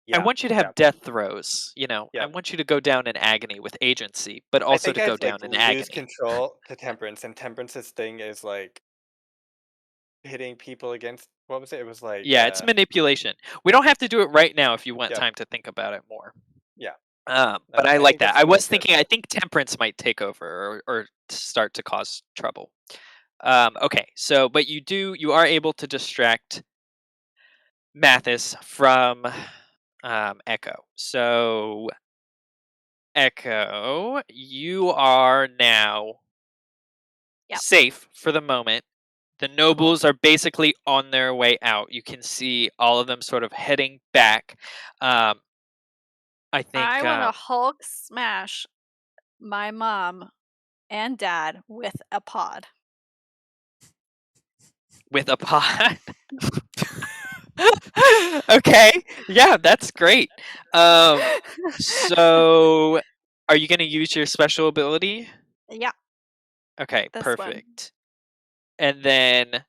Yeah. I want you to have death throes. I Yeah. want you to go down in agony with agency, but I also think to go I'd down in lose agony. control to Temperance, and Temperance's thing is hitting people against, what was it? It was Yeah, it's manipulation. We don't have to do it right now if you want Yep. time to think about it more. Yeah. But I I like think that. that's I the way was to do it. thinking, I think Temperance might take over or start to cause trouble. Okay, so but you are able to distract Mathis from Echo. So Echo, you are now Yep. safe for the moment. The nobles are basically on their way out. You can see all of them sort of heading back. I think I want to Hulk smash my mom and dad with a pod. with a pod. Okay, yeah, that's great. So are you going to use your special ability? Yeah. Okay, This perfect. And then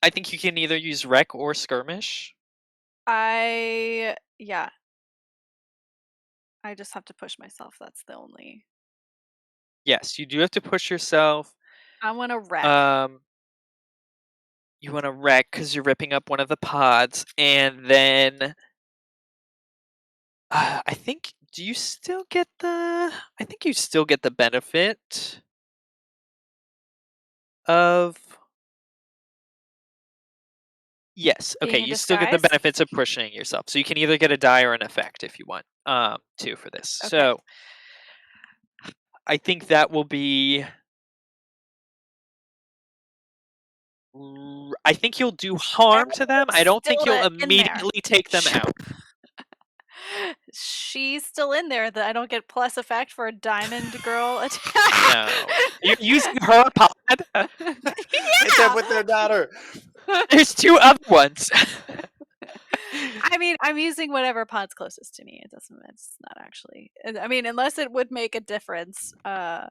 I think you can either use wreck or skirmish. I just have to push myself. That's the only. Yes, you do have to push yourself. I want to wreck. You want to wreck because you're ripping up one of the pods, and then I think you still get the benefit of. Yes. Okay. Being in You still get the disguise? benefits of pushing yourself. So you can either get a die or an effect if you want. Two for this. Okay. So I think that will be. I think you'll do harm to them. I don't think Still you'll in there. immediately take them out. She's still in there. That I don't get plus effect for a diamond girl attack. No. You're using her pod. Hit them with their daughter. There's two other ones. I mean, I'm using whatever pod's closest to me. It's not actually. I mean, unless it would make a difference. I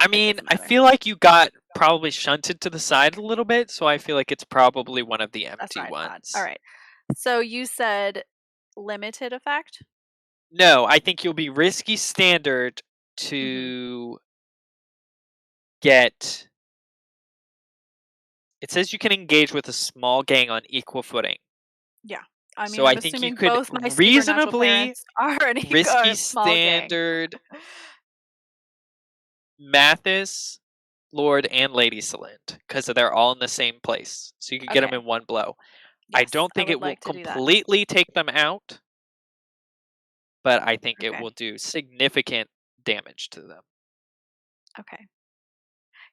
mean, doesn't I matter. feel like you got probably shunted to the side a little bit, so I feel like it's probably one of the That's empty what I thought. ones. All right. So you said limited effect? No, I think you'll be risky standard to get. It says you can engage with a small gang on equal footing. Yeah. I mean, So I'm I think you assuming could both my supernatural reasonably parents are an risky small gang. standard Mathis, Lord, and Lady Celind, because they're all in the same place. So you could get them Okay. in one blow. I Yes, don't think would it will like to do that. completely take them out, but I think it Okay. will do significant damage to them. Okay.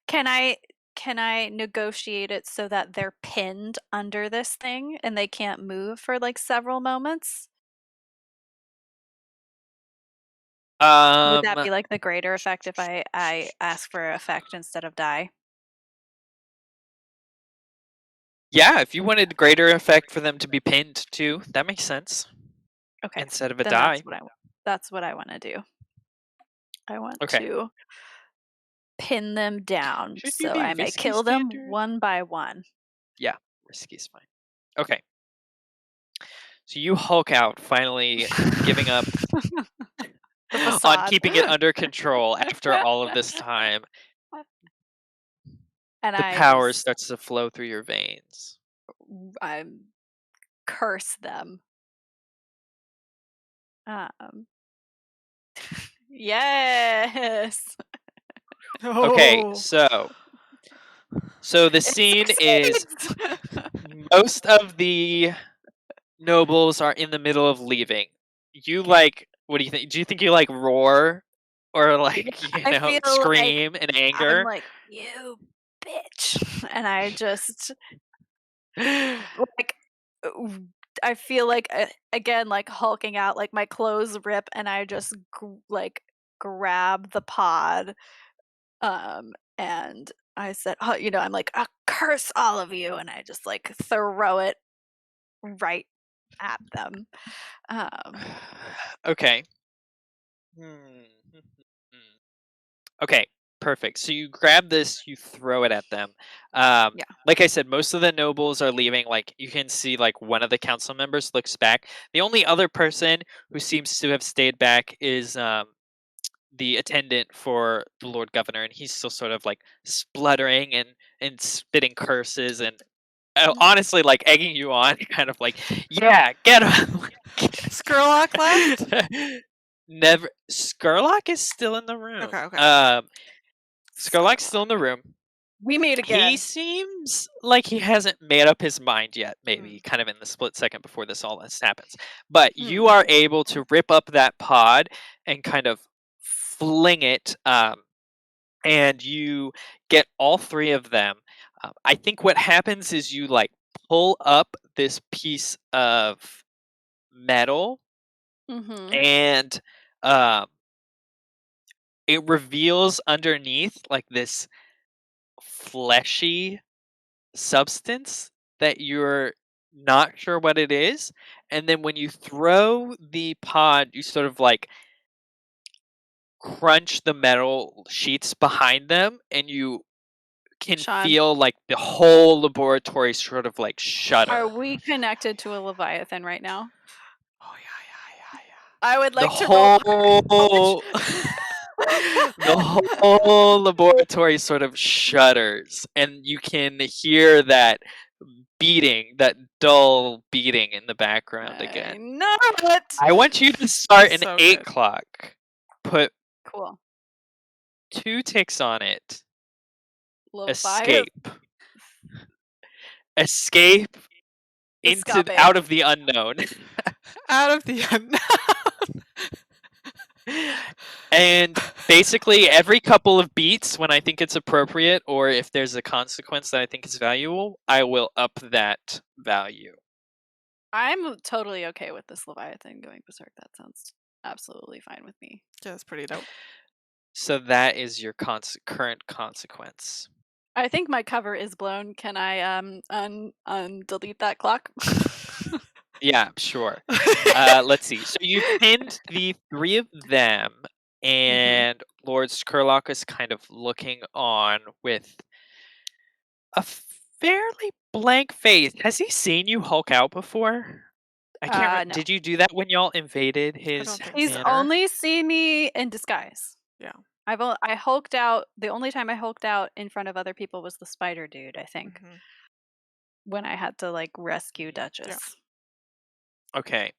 Can I negotiate it so that they're pinned under this thing and they can't move for like several moments? Would that be like the greater effect if I ask for effect instead of die? Yeah, if you wanted greater effect for them to be pinned too, that makes sense. Okay. Instead of a then die. That's what I want to do. I want Okay. to pin them down Should you so be I may risky kill them standard? one by one. Yeah, risky is fine. Okay. So you Hulk out, finally giving up The on facade. keeping it under control after all of this time. And The power starts to flow through your veins. I curse them. Yes. Okay, Oh. so the scene is most of the nobles are in the middle of leaving. You what do you think? Do you think you roar or scream in anger? I'm like, you bitch. And I just I feel like again hulking out, like my clothes rip and I just grab the pod and I said, oh, I'm like, I'll curse all of you, and I just throw it right at them. Okay. Okay. Perfect. So you grab this, you throw it at them. Yeah. Like I said, most of the nobles are leaving. Like you can see, like one of the council members looks back. The only other person who seems to have stayed back is the attendant for the Lord Governor, and he's still sort of like spluttering and spitting curses and honestly like egging you on, kind of like, yeah, get him. Skurlock left? Never. Skurlock is still in the room. Okay. Skurlock's still in the room. We meet again. He seems like he hasn't made up his mind yet, maybe kind of in the split second before all this happens. But you are able to rip up that pod and kind of fling it, and you get all three of them. I think what happens is you like pull up this piece of metal, Mm-hmm. and it reveals underneath like this fleshy substance that you're not sure what it is. And then when you throw the pod, you sort of like crunch the metal sheets behind them, and you can Sean, feel like the whole laboratory sort of like shudder. are we connected to a Leviathan right now? Oh yeah. I would like the to roll. whole the whole laboratory sort of shudders, and you can hear that beating, that dull beating in the background again. I know it. I want you to start an So 8 good. clock. Put Cool. 2 ticks on it. Leviathan. Escape Escape. out of the unknown. Out of the unknown. And basically every couple of beats, when I think it's appropriate, or if there's a consequence that I think is valuable, I will up that value. I'm totally okay with this Leviathan going berserk. That sounds absolutely fine with me. Yeah, that's pretty dope. So that is your current consequence. I think my cover is blown. Can I delete that clock? Yeah, sure. Let's see. So you pinned the 3 of them, and Lord Skurlock is kind of looking on with a fairly blank face. Has he seen you Hulk out before? I can't remember. No. Did you do that when y'all invaded his don't think He's so. manor? only seen me in disguise. Yeah. I hulked out. The only time I hulked out in front of other people was the spider dude, I think, when I had to like rescue Duchess. Okay.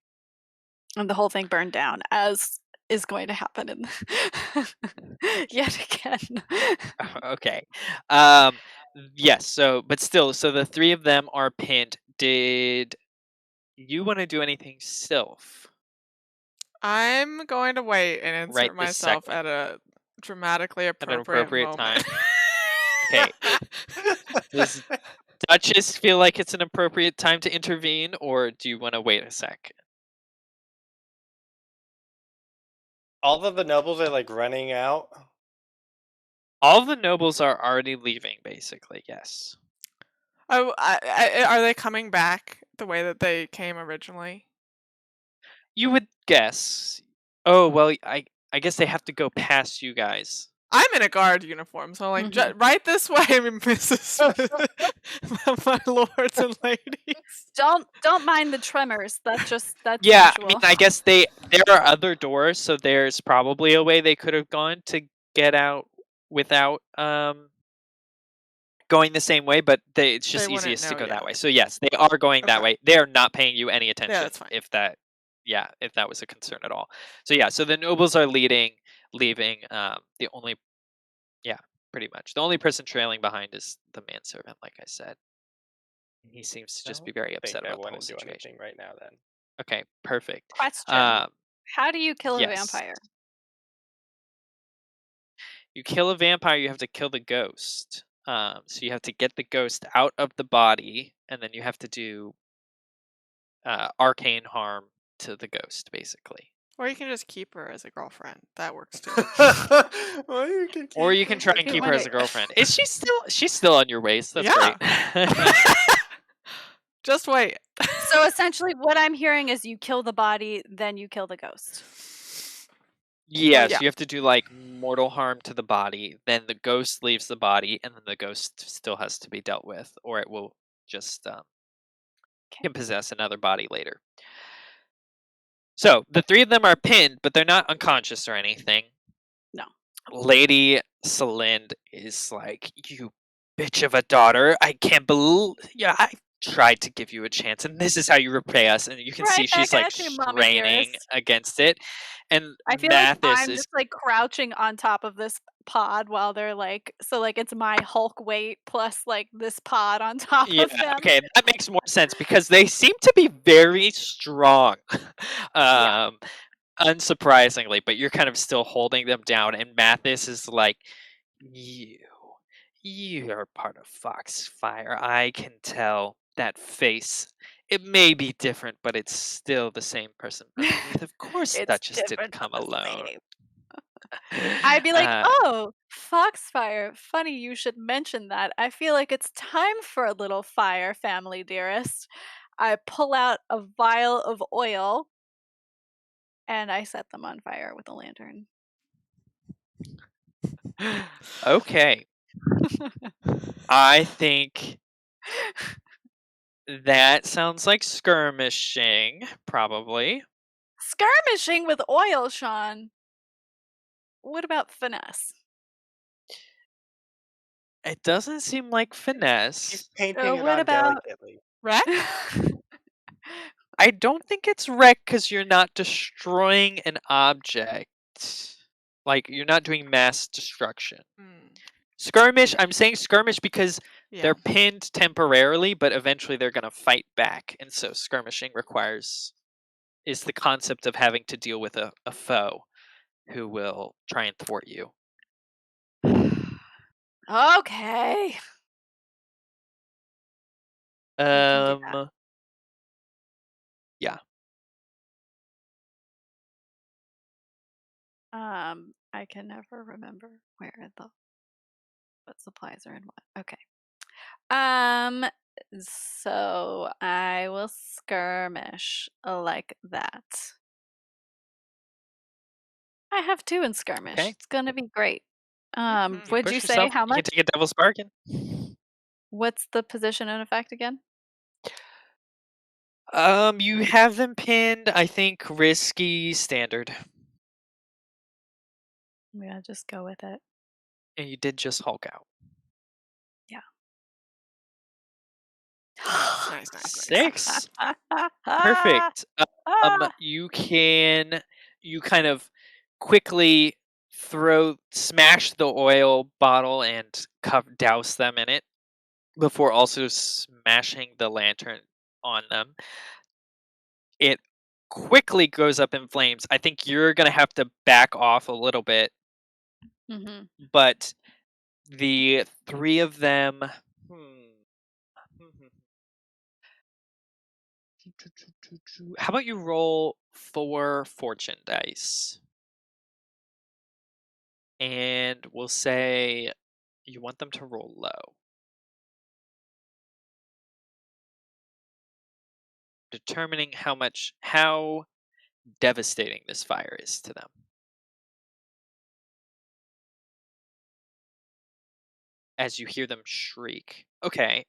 And the whole thing burned down, as is going to happen in yet again. Okay. Yes, so but still, so the 3 of them are pinned. Did you want to do anything Sylph? I'm going to wait and Right insert this myself second. at a dramatically At an appropriate appropriate moment. time. Okay. Does Duchess feel like it's an appropriate time to intervene, or do you want to wait a sec? All of the nobles are like running out. All the nobles are already leaving, basically, yes. Oh, are they coming back the way that they came originally? You would guess. Oh, well, I guess they have to go past you guys. I'm in a guard uniform, so like right this way, Mrs. my lords and ladies. Don't mind the tremors. That's Yeah, usual. I mean, I guess there are other doors, so there's probably a way they could have gone to get out without going the same way, but it's just They wouldn't easiest to know go that yet. way. So yes, they are going that Okay. way. They are not paying you any attention. that's fine. If that was a concern at all. So yeah, so the nobles are leaving. The only, pretty much the only person trailing behind is the manservant, like I said. He seems to just be very upset about the whole situation. Anything right now. Then Okay, perfect. Question: how do you kill a yes. vampire? You kill a vampire, you have to kill the ghost. So you have to get the ghost out of the body, and then you have to do arcane harm to the ghost, basically. Or you can just keep her as a girlfriend. That works too. Or you can try and keep her as a girlfriend. Is she still? She's still on your waist. That's great. Just wait. So essentially, what I'm hearing is you kill the body, then you kill the ghost. Yes, Yeah. you have to do like mortal harm to the body, then the ghost leaves the body, and then the ghost still has to be dealt with, or it will just can possess another body later. So the three of them are pinned, but they're not unconscious or anything. No. Lady Celind is like, "You bitch of a daughter! I can't believe. Yeah, I tried to give you a chance, and this is how you repay us." And you can see Right she's back like at you, mommy straining dearest. against it, and I feel like Mathis I'm is just like crouching on top of this pod while they're like, so like it's my Hulk weight plus like this pod on top yeah, of them. okay, that makes more sense because they seem to be very strong. Yeah. um, unsurprisingly, but you're kind of still holding them down, and Mathis is like, "You, you're part of Foxfire. I can tell that face. It may be different, but it's still the same person underneath. Of course, It's Duchess didn't different come but the alone." same. I'd be like, Uh, oh, Foxfire. Funny you should mention that. I feel like it's time for a little fire, family dearest. I pull out a vial of oil and I set them on fire with a lantern. okay, I think that sounds like skirmishing, probably. Skirmishing with oil, Sean. What about finesse? It doesn't seem like She's finesse. painting it What on about delicately. Wreck? I don't think it's wreck because you're not destroying an object. Like, you're not doing mass destruction. Mm, Skirmish, I'm saying skirmish because yeah. they're pinned temporarily, but eventually they're going to fight back. And so skirmishing is the concept of having to deal with a foe who will try and thwart you. Okay. We can do that. Yeah. I can never remember where what supplies are in what. Okay. So I will skirmish like that. I have 2 in skirmish. Okay. It's gonna be great. Mhm. You Would push you say yourself. how You can much? take a devil's bargain. What's the position and effect again? You have them pinned. I think risky standard, Yeah, just go with it. and you did just Hulk out. Yeah. Nice, nice, nice. 6. Perfect. You kind of quickly smash the oil bottle and douse them in it before also smashing the lantern on them. It quickly goes up in flames. I think you're gonna have to back off a little bit, Mhm. but the three of them. How about you roll 4 fortune dice? And we'll say you want them to roll low. Determining how devastating this fire is to them. As you hear them shriek. Okay.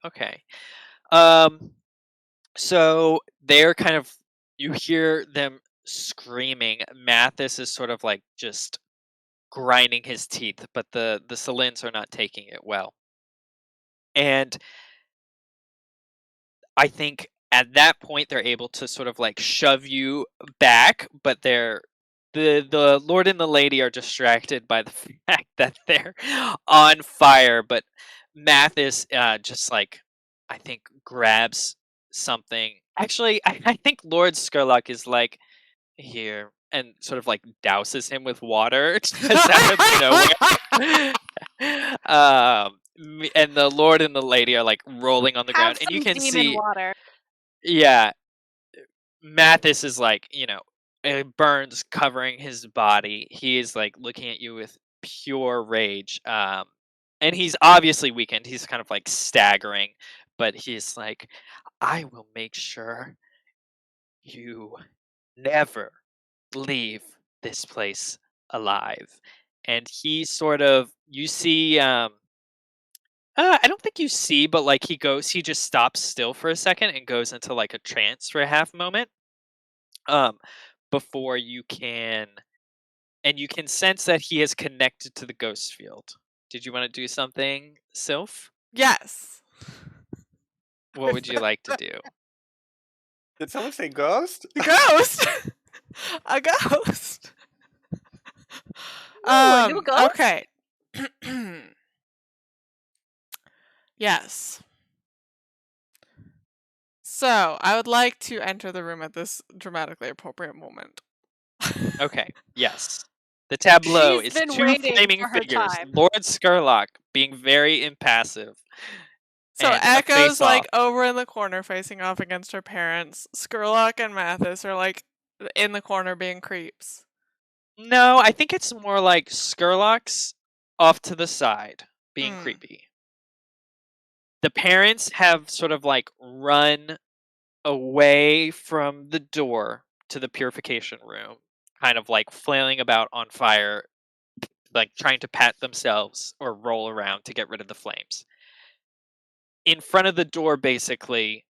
So they're kind of, you hear them screaming. Mathis is sort of like just grinding his teeth, but the Selins are not taking it well. And I think at that point they're able to sort of like shove you back, but the Lord and the Lady are distracted by the fact that they're on fire. But Mathis just like, I think, grabs something. Actually, I think Lord Skurlock is like, here, and sort of like douses him with water just out of nowhere. And the Lord and the Lady are like rolling on the Have ground, and you some can demon see, water. yeah, Mathis is like, burns covering his body. He is like looking at you with pure rage. And he's obviously weakened. He's kind of like staggering, but he's like, I will make sure you never leave this place alive, and he sort of you see. I don't think you see, but like he just stops still for a second and goes into like a trance for a half moment. Um, before you can, and you can sense that he is connected to the ghost field. Did you want to do something, Sylph? Yes. What would you like to do? Did someone say ghost? A ghost. A ghost. a new ghost? Okay. Yes. So, I would like to enter the room at this dramatically appropriate moment. Okay, yes. The tableau She's is been two waiting flaming for her figures. time. Lord Skurlock being very impassive. So and a Echo's like face-off. over in the corner facing off against her parents. Skurlock and Mathis are like in the corner being creeps. No, I think it's more like Skurlock's off to the side being creepy. The parents have sort of like run away from the door to the purification room, kind of like flailing about on fire, like trying to pat themselves or roll around to get rid of the flames. In front of the door, basically,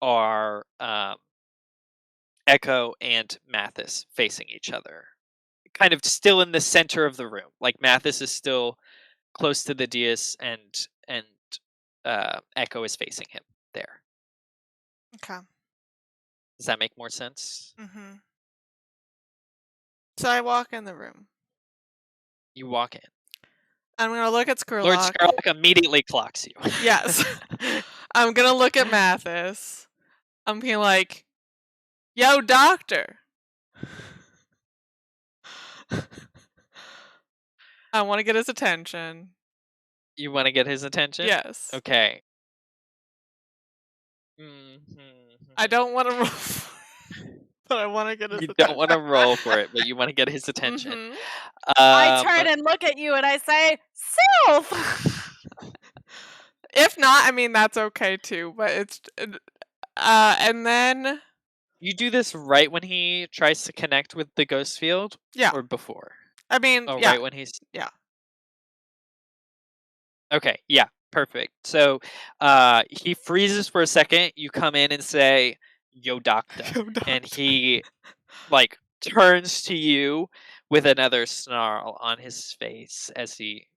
are Echo and Mathis facing each other, kind of still in the center of the room. Like Mathis is still close to the dais, and Echo is facing him there. Okay. Does that make more sense? Mm-hmm. So I walk in the room. You walk in. I'm gonna look at Skurlock. Lord Skurlock immediately clocks you. Yes. I'm gonna look at Mathis. I'm being like, "Yo, doctor." I want to get his attention. You want to get his attention? Yes. Okay. I don't want to roll, but I want to get his You attention. don't want to roll for it, but you want to get his attention. Mhm. I turn and look at you and I say, Sylph! If not, I mean, that's okay too, but it's... and then... You do this right when he tries to connect with the ghost field? Yeah. Or before? I mean, Oh, yeah. right when he's... Yeah. Okay, yeah, perfect. So, he freezes for a second, you come in and say, Yo, doctor. Yo, doctor. And he, like, turns to you with another snarl on his face as he,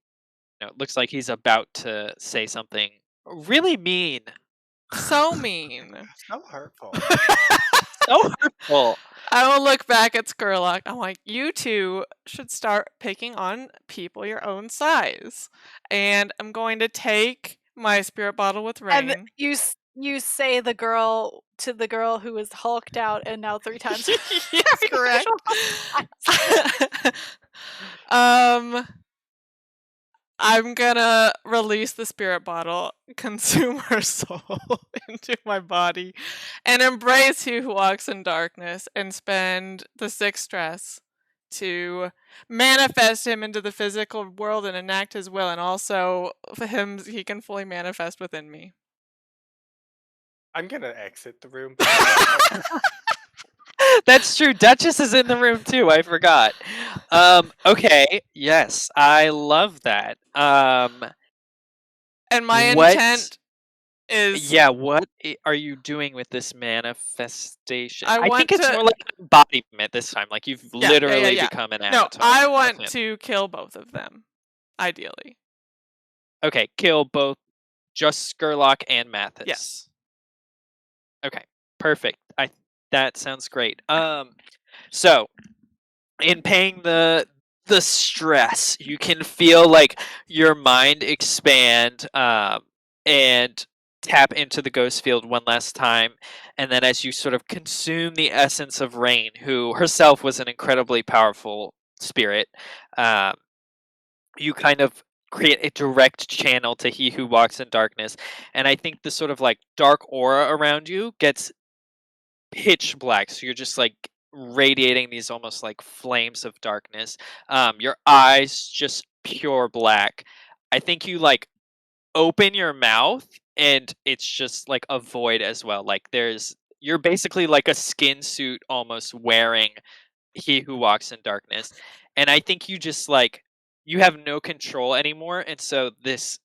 it looks like he's about to say something really mean. So mean. So hurtful. So hurtful. I will look back at Skurlock. I'm like, you two should start picking on people your own size. And I'm going to take my spirit bottle with rain. And you say the girl to the girl who is hulked out and now 3 times. Yes, correct. I'm gonna release the spirit bottle, consume her soul into my body, and embrace he who walks in darkness, and spend the 6 stress to manifest him into the physical world and enact his will, and also for him, he can fully manifest within me. I'm gonna exit the room. That's true. Duchess is in the room too. I forgot. Okay. Yes, I love that. And my What- intent is Yeah. What are you doing with this manifestation? I I want think it's to- more like an embodiment this time. Like you've Yeah, literally yeah. become an no. avatar. I of want him. to kill both of them, ideally. Okay, kill both just Skurlock and Mathis. Yes. Okay, perfect. That sounds great. So in paying the stress, you can feel like your mind expand and tap into the ghost field one last time, and then as you sort of consume the essence of Rain, who herself was an incredibly powerful spirit, you kind of create a direct channel to he who walks in darkness, and I think the sort of like dark aura around you gets pitch black, so you're just like radiating these almost like flames of darkness. Your eyes just pure black. I think you like open your mouth and it's just like a void as well. Like you're basically like a skin suit almost wearing he who walks in darkness, and I think you just like you have no control anymore, and so this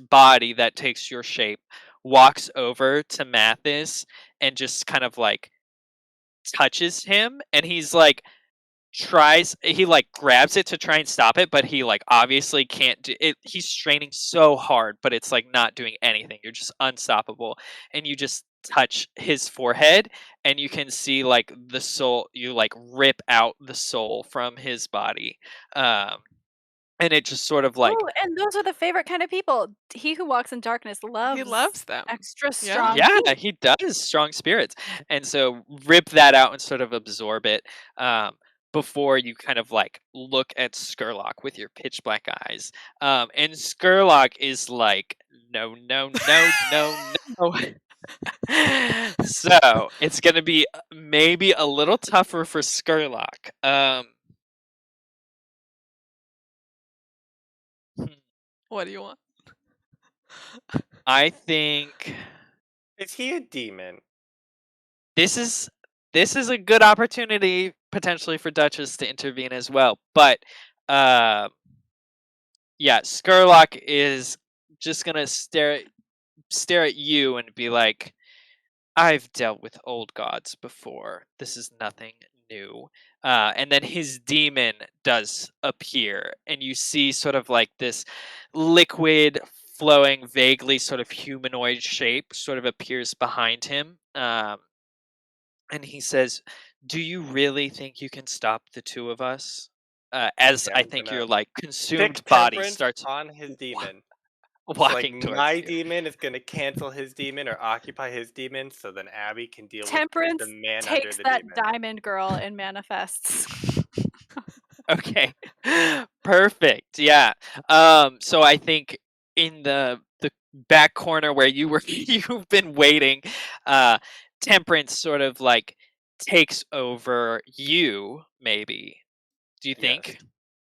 body that takes your shape walks over to Mathis and just kind of like touches him, and he's like he like grabs it to try and stop it, but he like obviously can't do it. He's straining so hard, but it's like not doing anything. You're just unstoppable, and you just touch his forehead, and you can see like the soul. You like rip out the soul from his body, um and it just sort of like Oh, and those are the favorite kind of people. He who walks in darkness He loves loves them. extra Yeah. strong yeah, people. he does strong spirits, and so rip that out and sort of absorb it, before you kind of like look at Skurlock with your pitch black eyes, and Skurlock is like, no, no, no, no, no. So it's gonna be maybe a little tougher for Skurlock. Hmm, What do you want? I think Is he a demon? this is this is a good opportunity potentially for Duchess to intervene as well. But uh, yeah, Skurlock is just gonna stare at you and be like, "I've dealt with old gods before. This is nothing new." And then his demon does appear, and you see sort of like this liquid, flowing, vaguely sort of humanoid shape sort of appears behind him. And he says, "Do you really think you can stop the two of us?" As Okay, I I'm think gonna your like consumed pick body temperance starts on his demon. So like walking towards my you. demon is gonna cancel his demon or occupy his demon, so then Abby can deal with the Temperance man under takes the that demon. diamond girl and manifests. Okay, perfect. Yeah. So I think in the back corner where you were, you've been waiting, uh, Temperance sort of like takes over you. Maybe. Do you Yes. think?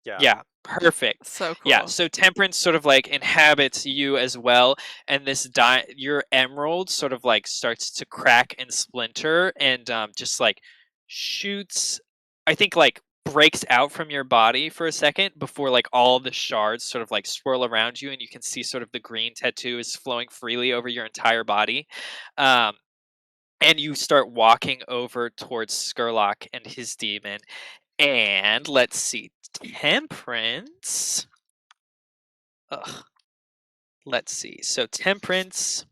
Yeah. Yeah, perfect. So Yeah, cool. so Temperance sort of like inhabits you as well, and this your emerald sort of like starts to crack and splinter, and just like shoots. I think like breaks out from your body for a second before like all the shards sort of like swirl around you, and you can see sort of the green tattoo is flowing freely over your entire body. Um, and you start walking over towards Skurlock and his demon, and let's see, Temperance. Ugh, let's see. So Temperance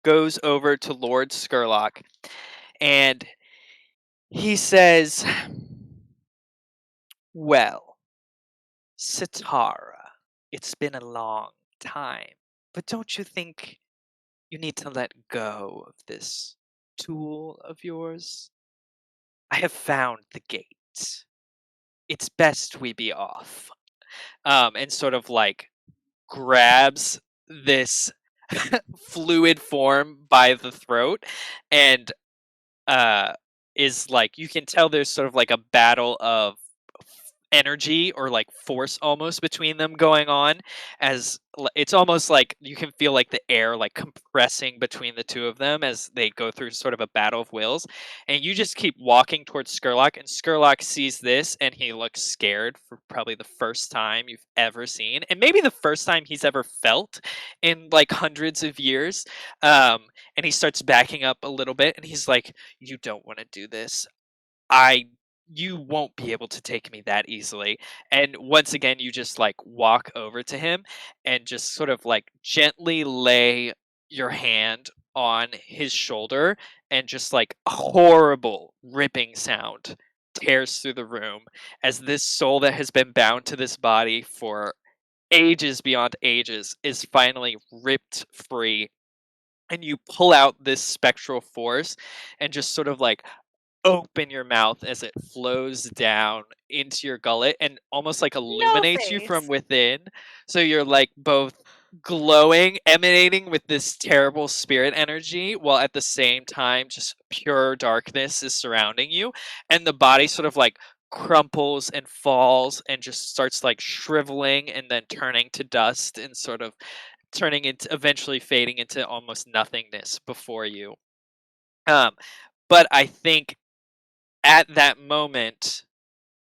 goes over to Lord Skurlock, and he says, "Well, Sitara, it's been a long time, but don't you think you need to let go of this tool of yours? I have found the gate. It's best we be off." And sort of like grabs this fluid form by the throat, and uh is like, you can tell there's sort of like a battle of energy or like force almost between them going on, as it's almost like you can feel like the air like compressing between the two of them as they go through sort of a battle of wills. And you just keep walking towards Skurlock, and Skurlock sees this and he looks scared for probably the first time you've ever seen, and maybe the first time he's ever felt in like hundreds of years. And he starts backing up a little bit, and he's like, "You don't want to do this. I You won't be able to take me that easily." And once again, you just like walk over to him and just sort of like gently lay your hand on his shoulder, and just like a horrible ripping sound tears through the room as this soul that has been bound to this body for ages beyond ages is finally ripped free, and you pull out this spectral force and just sort of like open your mouth as it flows down into your gullet and almost like No illuminates you from face. within. So you're like both glowing, emanating with this terrible spirit energy, while at the same time just pure darkness is surrounding you. And the body sort of like crumples and falls and just starts like shriveling and then turning to dust and sort of turning into eventually fading into almost nothingness before you. Um, but I think at that moment,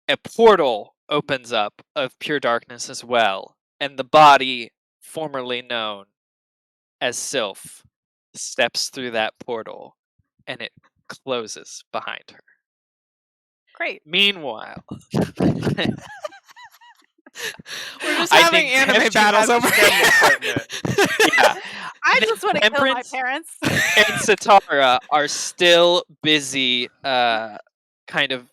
a portal opens up of pure darkness as well, and the body formerly known as Sylph steps through that portal, and it closes behind her. Great. Meanwhile, We're just I having think anime Temp- battles have over STEM here. department. yeah, I just want to kill my Temperance parents. and Satara are still busy kind of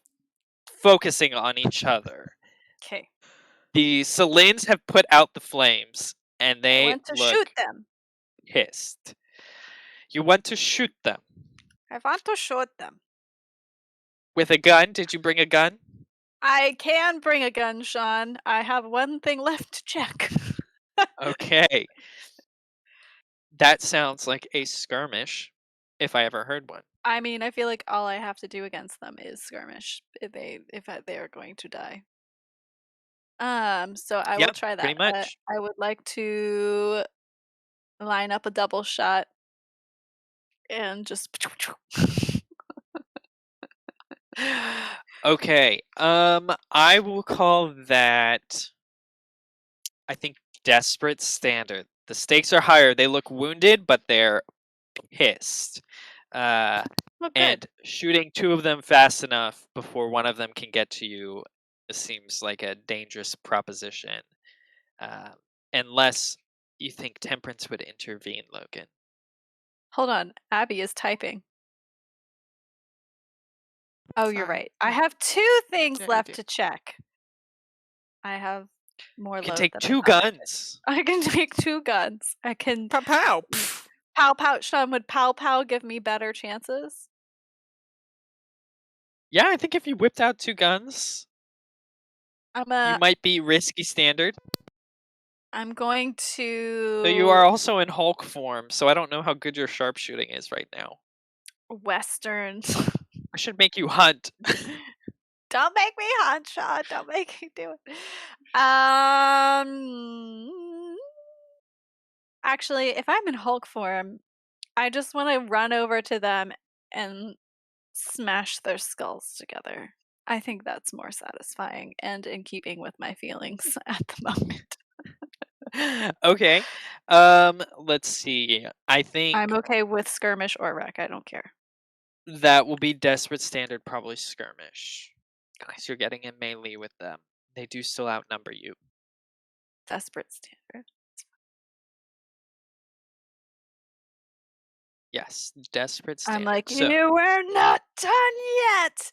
focusing on each other. Okay. The Selins have put out the flames, and I they want to look shoot them. pissed. You want to shoot them I want to shoot them. with a gun? Did you bring a gun? I can bring a gun, Sean. I have one thing left to check. Okay. That sounds like a skirmish, if I ever heard one. I mean, I feel like all I have to do against them is skirmish if they are going to die. So I will Yep, try that. pretty much. I would like to line up a double shot and just. Okay. I will call that, I think, desperate standard. The stakes are higher. They look wounded, but they're pissed. Oh, good. And shooting two of them fast enough before one of them can get to you seems like a dangerous proposition. Unless you think Temperance would intervene, Logan. Hold on, Abby is typing. Oh, you're Sorry. right. I have 2 things Yeah, you left do. to check. I have more You can load take than 2 I thought. guns. I can take 2 guns. I can Pow pow. pow pow. Sean, would pow pow give me better chances? Yeah, I think if you whipped out 2 guns, I'm you might be risky standard. I'm going to. But you are also in Hulk form, so I don't know how good your sharpshooting is right now. Westerns. I should make you hunt. Don't make me hunt, Sean. Don't make me do it. Actually, if I'm in Hulk form, I just want to run over to them and smash their skulls together. I think that's more satisfying and in keeping with my feelings at the moment. Okay. Let's see. I think I'm okay with skirmish or wreck. I don't care. that will be desperate standard, probably skirmish. Okay. So you're getting in melee with them. They do still outnumber you. Desperate standard. Yes, desperate standard. I'm like, so, we're not done yet.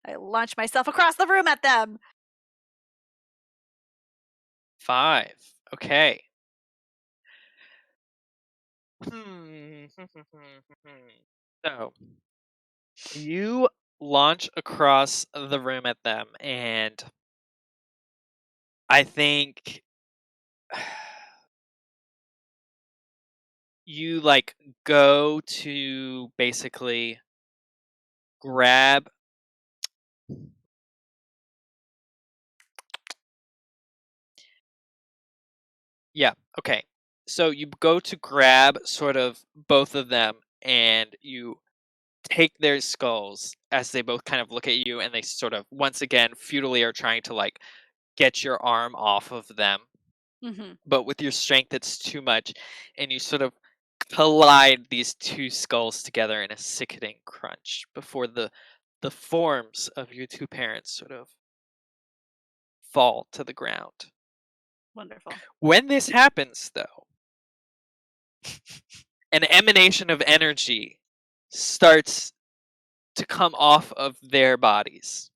I launch myself across the room at them. 5. Okay. So, you launch across the room at them, and I think you like go to basically grab Yeah, okay. So you go to grab sort of both of them, and you take their skulls as they both kind of look at you, and they sort of once again futilely are trying to like get your arm off of them, Mm-hmm. but with your strength it's too much, and you sort of collide these 2 skulls together in a sickening crunch before the forms of your 2 parents sort of fall to the ground. Wonderful. When this happens, though, an emanation of energy starts to come off of their bodies.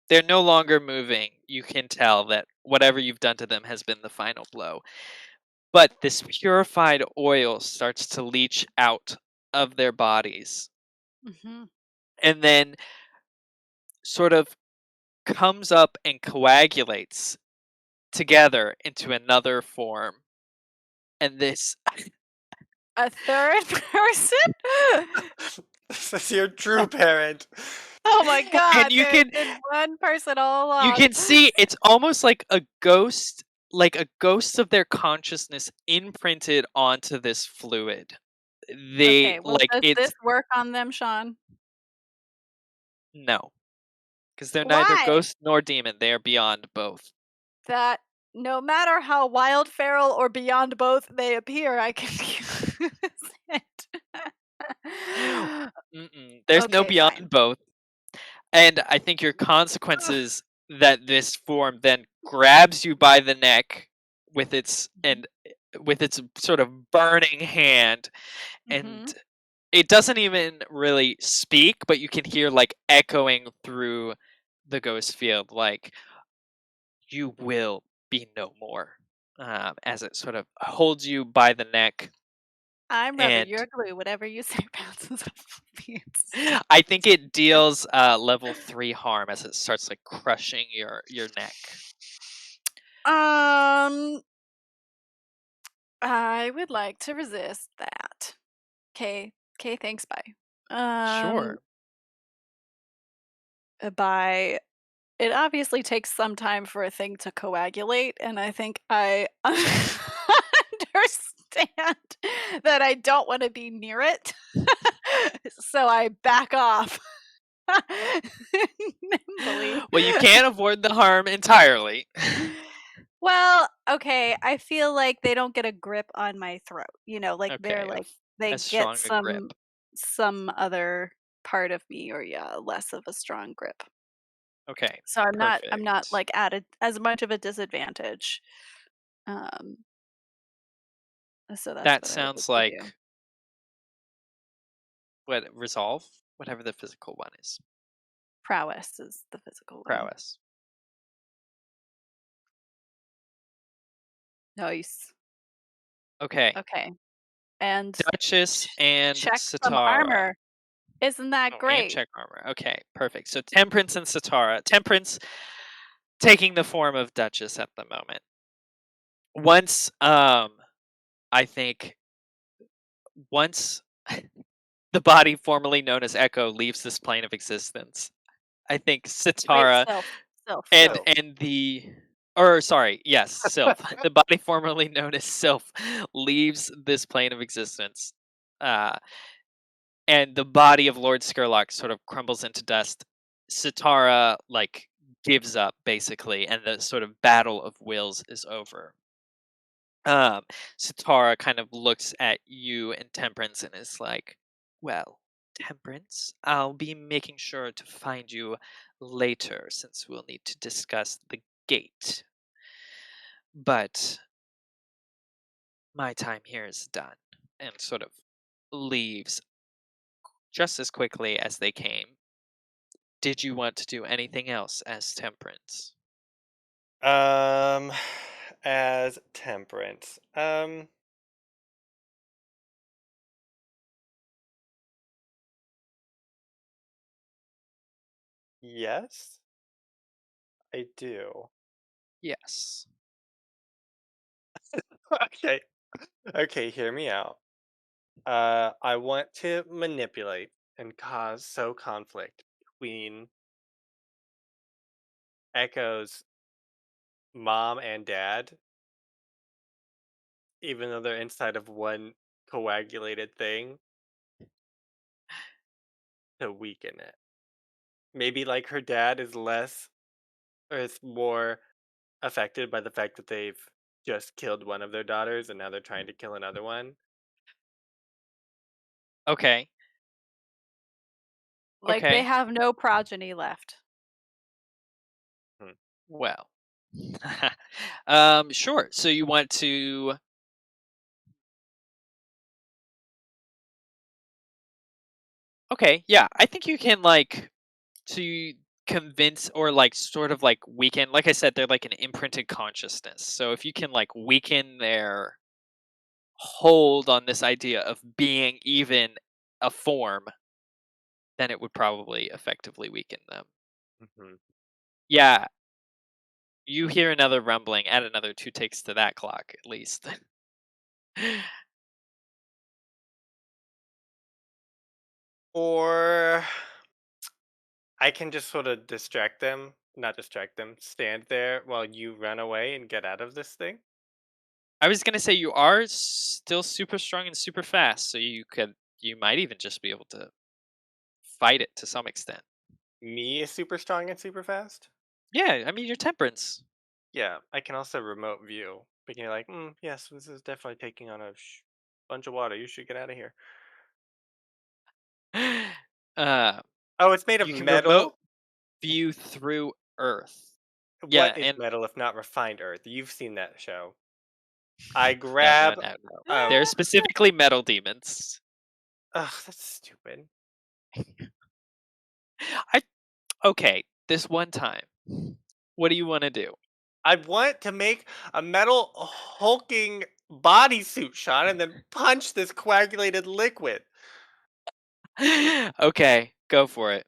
They're no longer moving. You can tell that whatever you've done to them has been the final blow. But this purified oil starts to leach out of their bodies, Mm-hmm. and then sort of comes up and coagulates together into another form. And this A third person? This is your true parent. Oh my god! you There's can- been one person all along. you can see it's almost like a ghost of their consciousness imprinted onto this fluid. They Okay, well, like does it's this work on them, Sean? no. Because they're neither Why? ghost nor demon. They are beyond both. That no matter how wild, feral, or beyond both they appear, I can use it. There's no Okay, beyond fine. both. And I think your consequences that this form then grabs you by the neck with its sort of burning hand, and Mhm. it doesn't even really speak, but you can hear like echoing through the ghost field, like, you will be no more, as it sort of holds you by the neck. I'm rubber, And you're glue. Whatever you say bounces off of me. I think it deals level 3 harm as it starts like crushing your neck. I would like to resist that. Okay, thanks, bye. Sure. By it obviously takes some time for a thing to coagulate, and I think I understand that I don't want to be near it. So I back off. Nimbly. Well, you can't avoid the harm entirely. Well, okay, I feel like they don't get a grip on my throat. You know, like they're Okay, like they as get strong a grip. some other part of me, or yeah, less of a strong grip. Okay, So I'm not perfect. like at as much of a disadvantage. Um so that's That what I would sounds like to do. like what, resolve, whatever the physical one is. Prowess is the physical one. Prowess. Nice. Okay. Okay. And Duchess and check some Sitara. armor. Isn't that Oh, and great? check armor. Okay, perfect. So Temperance and Sitara. Temperance taking the form of Duchess at the moment. Once I think once the body formerly known as Echo leaves this plane of existence, I think Wait, Sitara Sylph. So, and the or sorry, yes, Sylph. The body formerly known as Sylph leaves this plane of existence. Uh and the body of Lord Skurlock sort of crumbles into dust. Sitara like gives up basically, and the sort of battle of wills is over. Um, Sitara kind of looks at you and Temperance and is like, "Well, Temperance, I'll be making sure to find you later since we'll need to discuss the gate. But my time here is done," and sort of leaves just as quickly as they came. Did you want to do anything else as Temperance? um, as Temperance, yes, I do. Yes. Okay, okay, hear me out. I want to manipulate and cause conflict between Echo's mom and dad, even though they're inside of one coagulated thing, to weaken it. Maybe like her dad is less or is more affected by the fact that they've just killed one of their daughters and now they're trying to kill another one. Okay. Like they Okay. have no progeny left. Hmm. Well. Sure. So you want to Okay, yeah. I think you can like to convince or like sort of like weaken, like I said, they're like an imprinted consciousness. So if you can like weaken their hold on this idea of being even a form, then it would probably effectively weaken them. Hmm. Yeah, you hear another rumbling. Add another 2 ticks to that clock, at least. Or I can just sort of not distract them, stand there while you run away and get out of this thing. I was gonna say you are still super strong and super fast, so you might even just be able to fight it to some extent. me is super strong and super fast? Yeah, I mean your temperance. Yeah, I can also remote view. But you're like, yes, this is definitely taking on a bunch of water. You should get out of here. uh, Oh, it's made of you can remote metal? view through Earth. Yeah, What is and metal if not refined earth? You've seen that show. I no, no, grab. no, no. Oh, They're specifically metal demons. ugh, that's stupid. I okay. This one time, what do you want to do? I want to make a metal hulking bodysuit shot and then punch this coagulated liquid. Okay, go for it.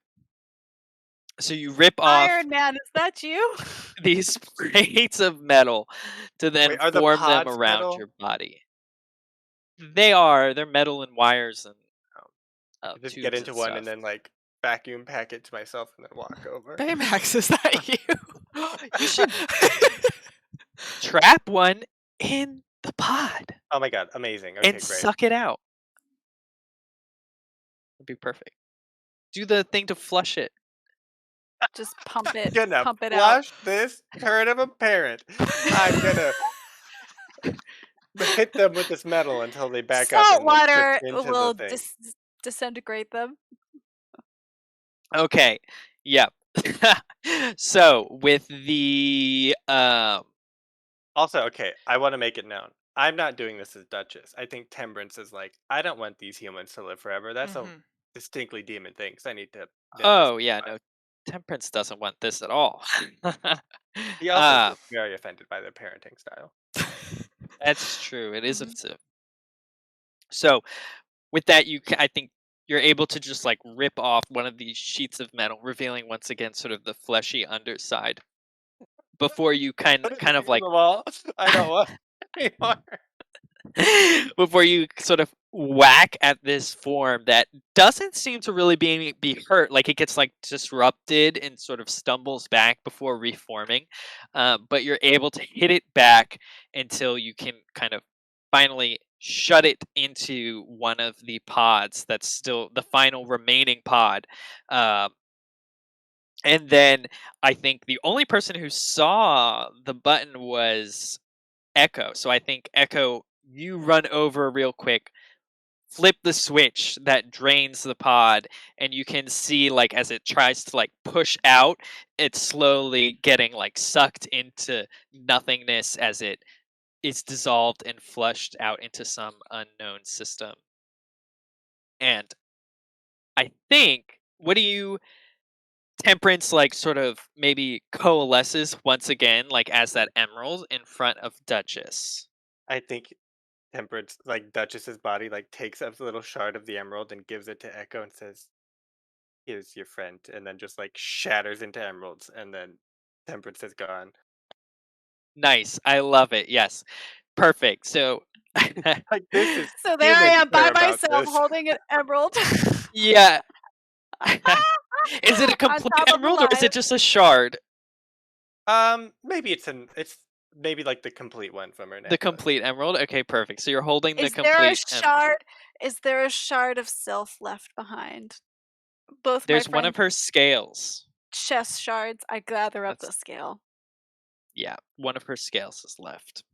So you rip off Iron Man, is that you? these plates of metal to then Wait, are the form them pods around metal? your body. They're metal and wires and I just get tubes into and one and stuff. then like vacuum pack it to myself and then walk over. Baymax, is that you? You should trap one in the pod Oh my god, amazing. and Okay, great. suck it out. It'd be perfect. Do the thing to flush it. Just pump I'm it. gonna Pump it out. flush this turd of a parent. I'm gonna hit them with this metal until they back up Salt and then trips water into the will thing. disintegrate them. Okay. Yep. So with the Also, okay, I want to make it known. I'm not doing this as Duchess. I think Temperance is like, I don't want these humans to live forever. That's a Mhm. distinctly demon thing. So I need to nip this oh in yeah, the bud. no, Temperance doesn't want this at all. He also uh, gets very offended by their parenting style. that's true. It is Mhm. offensive. So with that, I think you're able to just like rip off one of these sheets of metal, revealing once again sort of the fleshy underside. Before you Put it kind of through like the wall. I don't want anymore. before you sort of whack at this form that doesn't seem to really be hurt, like it gets like disrupted and sort of stumbles back before reforming, but you're able to hit it back until you can kind of finally shut it into one of the pods that's still the final remaining pod. um, and then I think the only person who saw the button was Echo. So I think Echo, you run over real quick, flip the switch that drains the pod, and you can see like as it tries to like push out, it's slowly getting like sucked into nothingness as it is dissolved and flushed out into some unknown system. And I think what do you Temperance like sort of maybe coalesces once again like as that emerald in front of Duchess. I think Temperance, like Duchess's body, like takes up a little shard of the emerald and gives it to Echo and says, "Here's your friend," and then just like shatters into emeralds, and then Temperance is gone. Nice. I love it. Yes. Perfect. So Like this is So there I humans am by care about myself this. holding an emerald yeah. Is it a on complete top of emerald or is it alive. just a shard? Maybe it's maybe like the complete one from her The necklace. complete emerald? Okay, perfect. So you're holding the Is there a complete shard? Is there a shard of Sylph left behind? Both my There's one of friends' her scales. chest shards. I gather up That's the scale. yeah, one of her scales is left.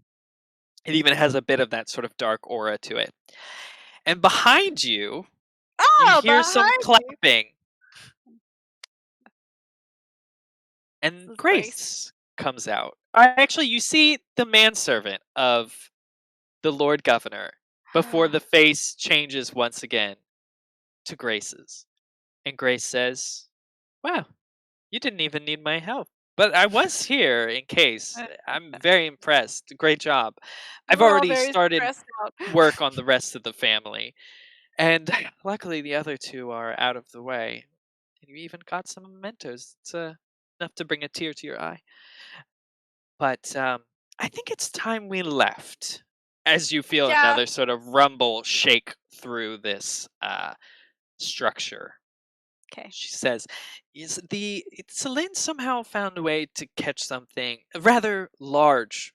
It even has a bit of that sort of dark aura to it. And behind you, you Oh, hear some behind me. clapping. And This is Grace. Grace comes out. Actually, you see the manservant of the Lord Governor before the face changes once again to Grace's. And Grace says, "Wow, you didn't even need my help. But I was here in case. I'm very impressed. Great job. I've We're all already very started stressed out. work on the rest of the family. And luckily, the other two are out of the way. And you even got some mementos. It's enough to bring a tear to your eye. But I think it's time we left." As you feel Yeah. another sort of rumble shake through this structure. Okay. She says, "Is Celine somehow found a way to catch something, a rather large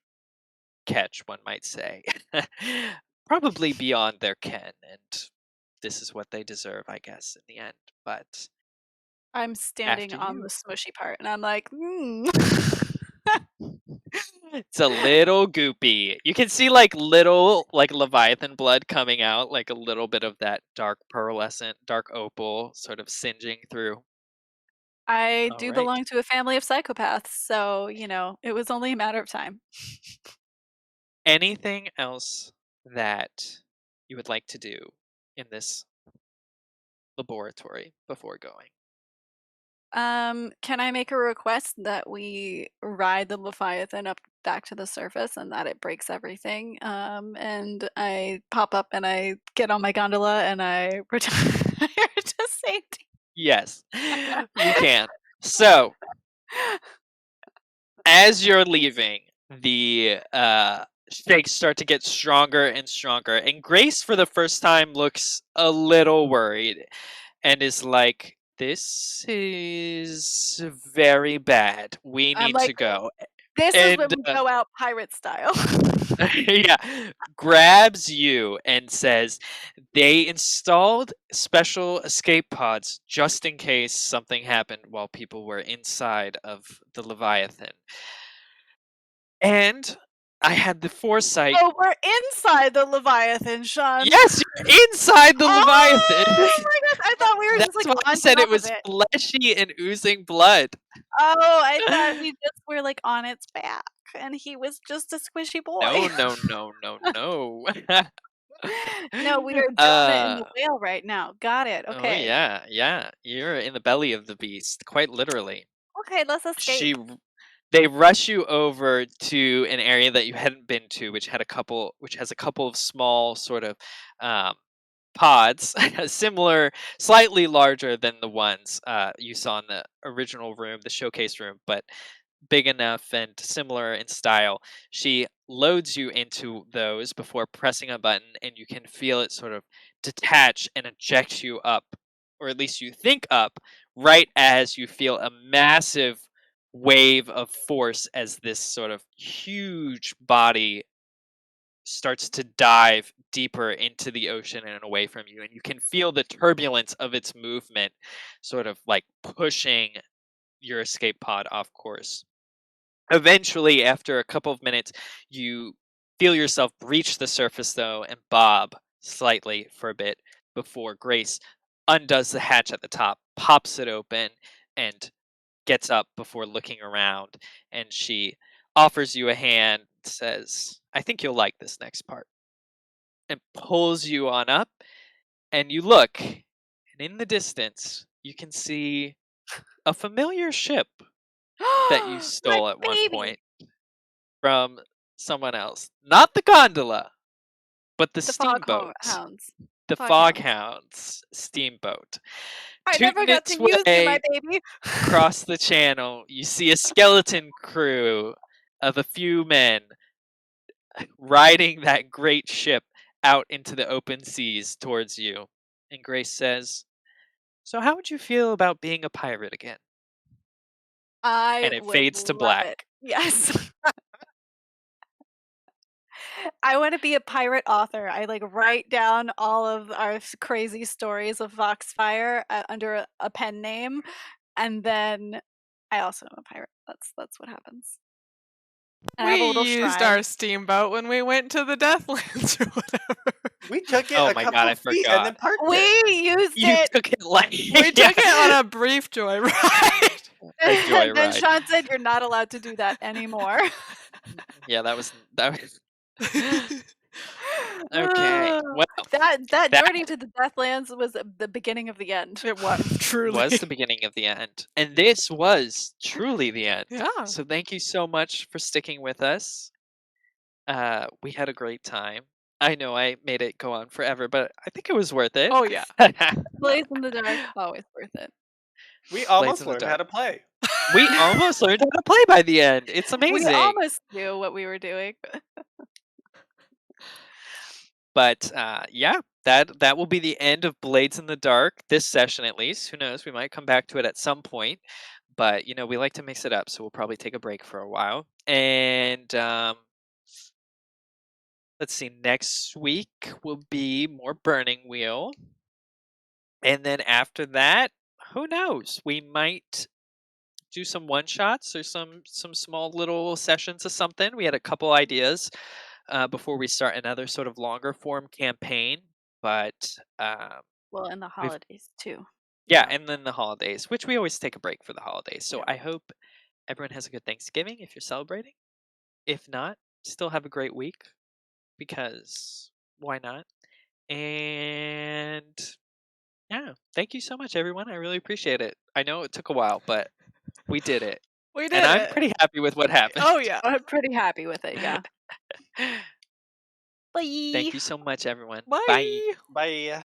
catch, one might say, probably beyond their ken, and this is what they deserve, I guess, in the end. But I'm standing After on you. the smushy part, and I'm like, It's a little goopy. You can see like little like Leviathan blood coming out, like a little bit of that dark pearlescent, dark opal sort of singeing through. I All do right. belong to a family of psychopaths, so, it was only a matter of time. Anything else that you would like to do in this laboratory before going? Can I make a request that we ride the Leviathan up back to the surface and that it breaks everything? And I pop up and I get on my gondola and I retire to safety. Yes, you can. So, as you're leaving, the shakes start to get stronger and stronger, and Grace, for the first time, looks a little worried and is like, "This is very bad. We I'm need to like, go." this is when And we go out pirate style. yeah, grabs you and says, "They installed special escape pods just in case something happened while people were inside of the Leviathan. And I had the foresight." Oh, we're inside the Leviathan, Sean. Yes, you're inside the Leviathan. Oh my gosh, I thought we were just That's like why I on said top it of was it. fleshy and oozing blood. Oh, I thought we just were like on its back and he was just a squishy boy. No, no, no, no, no. No, we are donut in the uh, whale right now. Got it. oh Okay. yeah, yeah. You're in the belly of the beast, quite literally. Okay, let's escape. They rush you over to an area that you hadn't been to, which has a couple of small sort of um, pods, similar, slightly larger than the ones you saw in the original room, the showcase room, but big enough and similar in style. She loads you into those before pressing a button, and you can feel it sort of detach and eject you up, or at least you think up, right as you feel a massive wave of force as this sort of huge body starts to dive deeper into the ocean and away from you, and you can feel the turbulence of its movement sort of like pushing your escape pod off course. Eventually, after a couple of minutes, you feel yourself reach the surface, though, and bob slightly for a bit before Grace undoes the hatch at the top, pops it open, and gets up before looking around. And she offers you a hand, says, "I think you'll like this next part," and pulls you on up. And you look, and in the distance, you can see a familiar ship that you My stole at one baby. point from someone else. Not the gondola, but the The steamboat. hounds. The Foghounds. Foghounds steamboat. I never Tooting got to its use you, my way baby. across the channel, you see a skeleton crew of a few men riding that great ship out into the open seas towards you. And Grace says, "So, how would you feel about being a pirate again?" I And it would fades to love it. black. Yes. I want to be a pirate author. I like write down all of our crazy stories of Foxfire under a pen name, and then I also am a pirate. That's what happens. And I have We a little used shrine. our steamboat when we went to the Deathlands or whatever. We took it Oh a my couple god, I of feet and then forgot. parked We it. used You it. took it like We took it on a brief joyride. a Then joyride. Sean said, "You're not allowed to do that anymore." Yeah, that was okay. Well, that that journey to the Deathlands was the beginning of the end. It was truly. was the beginning of the end, and this was truly the end. Yeah. So thank you so much for sticking with us. We had a great time. I know I made it go on forever, but I think it was worth it. Oh yeah. Blaze in the dark, always worth it. We Blades almost in the learned how dark. to play. We almost learned how to play by the end. It's We amazing. almost knew what we were doing. But yeah, that will be the end of Blades in the Dark this session, at least. Who knows? We might come back to it at some point. But we like to mix it up, so we'll probably take a break for a while. And let's see, next week will be more Burning Wheel, and then after that, who knows? We might do some one shots or some small little sessions of something. We had a couple ideas before we start another sort of longer form campaign, but Well, in the we've holidays too. yeah, and then the holidays, which we always take a break for the holidays. So Yeah. I hope everyone has a good Thanksgiving if you're celebrating. If not, still have a great week because why not? And yeah, thank you so much, everyone. I really appreciate it. I know it took a while, but we did it. We did And I'm it. pretty happy with what happened. Oh yeah. I'm pretty happy with it. Yeah. Bye. Thank you so much, everyone. Bye. Bye. Bye.